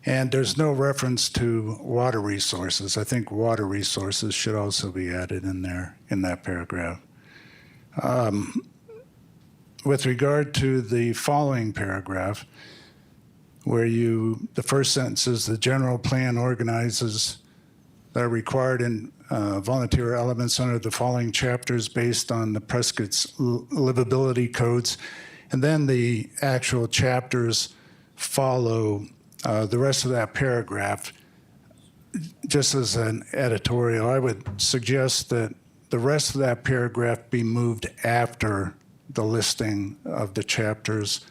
S2: And there's no reference to water resources. I think water resources should also be added in there in that paragraph. With regard to the following paragraph, where the first sentence is the general plan organizes that are required in volunteer elements under the following chapters based on the Prescott's livability codes. And then the actual chapters follow the rest of that paragraph. Just as an editorial, I would suggest that the rest of that paragraph be moved after the listing of the chapters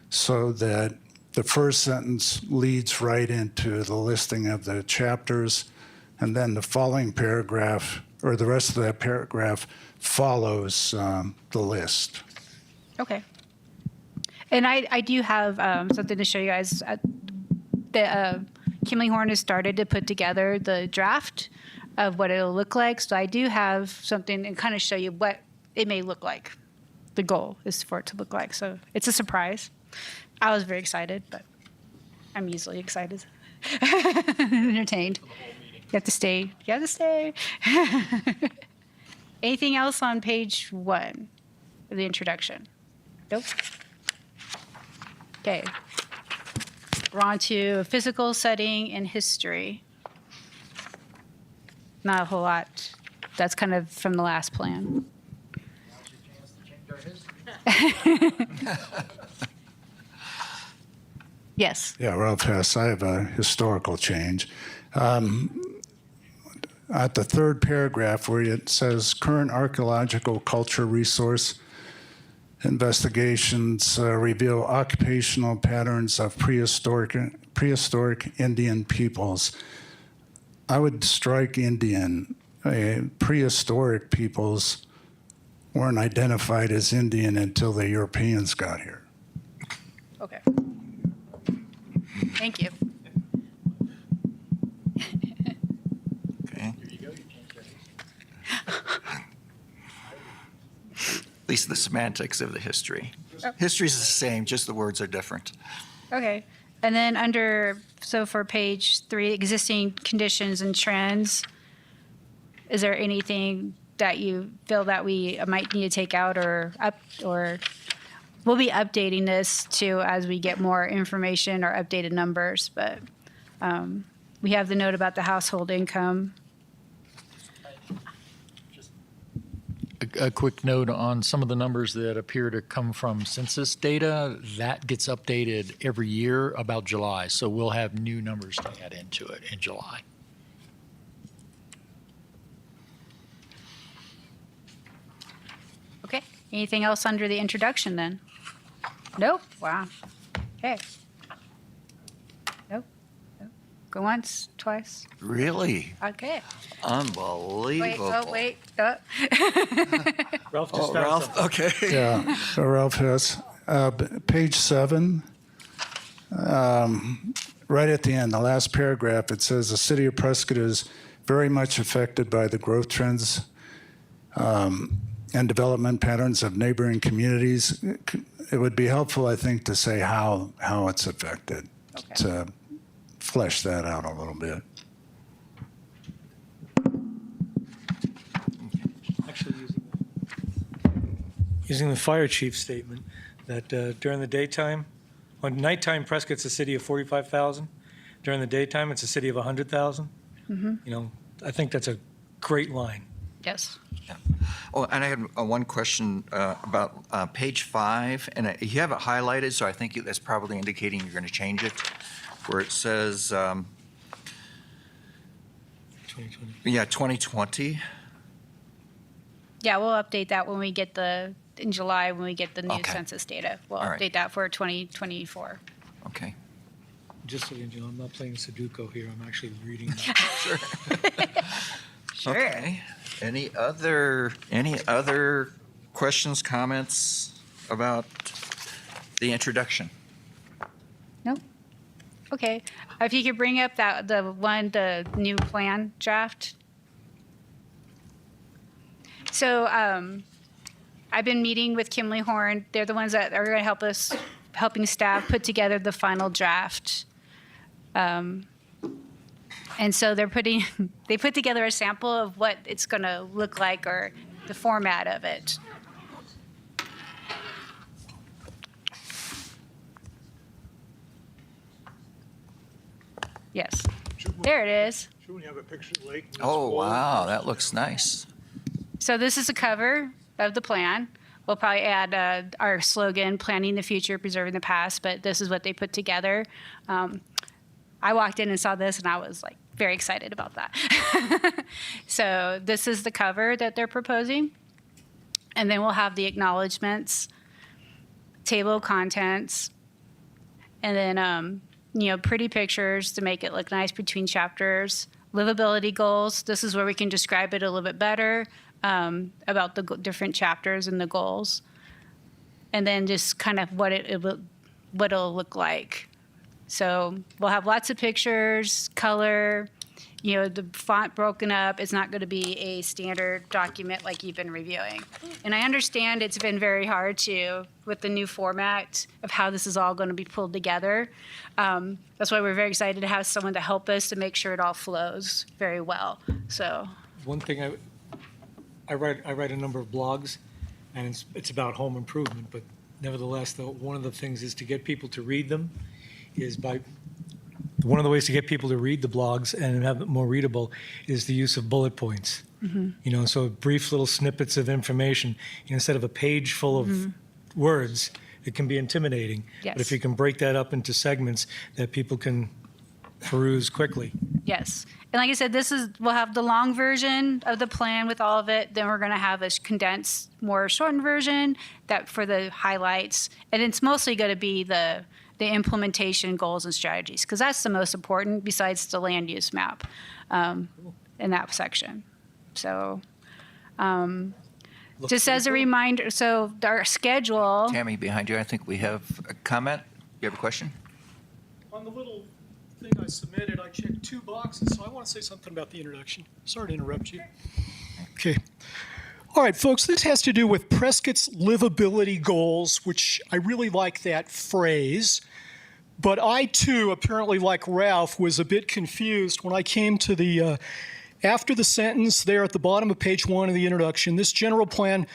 S2: so that the first sentence leads right into the listing of the chapters, and then the following paragraph, or the rest of that paragraph, follows the list.
S3: Okay. And I do have something to show you guys. Kimley Horn has started to put together the draft of what it'll look like. So I do have something and kind of show you what it may look like. The goal is for it to look like. So it's a surprise. I was very excited, but I'm usually excited. Entertained. You have to stay. You have to stay. Anything else on page 1 of the introduction? Nope. Okay. We're on to physical setting and history. Not a whole lot. That's kind of from the last plan. Yes.
S2: Yeah, Ralph Hess, I have a historical change. At the third paragraph where it says current archaeological culture resource investigations reveal occupational patterns of prehistoric Indian peoples. I would strike Indian. Prehistoric peoples weren't identified as Indian until the Europeans got here.
S3: Okay. Thank you.
S1: Okay. At least the semantics of the history. History is the same, just the words are different.
S3: Okay. And then for page 3, existing conditions and trends, is there anything that you feel that we might need to take out or we'll be updating this too as we get more information or updated numbers, but we have the note about the household income.
S9: a quick note on some of the numbers that appear to come from census data. That gets updated every year about July, so we'll have new numbers to add into it in July.
S3: Okay, anything else under the introduction then? Nope, wow. Okay. Nope, nope. Go once, twice,
S1: Really?
S3: okay. Wait,
S1: Unbelievable.
S3: oh, wait, oh.
S5: Ralph just
S1: Oh,
S5: found
S1: Ralph,
S5: something.
S1: okay.
S2: Yeah, so Ralph has, page 7, right at the end, the last paragraph, it says the city of Prescott is very much affected by the growth trends and development patterns of neighboring communities. It would be helpful, I think, to say how it's affected, to flesh that out a little bit.
S5: Actually, using the fire chief's statement that during the daytime, on nighttime, Prescott's a city of 45,000. During the daytime, it's a city of 100,000. You know, I think that's a great line.
S3: Yes.
S1: Oh, and I had one question about page 5, and you have it highlighted, so I think that's probably indicating you're going to change it, where it says,
S5: 2020.
S1: yeah, 2020.
S3: Yeah, we'll update that when we get in July, when we get the new
S1: Okay.
S3: census data. We'll
S1: All right.
S3: update that for 2024.
S1: Okay.
S5: Just so you know, I'm not playing Sudoku here. I'm actually reading.
S1: Sure.
S3: Sure.
S1: Okay. Any other questions, comments about the introduction?
S3: Nope. Okay. If you could bring up the new plan draft. So I've been meeting with Kimley Horn. They're the ones that are going to helping staff put together the final draft. And so they put together a sample of what it's going to look like, or the format of it. Yes. There it is.
S6: Should we have a picture of the lake?
S1: Oh, wow, that looks nice.
S3: So this is a cover of the plan. We'll probably add our slogan, planning the future, preserving the past, but this is what they put together. I walked in and saw this, and I was like very excited about that. So this is the cover that they're proposing. And then we'll have the acknowledgements, table of contents, and then, pretty pictures to make it look nice between chapters. Livability goals. This is where we can describe it a little bit better about the different chapters and the goals. And then just kind of what it'll look like. So we'll have lots of pictures, color, the font broken up. It's not going to be a standard document like you've been reviewing. And I understand it's been very hard with the new format of how this is all going to be pulled together. That's why we're very excited to have someone to help us to make sure it all flows very well. So
S5: One thing I write a number of blogs, and it's about home improvement, but nevertheless, though, one of the things is to get people to read them one of the ways to get people to read the blogs and have it more readable is the use of bullet points. So brief little snippets of information. Instead of a page full of words, it can be intimidating.
S3: Yes.
S5: But if you can break that up into segments that people can peruse quickly.
S3: yes. And like I said, we'll have the long version of the plan with all of it. Then we're going to have a condensed, more shortened version for the highlights. And it's mostly going to be the implementation goals and strategies, because that's the most important besides the land use map in that section. So just as a reminder, so our schedule.
S1: Tammy, behind you, I think we have a comment. You have a question?
S15: On the little thing I submitted, I checked 2 boxes, so I want to say something about the introduction. Sorry to interrupt you. Okay. All right, folks, this has to do with Prescott's livability goals, which I really like that phrase. But I, too, apparently like Ralph, was a bit confused when I came to the, after the sentence there at the bottom of page 1 of the introduction. This general plan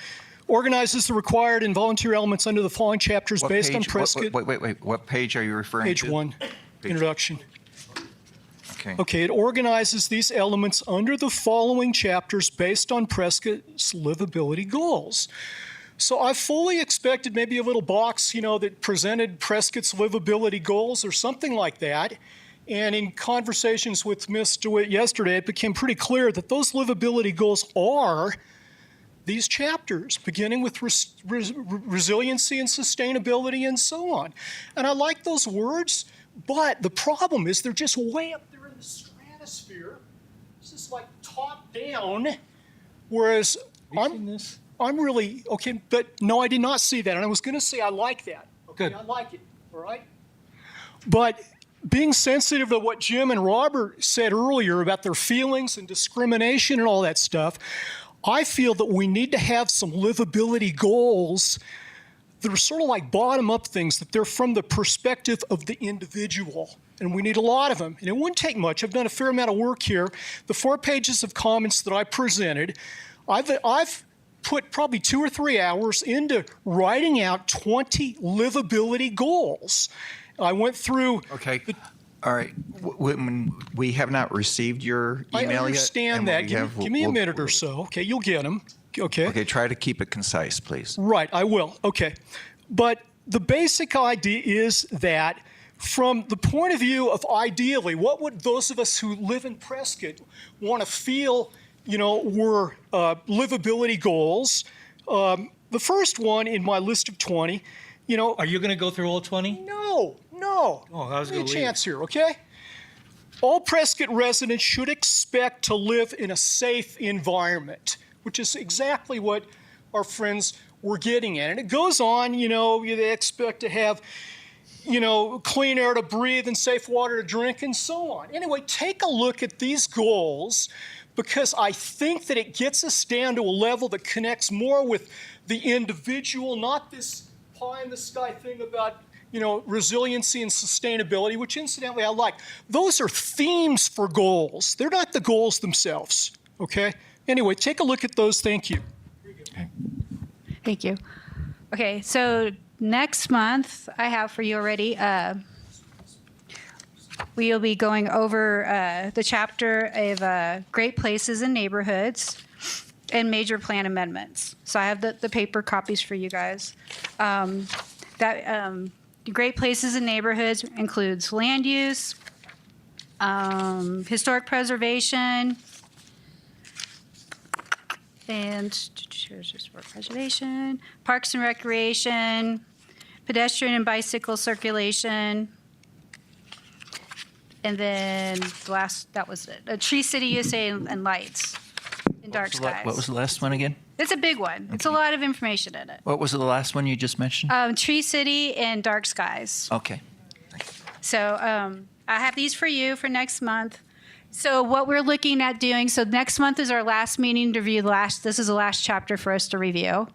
S15: organizes the required and voluntary elements under the following chapters based on Prescott.
S1: Wait. What page are you referring to?
S15: Page 1, introduction.
S1: Okay.
S15: Okay, it organizes these elements under the following chapters based on Prescott's livability goals. So I fully expected maybe a little box, that presented Prescott's livability goals or something like that. And in conversations with Ms. DeWitt yesterday, it became pretty clear that those livability goals are these chapters, beginning with resiliency and sustainability and so on. And I like those words, but the problem is they're just way up there in the stratosphere. It's just like top down, whereas I'm really, okay, but no, I did not see that. And I was going to say I like that. Okay, I like it, all right? But being sensitive to what Jim and Robert said earlier about their feelings and discrimination and all that stuff, I feel that we need to have some livability goals that are sort of like bottom-up things, that they're from the perspective of the individual. And we need a lot of them. And it wouldn't take much. I've done a fair amount of work here. The 4 pages of comments that I presented, I've put probably 2 or 3 hours into writing out 20 livability goals. I went through.
S1: Okay. All right. We have not received your email yet.
S15: I understand that. Give me a minute or so. Okay, you'll get them. Okay.
S1: Okay, try to keep it concise, please.
S15: Right, I will. Okay. But the basic idea is that from the point of view of ideally, what would those of us who live in Prescott want to feel, were livability goals? The first one in my list of 20,
S5: Are you going to go through all 20?
S15: No.
S5: Oh, I was
S15: Give me
S5: going to
S15: a
S5: leave.
S15: chance here, okay? All Prescott residents should expect to live in a safe environment, which is exactly what our friends were getting at. And it goes on, they expect to have, clean air to breathe and safe water to drink and so on. Anyway, take a look at these goals because I think that it gets us down to a level that connects more with the individual, not this pie in the sky thing about resiliency and sustainability, which incidentally I like. Those are themes for goals. They're not the goals themselves, okay? Anyway, take a look at those. Thank you.
S3: Thank you. Okay, so next month, I have for you already, we will be going over the chapter of great places and neighborhoods and major plan amendments. So I have the paper copies for you guys. Great places and neighborhoods includes land use, historic preservation, and historic preservation, parks and recreation, pedestrian and bicycle circulation, and then that was it. A Tree City USA and lights and dark skies.
S1: What was the last one again?
S3: It's a big one. Okay. It's a lot of information in it.
S1: What was the last one you just mentioned?
S3: Tree City and dark skies.
S1: Okay.
S3: So I have these for you for next month. So what we're looking at doing, so next month is our last meeting to review this is the last chapter for us to review.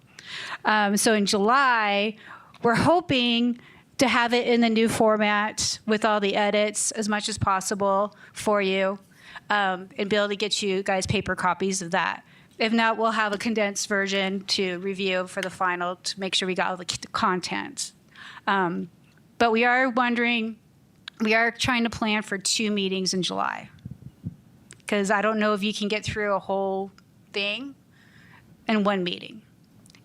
S3: So in July, we're hoping to have it in the new format with all the edits as much as possible for you and be able to get you guys paper copies of that. If not, we'll have a condensed version to review for the final to make sure we got all the content. But we are trying to plan for 2 meetings in July. Because I don't know if you can get through a whole thing in 1 meeting.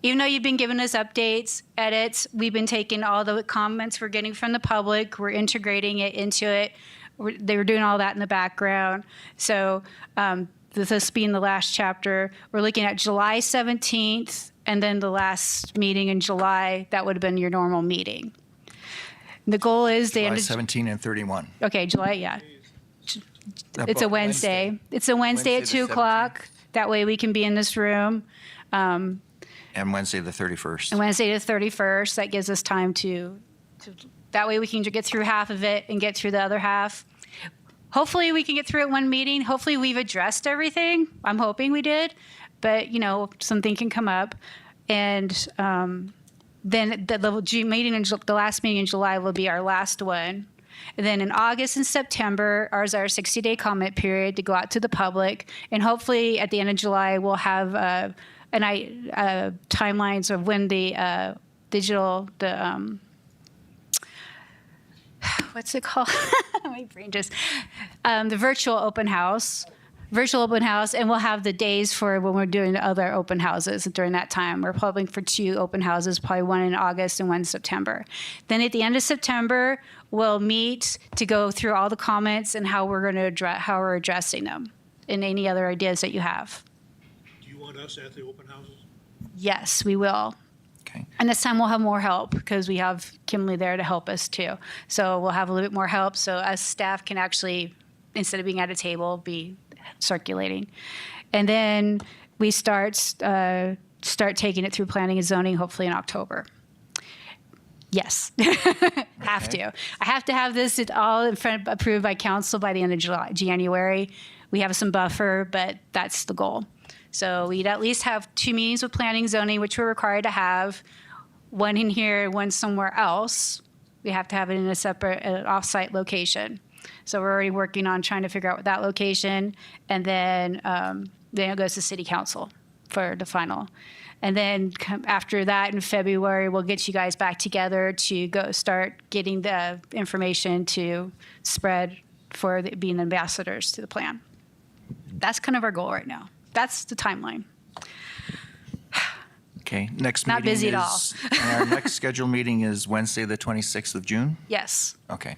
S3: Even though you've been giving us updates, edits, we've been taking all the comments we're getting from the public, we're integrating it into it. They were doing all that in the background. So this being the last chapter, we're looking at July 17th, and then the last meeting in July, that would have been your normal meeting. The goal is the
S1: July
S3: end of
S1: 17 and 31.
S3: Okay, July, yeah. It's a Wednesday. It's a Wednesday at 2 o'clock. That way we can be in this room.
S1: And Wednesday the 31st.
S3: And Wednesday the 31st. That gives us time to that way we can get through half of it and get through the other half. Hopefully we can get through it 1 meeting. Hopefully we've addressed everything. I'm hoping we did. But, something can come up. And then the last meeting in July will be our last one. And then in August and September is our 60-day comment period to go out to the public. And hopefully at the end of July, we'll have timelines of when the what's it called? My brain just, the virtual open house, and we'll have the days for when we're doing the other open houses during that time. We're planning for 2 open houses, probably one in August and one in September. Then at the end of September, we'll meet to go through all the comments and how we're going to how we're addressing them, and any other ideas that you have.
S6: Do you want us at the open houses?
S3: Yes, we will.
S1: Okay.
S3: And this time we'll have more help because we have Kimberly there to help us too. So we'll have a little bit more help so us staff can actually, instead of being at a table, be circulating. And then we start taking it through planning and zoning, hopefully in October. Yes, have to. I have to have this all approved by council by the end of January. We have some buffer, but that's the goal. So we'd at least have 2 meetings with planning and zoning, which we're required to have, one in here, one somewhere else. We have to have it in a separate off-site location. So we're already working on trying to figure out that location, and then it goes to city council for the final. And then after that in February, we'll get you guys back together to go start getting the information to spread for being ambassadors to the plan. That's kind of our goal right now. That's the timeline.
S1: Okay, next
S3: Not
S1: meeting
S3: busy at all.
S1: is, our next scheduled meeting is Wednesday, the 26th of June?
S3: Yes.
S1: Okay.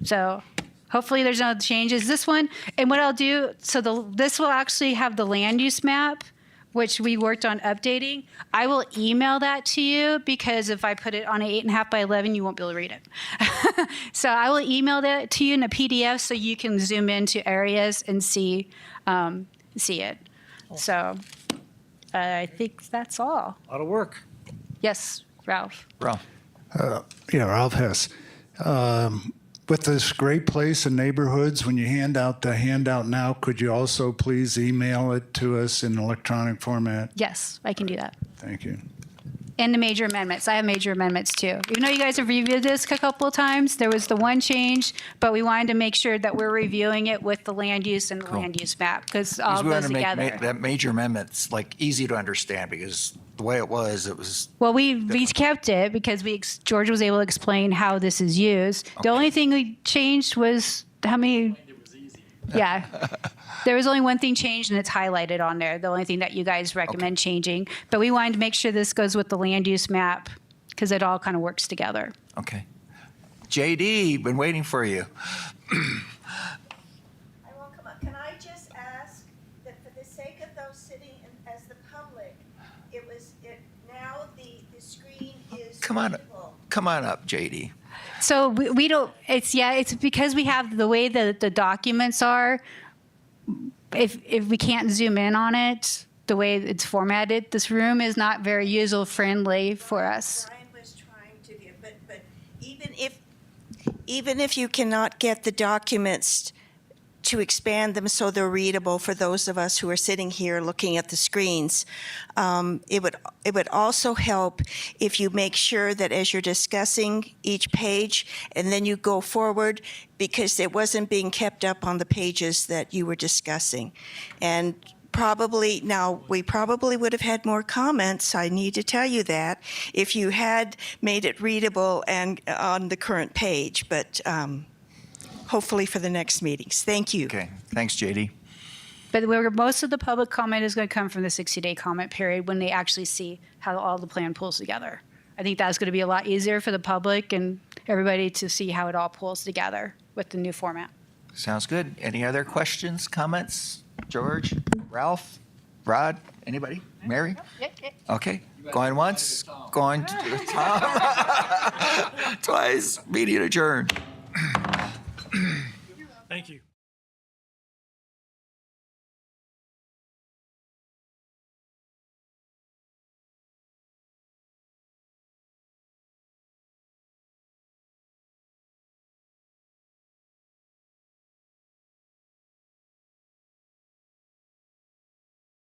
S3: So hopefully there's no changes. This one, and what I'll do, so this will actually have the land use map, which we worked on updating. I will email that to you because if I put it on an 8.5 by 11, you won't be able to read it. So I will email that to you in a PDF so you can zoom into areas and see it. So I think that's all.
S11: A lot of work.
S3: Yes, Ralph.
S1: Ralph.
S2: Yeah, Ralph Hess. With this great place and neighborhoods, when you hand out the handout now, could you also please email it to us in electronic format?
S3: Yes, I can do that.
S2: Thank you.
S3: And the major amendments. I have major amendments too. Even though you guys have reviewed this a couple of times, there was the one change, but we wanted to make sure that we're reviewing it with the land use and the land use map because all
S1: We
S3: goes
S1: want to
S3: together.
S1: make that major amendments like easy to understand because the way it was.
S3: Well, we kept it because George was able to explain how this is used. The only thing we changed was how many. Yeah. There was only one thing changed, and it's highlighted on there, the only thing that you guys recommend changing. But we wanted to make sure this goes with the land use map because it all kind of works together.
S1: Okay. JD, been waiting for you.
S18: I won't come up. Can I just ask that for the sake of those sitting as the public, now the screen is
S1: Come on up, JD.
S3: So we don't, it's because we have the way that the documents are, if we can't zoom in on it, the way it's formatted, this room is not very user-friendly for us.
S18: Brian was trying to do, but even if you cannot get the documents to expand them so they're readable for those of us who are sitting here looking at the screens, it would also help if you make sure that as you're discussing each page and then you go forward, because it wasn't being kept up on the pages that you were discussing. And we probably would have had more comments, I need to tell you that, if you had made it readable and on the current page, but hopefully for the next meetings. Thank you.
S1: Okay, thanks, JD.
S3: But where most of the public comment is going to come from the 60-day comment period when they actually see how all the plan pulls together. I think that's going to be a lot easier for the public and everybody to see how it all pulls together with the new format.
S1: Sounds good. Any other questions, comments? George, Ralph, Rod, anybody? Mary? Okay, going once, going Tom. Twice, meeting adjourned.
S5: Thank you.